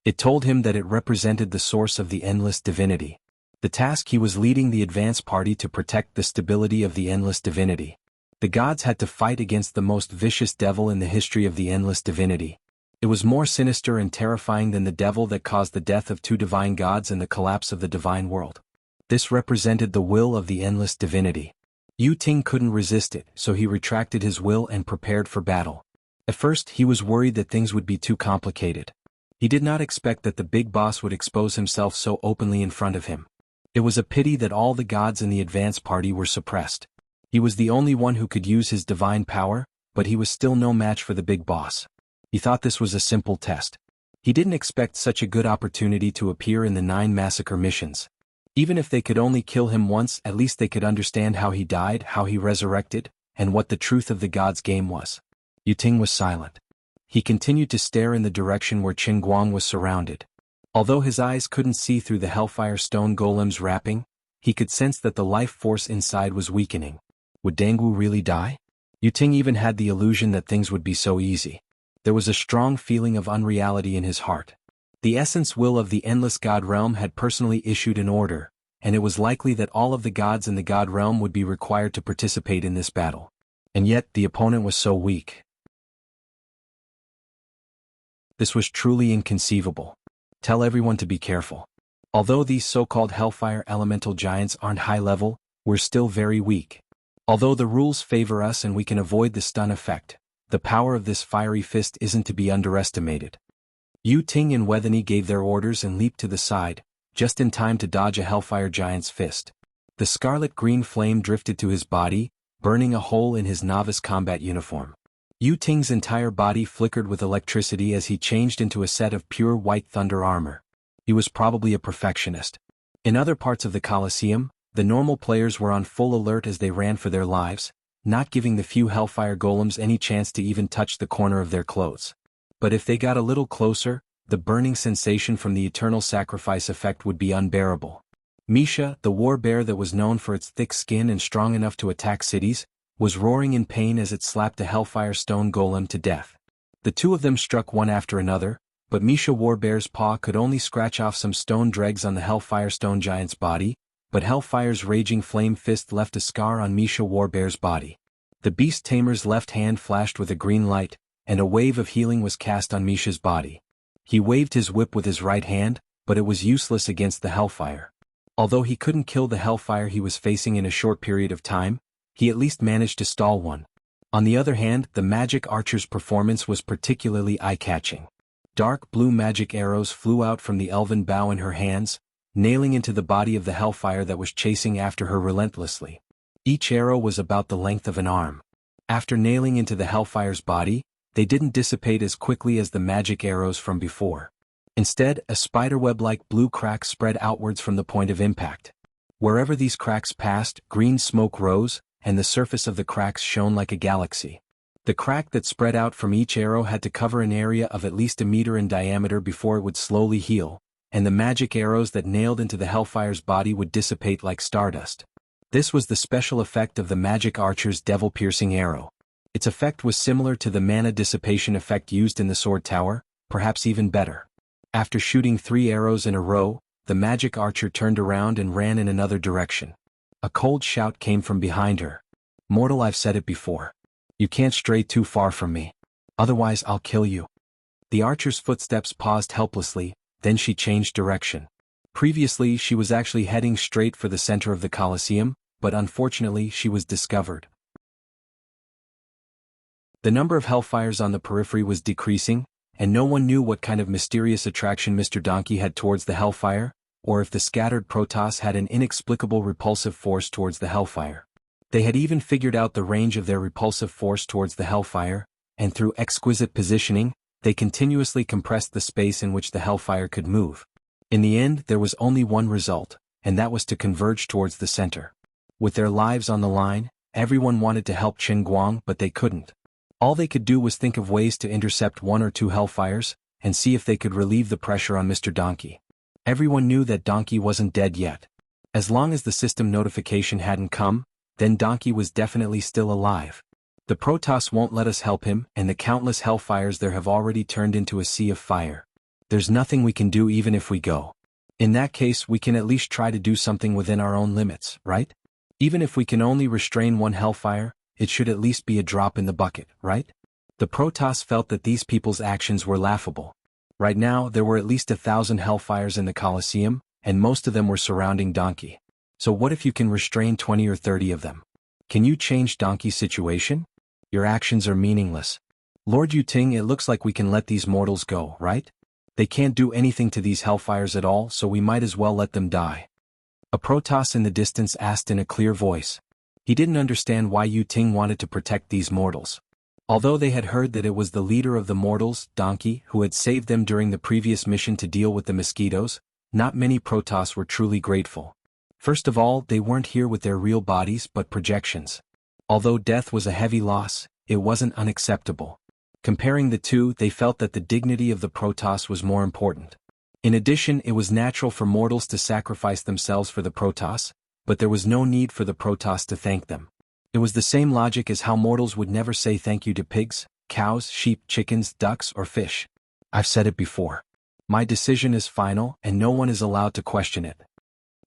It told him that it represented the source of the Endless Divinity. The task he was leading the advance party to protect the stability of the Endless Divinity. The gods had to fight against the most vicious devil in the history of the Endless Divinity. It was more sinister and terrifying than the devil that caused the death of two divine gods and the collapse of the divine world. This represented the will of the Endless Divinity. Yu Ting couldn't resist it, so he retracted his will and prepared for battle. At first, he was worried that things would be too complicated. He did not expect that the big boss would expose himself so openly in front of him. It was a pity that all the gods in the advance party were suppressed. He was the only one who could use his divine power, but he was still no match for the big boss. He thought this was a simple test. He didn't expect such a good opportunity to appear in the 9 massacre missions. Even if they could only kill him once, at least they could understand how he died, how he resurrected, and what the truth of the gods' game was. Yu Ting was silent. He continued to stare in the direction where Qin Guang was surrounded. Although his eyes couldn't see through the Hellfire Stone Golem's wrapping, he could sense that the life force inside was weakening. Would Dangwu really die? Yu Ting even had the illusion that things would be so easy. There was a strong feeling of unreality in his heart. The essence will of the endless god realm had personally issued an order, and it was likely that all of the gods in the god realm would be required to participate in this battle. And yet, the opponent was so weak. This was truly inconceivable. Tell everyone to be careful. Although these so-called Hellfire Elemental Giants aren't high level, we're still very weak. Although the rules favor us and we can avoid the stun effect, the power of this fiery fist isn't to be underestimated. Yu Ting and Wethany gave their orders and leaped to the side, just in time to dodge a Hellfire Giant's fist. The scarlet-green flame drifted to his body, burning a hole in his novice combat uniform. Yu Ting's entire body flickered with electricity as he changed into a set of pure white thunder armor. He was probably a perfectionist. In other parts of the Colosseum, the normal players were on full alert as they ran for their lives, not giving the few Hellfire Golems any chance to even touch the corner of their clothes. But if they got a little closer, the burning sensation from the eternal sacrifice effect would be unbearable. Misha, the war bear that was known for its thick skin and strong enough to attack cities, was roaring in pain as it slapped a Hellfire Stone Golem to death. The two of them struck one after another, but Misha Warbear's paw could only scratch off some stone dregs on the Hellfire Stone Giant's body, but Hellfire's raging flame fist left a scar on Misha Warbear's body. The beast tamer's left hand flashed with a green light, and a wave of healing was cast on Misha's body. He waved his whip with his right hand, but it was useless against the Hellfire. Although he couldn't kill the Hellfire he was facing in a short period of time, he at least managed to stall one. On the other hand, the magic archer's performance was particularly eye-catching. Dark blue magic arrows flew out from the elven bow in her hands, nailing into the body of the Hellfire that was chasing after her relentlessly. Each arrow was about the length of an arm. After nailing into the Hellfire's body, they didn't dissipate as quickly as the magic arrows from before. Instead, a spiderweb-like blue crack spread outwards from the point of impact. Wherever these cracks passed, green smoke rose, and the surface of the cracks shone like a galaxy. The crack that spread out from each arrow had to cover an area of at least a meter in diameter before it would slowly heal, and the magic arrows that nailed into the Hellfire's body would dissipate like stardust. This was the special effect of the magic archer's devil-piercing arrow. Its effect was similar to the mana dissipation effect used in the Sword Tower, perhaps even better. After shooting 3 arrows in a row, the magic archer turned around and ran in another direction. A cold shout came from behind her. "Mortal, I've said it before. You can't stray too far from me. Otherwise I'll kill you." The archer's footsteps paused helplessly, then she changed direction. Previously she was actually heading straight for the center of the Colosseum, but unfortunately she was discovered. The number of hellfires on the periphery was decreasing, and no one knew what kind of mysterious attraction Mr. Donkey had towards the hellfire, or if the scattered Protoss had an inexplicable repulsive force towards the hellfire. They had even figured out the range of their repulsive force towards the hellfire, and through exquisite positioning, they continuously compressed the space in which the hellfire could move. In the end there was only one result, and that was to converge towards the center. With their lives on the line, everyone wanted to help Qin Guang but they couldn't. All they could do was think of ways to intercept one or two hellfires, and see if they could relieve the pressure on Mr. Donkey. Everyone knew that Donkey wasn't dead yet. As long as the system notification hadn't come, then Donkey was definitely still alive. The Protoss won't let us help him, and the countless hellfires there have already turned into a sea of fire. There's nothing we can do even if we go. In that case we can at least try to do something within our own limits, right? Even if we can only restrain one hellfire, it should at least be a drop in the bucket, right? The Protoss felt that these people's actions were laughable. Right now there were at least 1,000 hellfires in the Colosseum, and most of them were surrounding Donkey. So what if you can restrain 20 or 30 of them? Can you change Donkey's situation? Your actions are meaningless. Lord Yuting, it looks like we can let these mortals go, right? They can't do anything to these hellfires at all, so we might as well let them die. A Protoss in the distance asked in a clear voice. He didn't understand why Yuting wanted to protect these mortals. Although they had heard that it was the leader of the mortals, Donkey, who had saved them during the previous mission to deal with the mosquitoes, not many Protoss were truly grateful. First of all, they weren't here with their real bodies but projections. Although death was a heavy loss, it wasn't unacceptable. Comparing the two, they felt that the dignity of the Protoss was more important. In addition, it was natural for mortals to sacrifice themselves for the Protoss, but there was no need for the Protoss to thank them. It was the same logic as how mortals would never say thank you to pigs, cows, sheep, chickens, ducks, or fish. I've said it before. My decision is final, and no one is allowed to question it.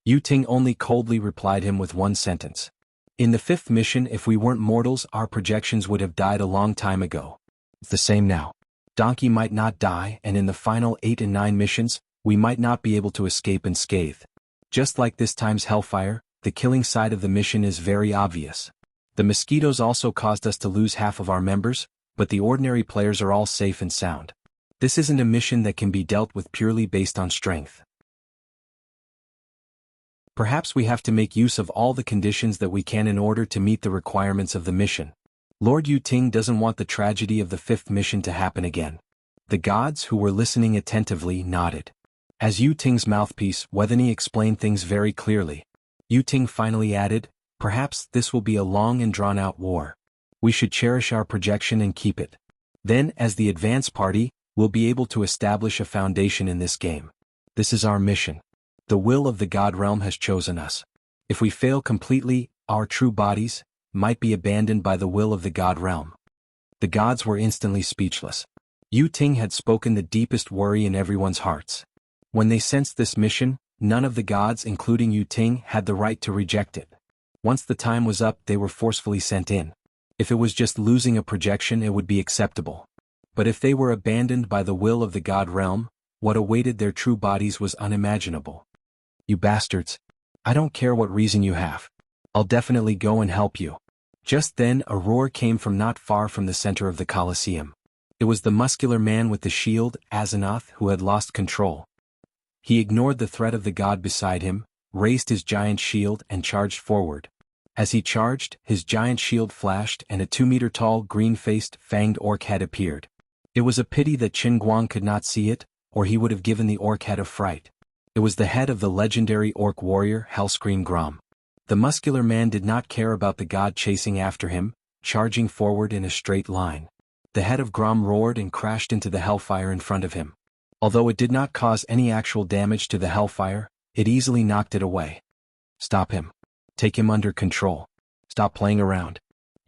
Yuting only coldly replied him with one sentence. In the 5th mission, if we weren't mortals, our projections would have died a long time ago. It's the same now. Donkey might not die, and in the final 8 and 9 missions, we might not be able to escape unscathed. Just like this time's hellfire, the killing side of the mission is very obvious. The mosquitoes also caused us to lose half of our members, but the ordinary players are all safe and sound. This isn't a mission that can be dealt with purely based on strength. Perhaps we have to make use of all the conditions that we can in order to meet the requirements of the mission. Lord Yuting doesn't want the tragedy of the 5th mission to happen again. The gods, who were listening attentively, nodded. As Yuting's mouthpiece, Wethany explained things very clearly. Yuting finally added, perhaps this will be a long and drawn-out war. We should cherish our projection and keep it. Then, as the advance party, we'll be able to establish a foundation in this game. This is our mission. The will of the God realm has chosen us. If we fail completely, our true bodies might be abandoned by the will of the God realm. The gods were instantly speechless. Yuting had spoken the deepest worry in everyone's hearts. When they sensed this mission, none of the gods, including Yuting, had the right to reject it. Once the time was up, they were forcefully sent in. If it was just losing a projection, it would be acceptable. But if they were abandoned by the will of the God realm, what awaited their true bodies was unimaginable. You bastards. I don't care what reason you have. I'll definitely go and help you. Just then a roar came from not far from the center of the Colosseum. It was the muscular man with the shield, Asenath, who had lost control. He ignored the threat of the god beside him, raised his giant shield and charged forward. As he charged, his giant shield flashed and a 2-meter-tall, green-faced, fanged orc head appeared. It was a pity that Qin Guang could not see it, or he would have given the orc head a fright. It was the head of the legendary orc warrior Hellscream Grom. The muscular man did not care about the god chasing after him, charging forward in a straight line. The head of Grom roared and crashed into the hellfire in front of him. Although it did not cause any actual damage to the hellfire, it easily knocked it away. Stop him. Take him under control. Stop playing around.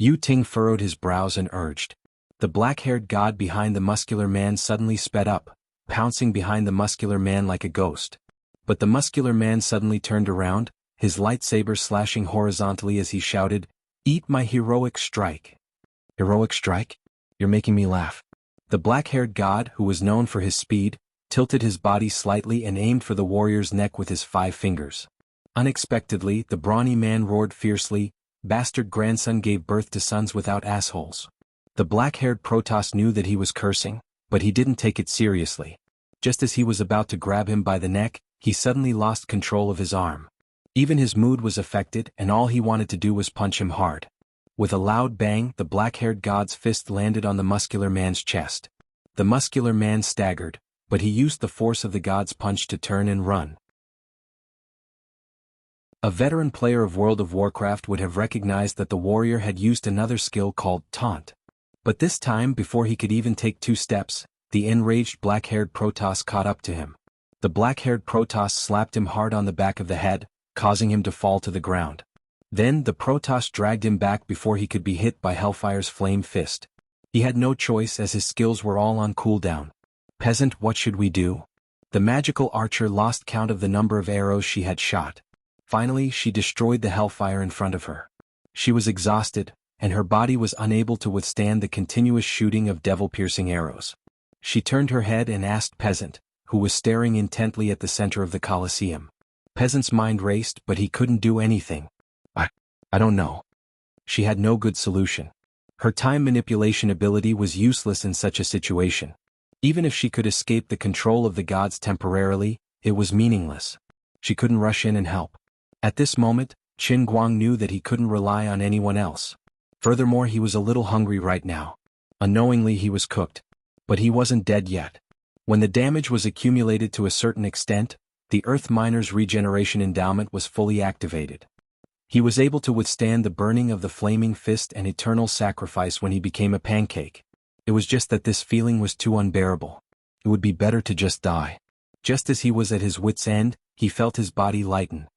Yuting furrowed his brows and urged. The black-haired god behind the muscular man suddenly sped up, pouncing behind the muscular man like a ghost. But the muscular man suddenly turned around, his lightsaber slashing horizontally as he shouted, "Eat my heroic strike." Heroic strike? You're making me laugh. The black-haired god, who was known for his speed, tilted his body slightly and aimed for the warrior's neck with his 5 fingers. Unexpectedly, the brawny man roared fiercely, "Bastard grandson gave birth to sons without assholes." The black-haired Protoss knew that he was cursing, but he didn't take it seriously. Just as he was about to grab him by the neck, he suddenly lost control of his arm. Even his mood was affected, and all he wanted to do was punch him hard. With a loud bang, the black-haired god's fist landed on the muscular man's chest. The muscular man staggered, but he used the force of the god's punch to turn and run. A veteran player of World of Warcraft would have recognized that the warrior had used another skill called Taunt. But this time, before he could even take 2 steps, the enraged black-haired Protoss caught up to him. The black-haired Protoss slapped him hard on the back of the head, causing him to fall to the ground. Then the Protoss dragged him back before he could be hit by Hellfire's flame fist. He had no choice as his skills were all on cooldown. "Peasant, what should we do?" The magical archer lost count of the number of arrows she had shot. Finally, she destroyed the Hellfire in front of her. She was exhausted, and her body was unable to withstand the continuous shooting of devil-piercing arrows. She turned her head and asked Peasant, who was staring intently at the center of the Colosseum. Peasant's mind raced, but he couldn't do anything. I don't know." She had no good solution. Her time manipulation ability was useless in such a situation. Even if she could escape the control of the gods temporarily, it was meaningless. She couldn't rush in and help. At this moment, Qin Guang knew that he couldn't rely on anyone else. Furthermore, he was a little hungry right now. Unknowingly, he was cooked. But he wasn't dead yet. When the damage was accumulated to a certain extent, the Earth Miner's regeneration endowment was fully activated. He was able to withstand the burning of the flaming fist and eternal sacrifice when he became a pancake. It was just that this feeling was too unbearable. It would be better to just die. Just as he was at his wit's end, he felt his body lighten.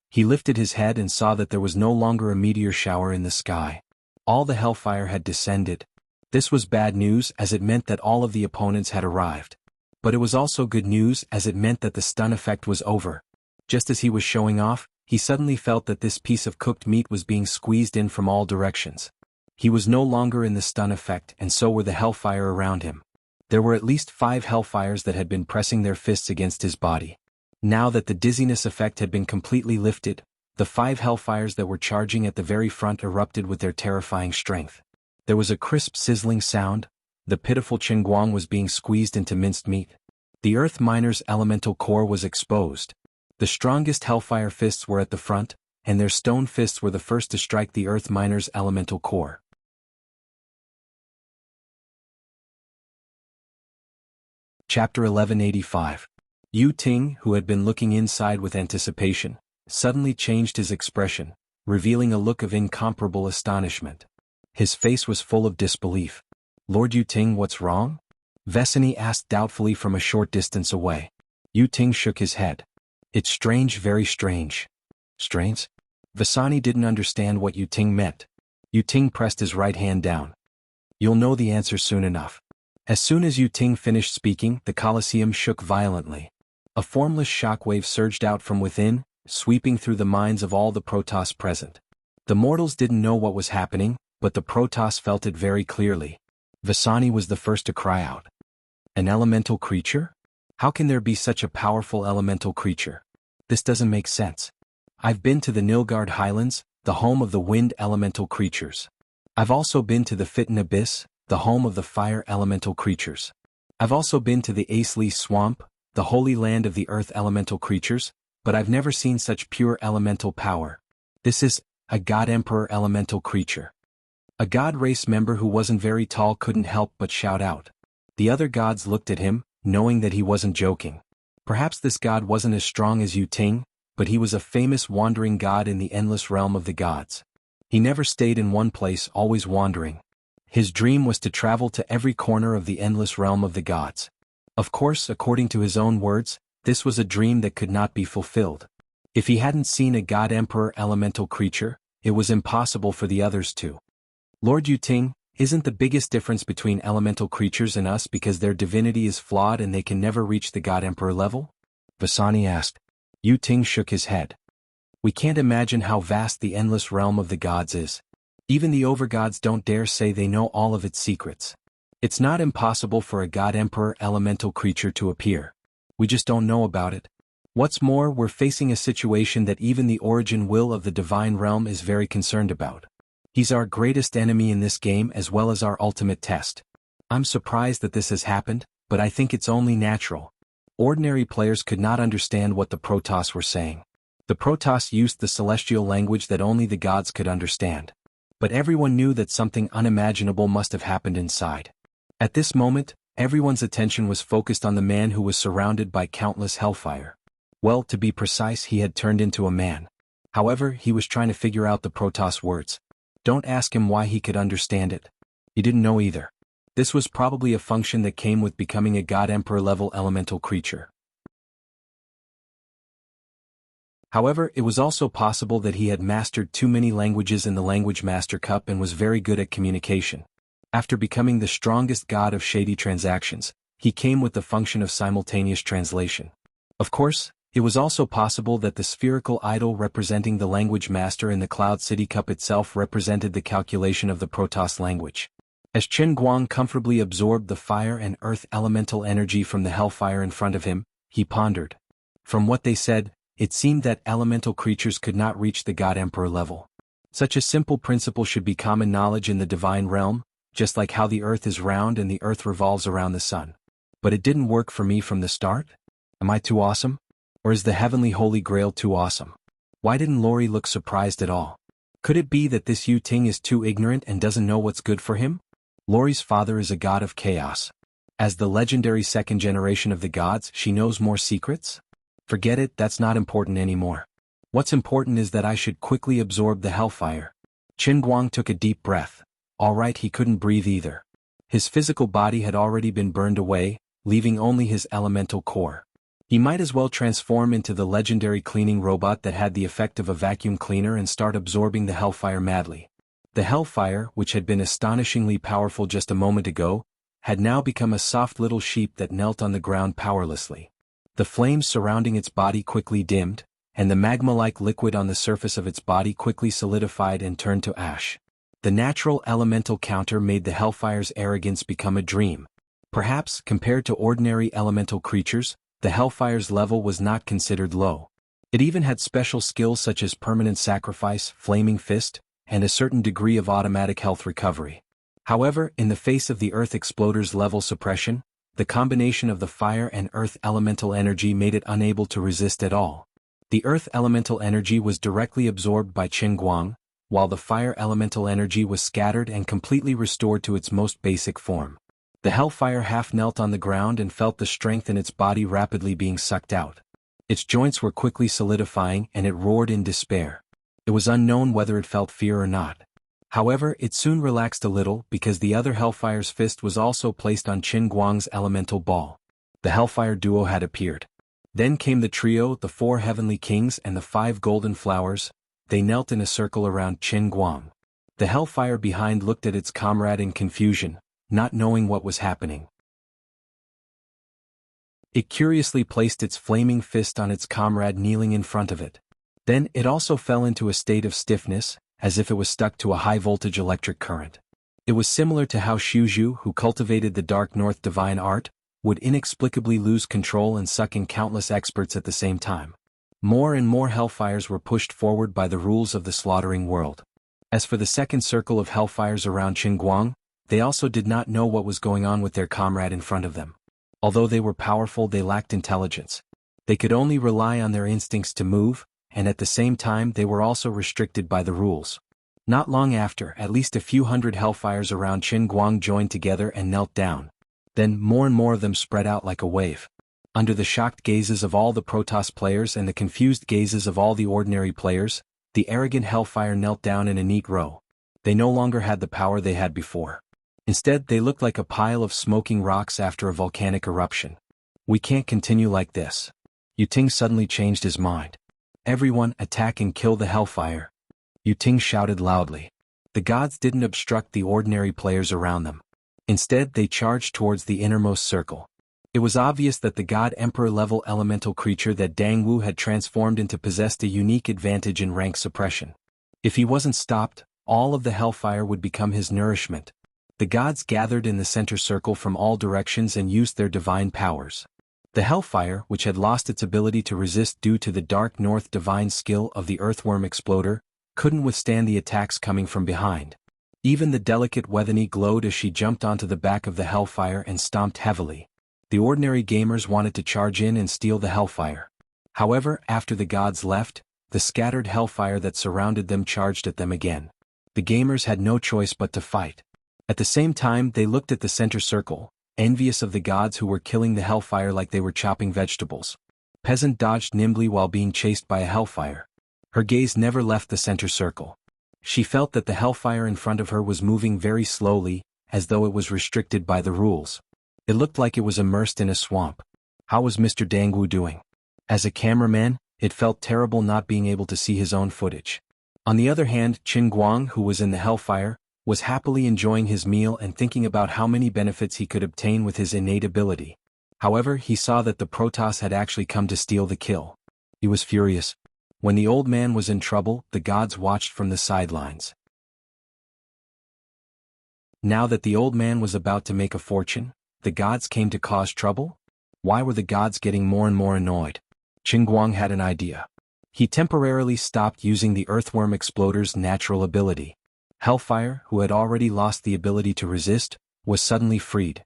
He lifted his head and saw that there was no longer a meteor shower in the sky. All the hellfire had descended. This was bad news as it meant that all of the opponents had arrived. But it was also good news as it meant that the stun effect was over. Just as he was showing off, he suddenly felt that this piece of cooked meat was being squeezed in from all directions. He was no longer in the stun effect, and so were the hellfire around him. There were at least 5 hellfires that had been pressing their fists against his body. Now that the dizziness effect had been completely lifted, the 5 hellfires that were charging at the very front erupted with their terrifying strength. There was a crisp sizzling sound. The pitiful Qin Guang was being squeezed into minced meat. The Earth Miner's elemental core was exposed. The strongest hellfire fists were at the front, and their stone fists were the first to strike the Earth Miner's elemental core. Chapter 1185. Yu Ting, who had been looking inside with anticipation, suddenly changed his expression, revealing a look of incomparable astonishment. His face was full of disbelief. "Lord Yu Ting, what's wrong?" Vesani asked doubtfully from a short distance away. Yu Ting shook his head. "It's strange, very strange." "Strange?" Vesani didn't understand what Yu Ting meant. Yu Ting pressed his right hand down. "You'll know the answer soon enough." As soon as Yu Ting finished speaking, the Colosseum shook violently. A formless shockwave surged out from within, sweeping through the minds of all the Protoss present. The mortals didn't know what was happening, but the Protoss felt it very clearly. Vesani was the first to cry out. "An elemental creature? How can there be such a powerful elemental creature? This doesn't make sense. I've been to the Nilgard Highlands, the home of the wind elemental creatures. I've also been to the Fitten Abyss, the home of the fire elemental creatures. I've also been to the Aesli Swamp, the holy land of the earth elemental creatures, but I've never seen such pure elemental power. This is a God Emperor elemental creature." A God race member who wasn't very tall couldn't help but shout out. The other gods looked at him, knowing that he wasn't joking. Perhaps this god wasn't as strong as Yu Ting, but he was a famous wandering god in the endless realm of the gods. He never stayed in one place, always wandering. His dream was to travel to every corner of the endless realm of the gods. Of course, according to his own words, this was a dream that could not be fulfilled. If he hadn't seen a God Emperor elemental creature, it was impossible for the others to. "Lord Yu Ting, isn't the biggest difference between elemental creatures and us because their divinity is flawed and they can never reach the God Emperor level?" Vasani asked. Yu Ting shook his head. "We can't imagine how vast the endless realm of the gods is. Even the overgods don't dare say they know all of its secrets. It's not impossible for a God Emperor elemental creature to appear. We just don't know about it. What's more, we're facing a situation that even the origin will of the divine realm is very concerned about. He's our greatest enemy in this game as well as our ultimate test. I'm surprised that this has happened, but I think it's only natural. Ordinary players could not understand what the Protoss were saying. The Protoss used the celestial language that only the gods could understand. But everyone knew that something unimaginable must have happened inside. At this moment, everyone's attention was focused on the man who was surrounded by countless hellfire. Well, to be precise, he had turned into a man. However, he was trying to figure out the Protoss words. Don't ask him why he could understand it. He didn't know either. This was probably a function that came with becoming a God Emperor level elemental creature. However, it was also possible that he had mastered too many languages in the Language Master Cup and was very good at communication. After becoming the strongest god of shady transactions, he came with the function of simultaneous translation. Of course, it was also possible that the spherical idol representing the Language Master in the Cloud City Cup itself represented the calculation of the Protoss language. As Chen Guang comfortably absorbed the fire and earth elemental energy from the hellfire in front of him, he pondered. From what they said, it seemed that elemental creatures could not reach the God Emperor level. Such a simple principle should be common knowledge in the divine realm, just like how the earth is round and the earth revolves around the sun. But it didn't work for me from the start? Am I too awesome? Or is the heavenly holy grail too awesome? Why didn't Lori look surprised at all? Could it be that this Yu Ting is too ignorant and doesn't know what's good for him? Lori's father is a god of chaos. As the legendary second generation of the gods, she knows more secrets? Forget it, that's not important anymore. What's important is that I should quickly absorb the hellfire. Qin Guang took a deep breath. Alright, he couldn't breathe either. His physical body had already been burned away, leaving only his elemental core. He might as well transform into the legendary cleaning robot that had the effect of a vacuum cleaner and start absorbing the hellfire madly. The hellfire, which had been astonishingly powerful just a moment ago, had now become a soft little sheep that knelt on the ground powerlessly. The flames surrounding its body quickly dimmed, and the magma-like liquid on the surface of its body quickly solidified and turned to ash. The natural elemental counter made the hellfire's arrogance become a dream. Perhaps, compared to ordinary elemental creatures, the hellfire's level was not considered low. It even had special skills such as permanent sacrifice, flaming fist, and a certain degree of automatic health recovery. However, in the face of the Earth Exploder's level suppression, the combination of the fire and earth elemental energy made it unable to resist at all. The earth elemental energy was directly absorbed by Qin Guang, while the fire elemental energy was scattered and completely restored to its most basic form. The hellfire half knelt on the ground and felt the strength in its body rapidly being sucked out. Its joints were quickly solidifying and it roared in despair. It was unknown whether it felt fear or not. However, it soon relaxed a little because the other hellfire's fist was also placed on Qin Guang's elemental ball. The hellfire duo had appeared. Then came the trio, the 4 heavenly kings and the 5 golden flowers. They knelt in a circle around Qin Guang. The hellfire behind looked at its comrade in confusion, not knowing what was happening. It curiously placed its flaming fist on its comrade kneeling in front of it. Then it also fell into a state of stiffness, as if it was stuck to a high-voltage electric current. It was similar to how Shuzhu, who cultivated the Dark North divine art, would inexplicably lose control and suck in countless experts at the same time. More and more hellfires were pushed forward by the rules of the slaughtering world. As for the second circle of hellfires around Qin Guang, they also did not know what was going on with their comrade in front of them. Although they were powerful, they lacked intelligence. They could only rely on their instincts to move, and at the same time they were also restricted by the rules. Not long after, at least a few hundred hellfires around Qin Guang joined together and knelt down. Then more and more of them spread out like a wave. Under the shocked gazes of all the Protoss players and the confused gazes of all the ordinary players, the arrogant hellfire knelt down in a neat row. They no longer had the power they had before. Instead, they looked like a pile of smoking rocks after a volcanic eruption. We can't continue like this. Yu Ting suddenly changed his mind. Everyone, attack and kill the hellfire. Yu Ting shouted loudly. The gods didn't obstruct the ordinary players around them. Instead, they charged towards the innermost circle. It was obvious that the God Emperor level elemental creature that Dang Wu had transformed into possessed a unique advantage in rank suppression. If he wasn't stopped, all of the hellfire would become his nourishment. The gods gathered in the center circle from all directions and used their divine powers. The hellfire, which had lost its ability to resist due to the dark north divine skill of the earthworm exploder, couldn't withstand the attacks coming from behind. Even the delicate Wethany glowed as she jumped onto the back of the hellfire and stomped heavily. The ordinary gamers wanted to charge in and steal the hellfire. However, after the gods left, the scattered hellfire that surrounded them charged at them again. The gamers had no choice but to fight. At the same time, they looked at the center circle, envious of the gods who were killing the hellfire like they were chopping vegetables. Peasant dodged nimbly while being chased by a hellfire. Her gaze never left the center circle. She felt that the hellfire in front of her was moving very slowly, as though it was restricted by the rules. It looked like it was immersed in a swamp. How was Mr. Dangwu doing? As a cameraman, it felt terrible not being able to see his own footage. On the other hand, Qin Guang, who was in the hellfire, was happily enjoying his meal and thinking about how many benefits he could obtain with his innate ability. However, he saw that the Protoss had actually come to steal the kill. He was furious. When the old man was in trouble, the gods watched from the sidelines. Now that the old man was about to make a fortune, the gods came to cause trouble? Why were the gods getting more and more annoyed? Qin Guang had an idea. He temporarily stopped using the earthworm exploder's natural ability. Hellfire, who had already lost the ability to resist, was suddenly freed.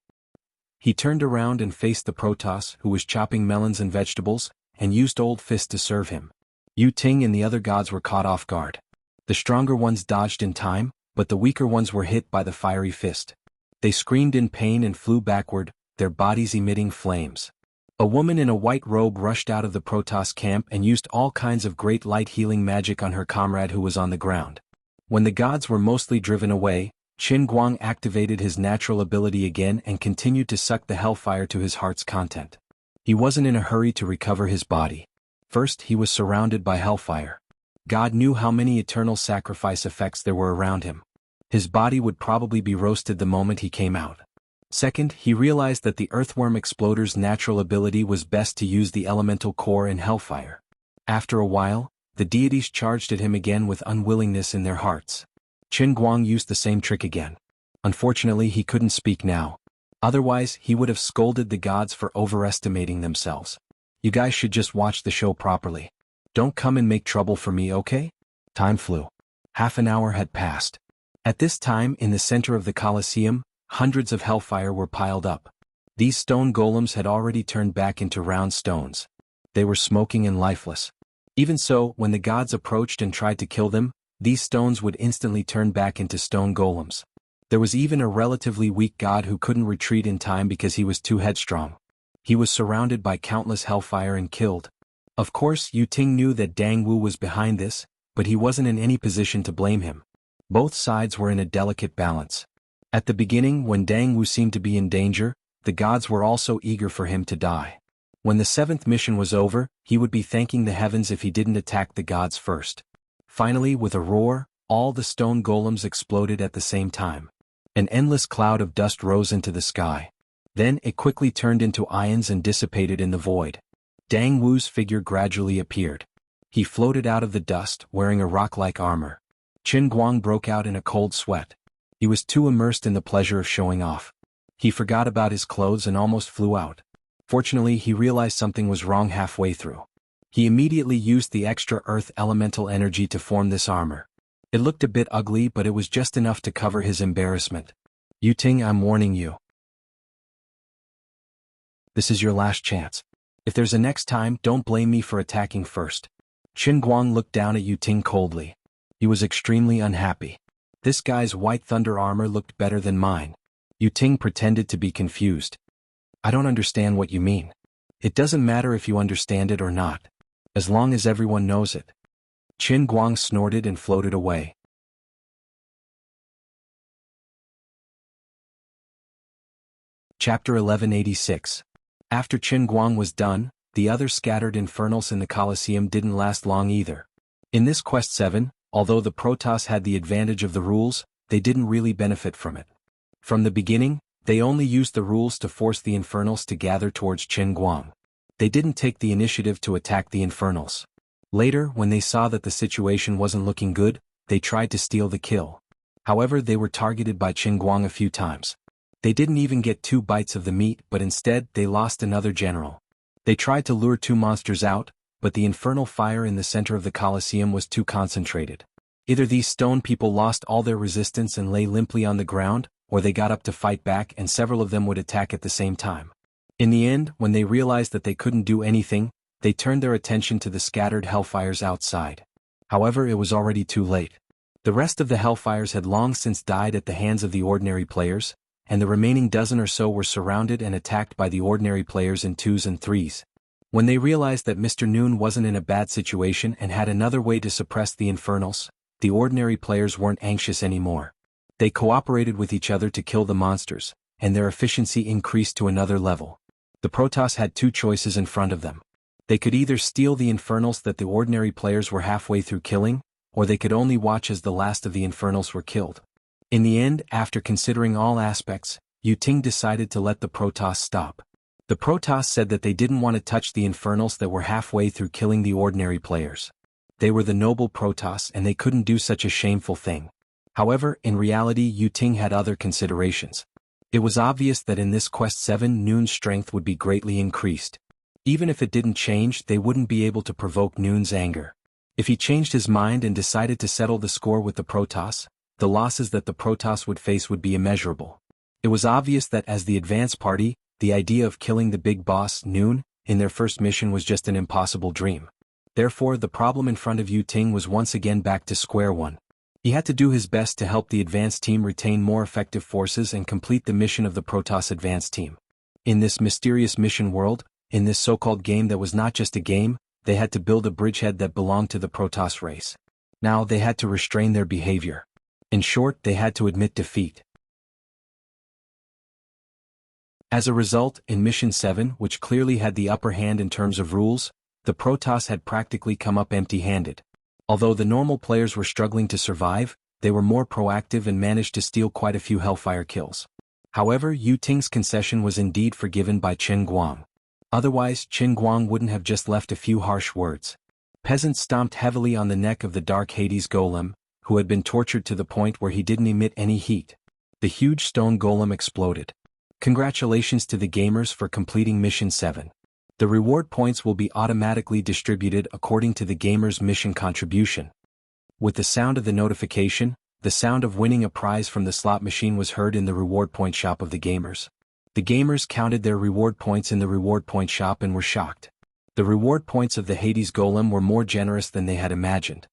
He turned around and faced the Protoss, who was chopping melons and vegetables, and used Old Fist to serve him. Yu Ting and the other gods were caught off guard. The stronger ones dodged in time, but the weaker ones were hit by the fiery fist. They screamed in pain and flew backward, their bodies emitting flames. A woman in a white robe rushed out of the Protoss camp and used all kinds of great light healing magic on her comrade who was on the ground. When the gods were mostly driven away, Qin Guang activated his natural ability again and continued to suck the hellfire to his heart's content. He wasn't in a hurry to recover his body. First, he was surrounded by hellfire. God knew how many eternal sacrifice effects there were around him. His body would probably be roasted the moment he came out. Second, he realized that the earthworm exploder's natural ability was best to use the elemental core in hellfire. After a while, the deities charged at him again with unwillingness in their hearts. Qin Guang used the same trick again. Unfortunately, he couldn't speak now. Otherwise, he would have scolded the gods for overestimating themselves. You guys should just watch the show properly. Don't come and make trouble for me, okay? Time flew. Half an hour had passed. At this time, in the center of the Colosseum, hundreds of hellfire were piled up. These stone golems had already turned back into round stones. They were smoking and lifeless. Even so, when the gods approached and tried to kill them, these stones would instantly turn back into stone golems. There was even a relatively weak god who couldn't retreat in time because he was too headstrong. He was surrounded by countless hellfire and killed. Of course, Yu Ting knew that Dang Wu was behind this, but he wasn't in any position to blame him. Both sides were in a delicate balance. At the beginning, when Dang Wu seemed to be in danger, the gods were also eager for him to die. When the 7th mission was over, he would be thanking the heavens if he didn't attack the gods first. Finally, with a roar, all the stone golems exploded at the same time. An endless cloud of dust rose into the sky. Then it quickly turned into ions and dissipated in the void. Dang Wu's figure gradually appeared. He floated out of the dust, wearing a rock-like armor. Qin Guang broke out in a cold sweat. He was too immersed in the pleasure of showing off. He forgot about his clothes and almost flew out. Fortunately, he realized something was wrong halfway through. He immediately used the extra earth elemental energy to form this armor. It looked a bit ugly, but it was just enough to cover his embarrassment. Yu Ting, I'm warning you. This is your last chance. If there's a next time, don't blame me for attacking first. Qin Guang looked down at Yu Ting coldly. He was extremely unhappy. This guy's white thunder armor looked better than mine. Yu Ting pretended to be confused. I don't understand what you mean. It doesn't matter if you understand it or not. As long as everyone knows it. Qin Guang snorted and floated away. Chapter 1186. After Qin Guang was done, the other scattered infernals in the Colosseum didn't last long either. In this Quest 7, although the Protoss had the advantage of the rules, they didn't really benefit from it. From the beginning, they only used the rules to force the infernals to gather towards Qin Guang. They didn't take the initiative to attack the infernals. Later, when they saw that the situation wasn't looking good, they tried to steal the kill. However, they were targeted by Qin Guang a few times. They didn't even get 2 bites of the meat, but instead they lost another general. They tried to lure two monsters out, but the infernal fire in the center of the Colosseum was too concentrated. Either these stone people lost all their resistance and lay limply on the ground, or they got up to fight back and several of them would attack at the same time. In the end, when they realized that they couldn't do anything, they turned their attention to the scattered hellfires outside. However, it was already too late. The rest of the hellfires had long since died at the hands of the ordinary players, and the remaining dozen or so were surrounded and attacked by the ordinary players in twos and threes. When they realized that Mr. Noon wasn't in a bad situation and had another way to suppress the infernals, the ordinary players weren't anxious anymore. They cooperated with each other to kill the monsters, and their efficiency increased to another level. The Protoss had two choices in front of them. They could either steal the infernals that the ordinary players were halfway through killing, or they could only watch as the last of the infernals were killed. In the end, after considering all aspects, Yu Ting decided to let the Protoss stop. The Protoss said that they didn't want to touch the infernals that were halfway through killing the ordinary players. They were the noble Protoss and they couldn't do such a shameful thing. However, in reality Yu Ting had other considerations. It was obvious that in this Quest 7 Noon's strength would be greatly increased. Even if it didn't change, they wouldn't be able to provoke Noon's anger. If he changed his mind and decided to settle the score with the Protoss, the losses that the Protoss would face would be immeasurable. It was obvious that as the advance party, the idea of killing the big boss, Noon, in their first mission was just an impossible dream. Therefore, the problem in front of Yu Ting was once again back to square one. He had to do his best to help the advance team retain more effective forces and complete the mission of the Protoss advance team. In this mysterious mission world, in this so-called game that was not just a game, they had to build a bridgehead that belonged to the Protoss race. Now they had to restrain their behavior. In short, they had to admit defeat. As a result, in Mission 7, which clearly had the upper hand in terms of rules, the Protoss had practically come up empty-handed. Although the normal players were struggling to survive, they were more proactive and managed to steal quite a few Hellfire kills. However, Yu Ting's concession was indeed forgiven by Qin Guang. Otherwise, Qin Guang wouldn't have just left a few harsh words. Peasants stomped heavily on the neck of the Dark Hades golem, who had been tortured to the point where he didn't emit any heat. The huge stone golem exploded. Congratulations to the gamers for completing Mission 7. The reward points will be automatically distributed according to the gamer's mission contribution. With the sound of the notification, the sound of winning a prize from the slot machine was heard in the reward point shop of the gamers. The gamers counted their reward points in the reward point shop and were shocked. The reward points of the Hades golem were more generous than they had imagined.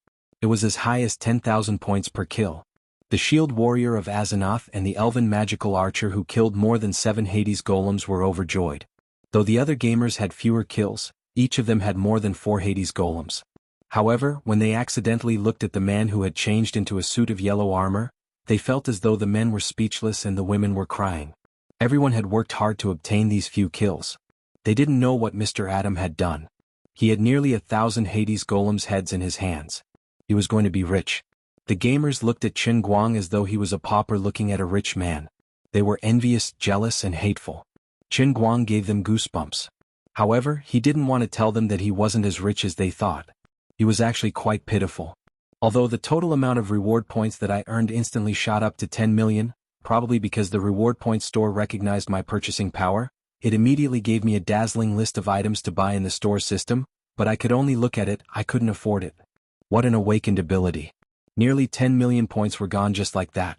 It was as high as 10,000 points per kill. The shield warrior of Azeroth and the elven magical archer who killed more than 7 Hades golems were overjoyed. Though the other gamers had fewer kills, each of them had more than 4 Hades golems. However, when they accidentally looked at the man who had changed into a suit of yellow armor, they felt as though the men were speechless and the women were crying. Everyone had worked hard to obtain these few kills. They didn't know what Mr. Adam had done. He had nearly 1,000 Hades golems' heads in his hands. He was going to be rich. The gamers looked at Qin Guang as though he was a pauper looking at a rich man. They were envious, jealous, and hateful. Qin Guang gave them goosebumps. However, he didn't want to tell them that he wasn't as rich as they thought. He was actually quite pitiful. Although the total amount of reward points that I earned instantly shot up to 10 million, probably because the reward point store recognized my purchasing power, it immediately gave me a dazzling list of items to buy in the store system, but I could only look at it, I couldn't afford it. What an awakened ability. Nearly 10 million points were gone just like that.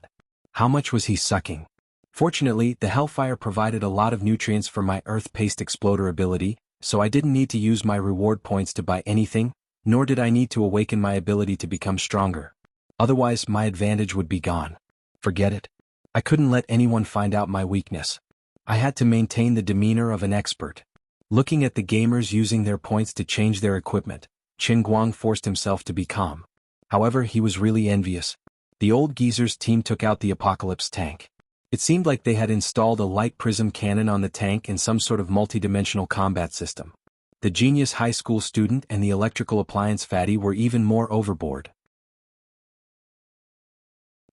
How much was he sucking? Fortunately, the Hellfire provided a lot of nutrients for my Earth Paste Exploder ability, so I didn't need to use my reward points to buy anything, nor did I need to awaken my ability to become stronger. Otherwise, my advantage would be gone. Forget it. I couldn't let anyone find out my weakness. I had to maintain the demeanor of an expert. Looking at the gamers using their points to change their equipment, Qin Guang forced himself to be calm. However, he was really envious. The old geezer's team took out the Apocalypse tank. It seemed like they had installed a light prism cannon on the tank and some sort of multidimensional combat system. The genius high school student and the electrical appliance fatty were even more overboard.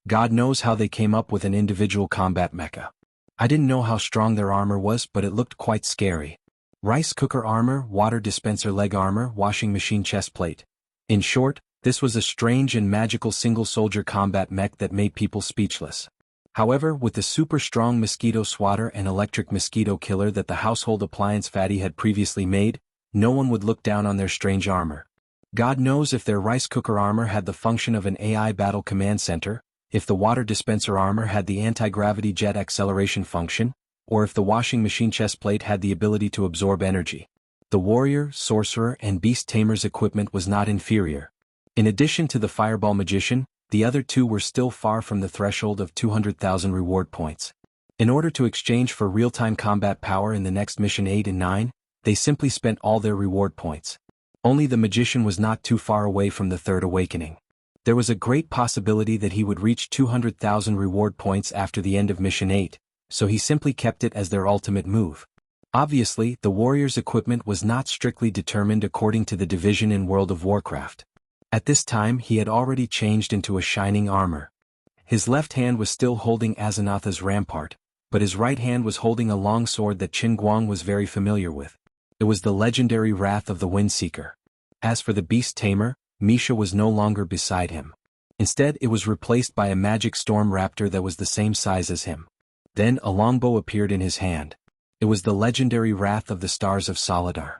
God knows how they came up with an individual combat mecha. I didn't know how strong their armor was, but it looked quite scary. Rice cooker armor, water dispenser leg armor, washing machine chest plate. In short, this was a strange and magical single-soldier combat mech that made people speechless. However, with the super strong mosquito swatter and electric mosquito killer that the household appliance Fatty had previously made, no one would look down on their strange armor. God knows if their rice cooker armor had the function of an AI battle command center, if the water dispenser armor had the anti-gravity jet acceleration function, or if the washing machine chest plate had the ability to absorb energy. The warrior, sorcerer, and beast tamer's equipment was not inferior. In addition to the fireball magician, the other two were still far from the threshold of 200,000 reward points. In order to exchange for real-time combat power in the next mission 8 and 9, they simply spent all their reward points. Only the magician was not too far away from the third awakening. There was a great possibility that he would reach 200,000 reward points after the end of mission 8, so he simply kept it as their ultimate move. Obviously, the warrior's equipment was not strictly determined according to the division in World of Warcraft. At this time he had already changed into a shining armor. His left hand was still holding Azanatha's rampart, but his right hand was holding a long sword that Qin Guang was very familiar with. It was the legendary Wrath of the Windseeker. As for the beast tamer, Misha was no longer beside him. Instead, it was replaced by a magic storm raptor that was the same size as him. Then a longbow appeared in his hand. It was the legendary Wrath of the Stars of Solidar.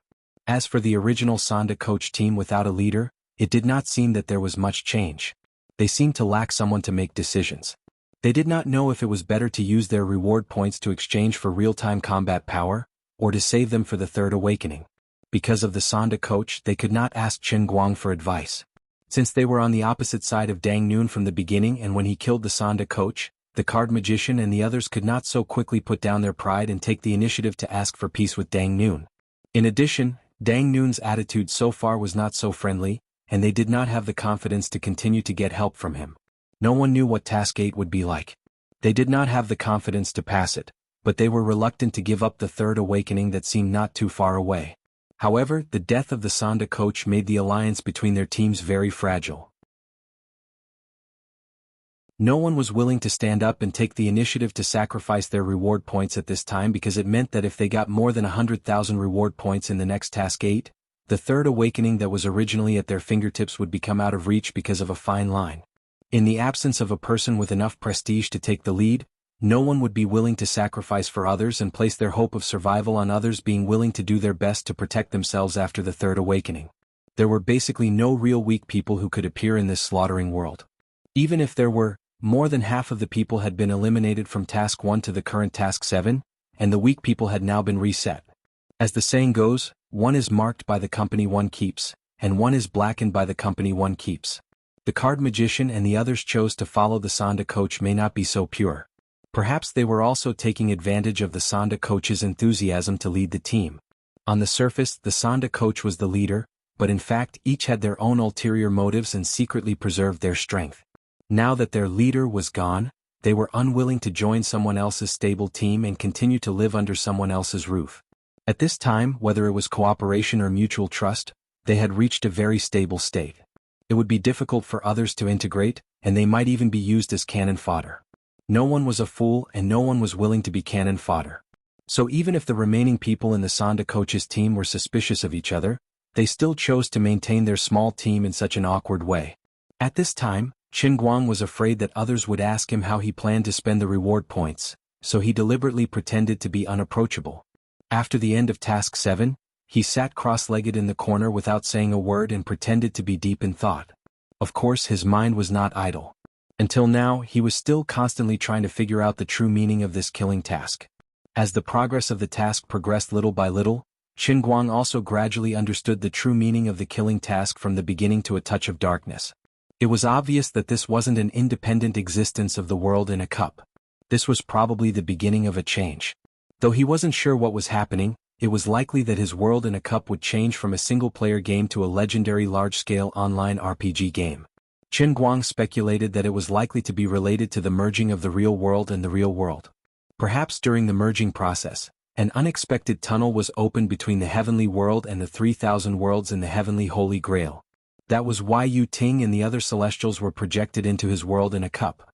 As for the original Sonda coach team without a leader, it did not seem that there was much change. They seemed to lack someone to make decisions. They did not know if it was better to use their reward points to exchange for real-time combat power, or to save them for the third awakening. Because of the Sonda coach, they could not ask Qin Guang for advice. Since they were on the opposite side of Dang Noon from the beginning, and when he killed the Sonda coach, the card magician and the others could not so quickly put down their pride and take the initiative to ask for peace with Dang Noon. In addition, Dang Noon's attitude so far was not so friendly, and they did not have the confidence to continue to get help from him. No one knew what Task 8 would be like. They did not have the confidence to pass it, but they were reluctant to give up the third awakening that seemed not too far away. However, the death of the Sonda coach made the alliance between their teams very fragile. No one was willing to stand up and take the initiative to sacrifice their reward points at this time, because it meant that if they got more than 100,000 reward points in the next Task 8, the third awakening that was originally at their fingertips would become out of reach because of a fine line. In the absence of a person with enough prestige to take the lead, no one would be willing to sacrifice for others and place their hope of survival on others being willing to do their best to protect themselves after the third awakening. There were basically no real weak people who could appear in this slaughtering world. Even if there were, more than half of the people had been eliminated from Task 1 to the current Task 7, and the weak people had now been reset. As the saying goes, one is marked by the company one keeps, and one is blackened by the company one keeps. The card magician and the others chose to follow the Sonda coach may not be so pure. Perhaps they were also taking advantage of the Sonda coach's enthusiasm to lead the team. On the surface, the Sonda coach was the leader, but in fact each had their own ulterior motives and secretly preserved their strength. Now that their leader was gone, they were unwilling to join someone else's stable team and continue to live under someone else's roof. At this time, whether it was cooperation or mutual trust, they had reached a very stable state. It would be difficult for others to integrate, and they might even be used as cannon fodder. No one was a fool and no one was willing to be cannon fodder. So even if the remaining people in the Sonda coach's team were suspicious of each other, they still chose to maintain their small team in such an awkward way. At this time, Qin Guang was afraid that others would ask him how he planned to spend the reward points, so he deliberately pretended to be unapproachable. After the end of Task 7, he sat cross-legged in the corner without saying a word and pretended to be deep in thought. Of course, his mind was not idle. Until now, he was still constantly trying to figure out the true meaning of this killing task. As the progress of the task progressed little by little, Qin Guang also gradually understood the true meaning of the killing task from the beginning to a touch of darkness. It was obvious that this wasn't an independent existence of the world in a cup. This was probably the beginning of a change. Though he wasn't sure what was happening, it was likely that his world in a cup would change from a single-player game to a legendary large-scale online RPG game. Qin Guang speculated that it was likely to be related to the merging of the real world and the real world. Perhaps during the merging process, an unexpected tunnel was opened between the heavenly world and the 3,000 worlds in the heavenly Holy Grail. That was why Yu Ting and the other celestials were projected into his world in a cup.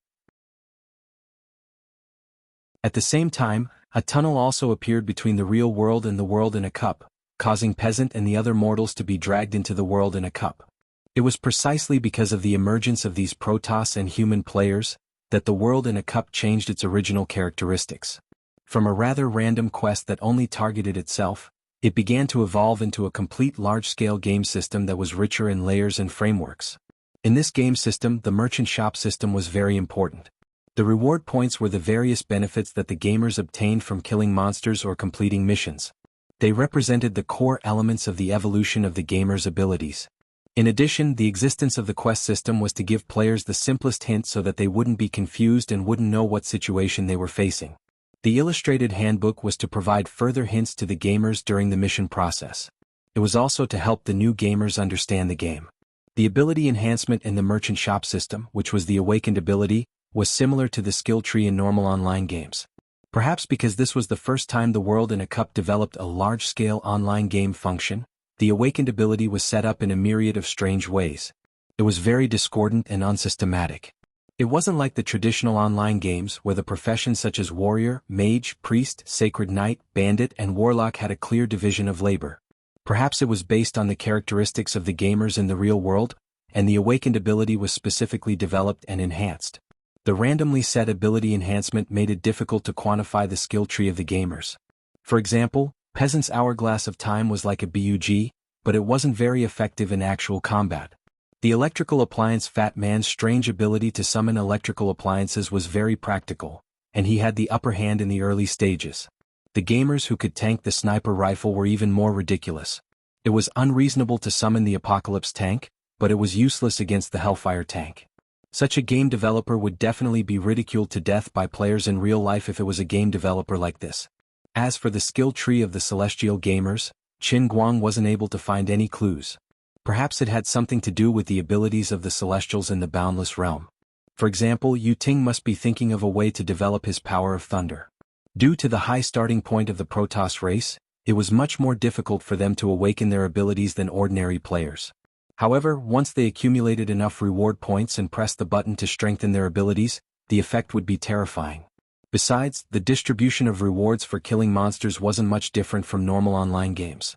At the same time, a tunnel also appeared between the real world and the world in a cup, causing Peasant and the other mortals to be dragged into the world in a cup. It was precisely because of the emergence of these Protoss and human players, that the world in a cup changed its original characteristics. From a rather random quest that only targeted itself, it began to evolve into a complete large-scale game system that was richer in layers and frameworks. In this game system, the merchant shop system was very important. The reward points were the various benefits that the gamers obtained from killing monsters or completing missions. They represented the core elements of the evolution of the gamer's abilities. In addition, the existence of the quest system was to give players the simplest hint so that they wouldn't be confused and wouldn't know what situation they were facing. The illustrated handbook was to provide further hints to the gamers during the mission process. It was also to help the new gamers understand the game. The ability enhancement in the merchant shop system, which was the awakened ability, was similar to the skill tree in normal online games. Perhaps because this was the first time the world in a cup developed a large-scale online game function, the awakened ability was set up in a myriad of strange ways. It was very discordant and unsystematic. It wasn't like the traditional online games where the professions such as warrior, mage, priest, sacred knight, bandit, and warlock had a clear division of labor. Perhaps it was based on the characteristics of the gamers in the real world, and the awakened ability was specifically developed and enhanced. The randomly set ability enhancement made it difficult to quantify the skill tree of the gamers. For example, Peasant's Hourglass of Time was like a bug, but it wasn't very effective in actual combat. The electrical appliance Fat Man's strange ability to summon electrical appliances was very practical, and he had the upper hand in the early stages. The gamers who could tank the sniper rifle were even more ridiculous. It was unreasonable to summon the Apocalypse tank, but it was useless against the Hellfire tank. Such a game developer would definitely be ridiculed to death by players in real life if it was a game developer like this. As for the skill tree of the celestial gamers, Qin Guang wasn't able to find any clues. Perhaps it had something to do with the abilities of the celestials in the boundless realm. For example, Yu Ting must be thinking of a way to develop his power of thunder. Due to the high starting point of the Protoss race, it was much more difficult for them to awaken their abilities than ordinary players. However, once they accumulated enough reward points and pressed the button to strengthen their abilities, the effect would be terrifying. Besides, the distribution of rewards for killing monsters wasn't much different from normal online games.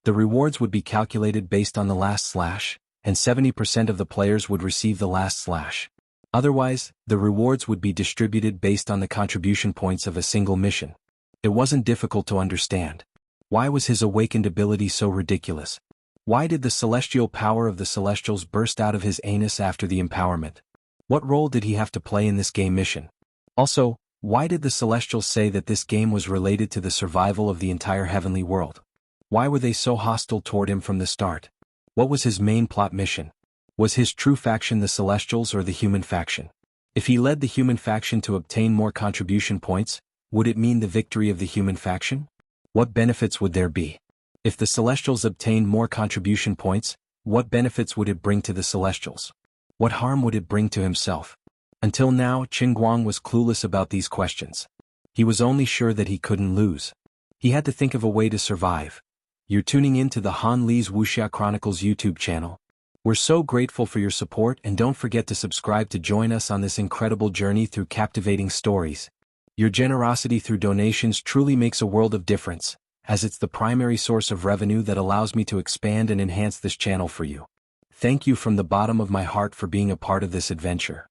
The rewards would be calculated based on the last slash, and 70% of the players would receive the last slash. Otherwise, the rewards would be distributed based on the contribution points of a single mission. It wasn't difficult to understand. Why was his awakened ability so ridiculous? Why did the celestial power of the Celestials burst out of his anus after the empowerment? What role did he have to play in this game mission? Also, why did the Celestials say that this game was related to the survival of the entire heavenly world? Why were they so hostile toward him from the start? What was his main plot mission? Was his true faction the Celestials or the human faction? If he led the human faction to obtain more contribution points, would it mean the victory of the human faction? What benefits would there be? If the Celestials obtained more contribution points, what benefits would it bring to the Celestials? What harm would it bring to himself? Until now, Qin Guang was clueless about these questions. He was only sure that he couldn't lose. He had to think of a way to survive. You're tuning in to the Han Li's Wuxia Chronicles YouTube channel. We're so grateful for your support, and don't forget to subscribe to join us on this incredible journey through captivating stories. Your generosity through donations truly makes a world of difference, as it's the primary source of revenue that allows me to expand and enhance this channel for you. Thank you from the bottom of my heart for being a part of this adventure.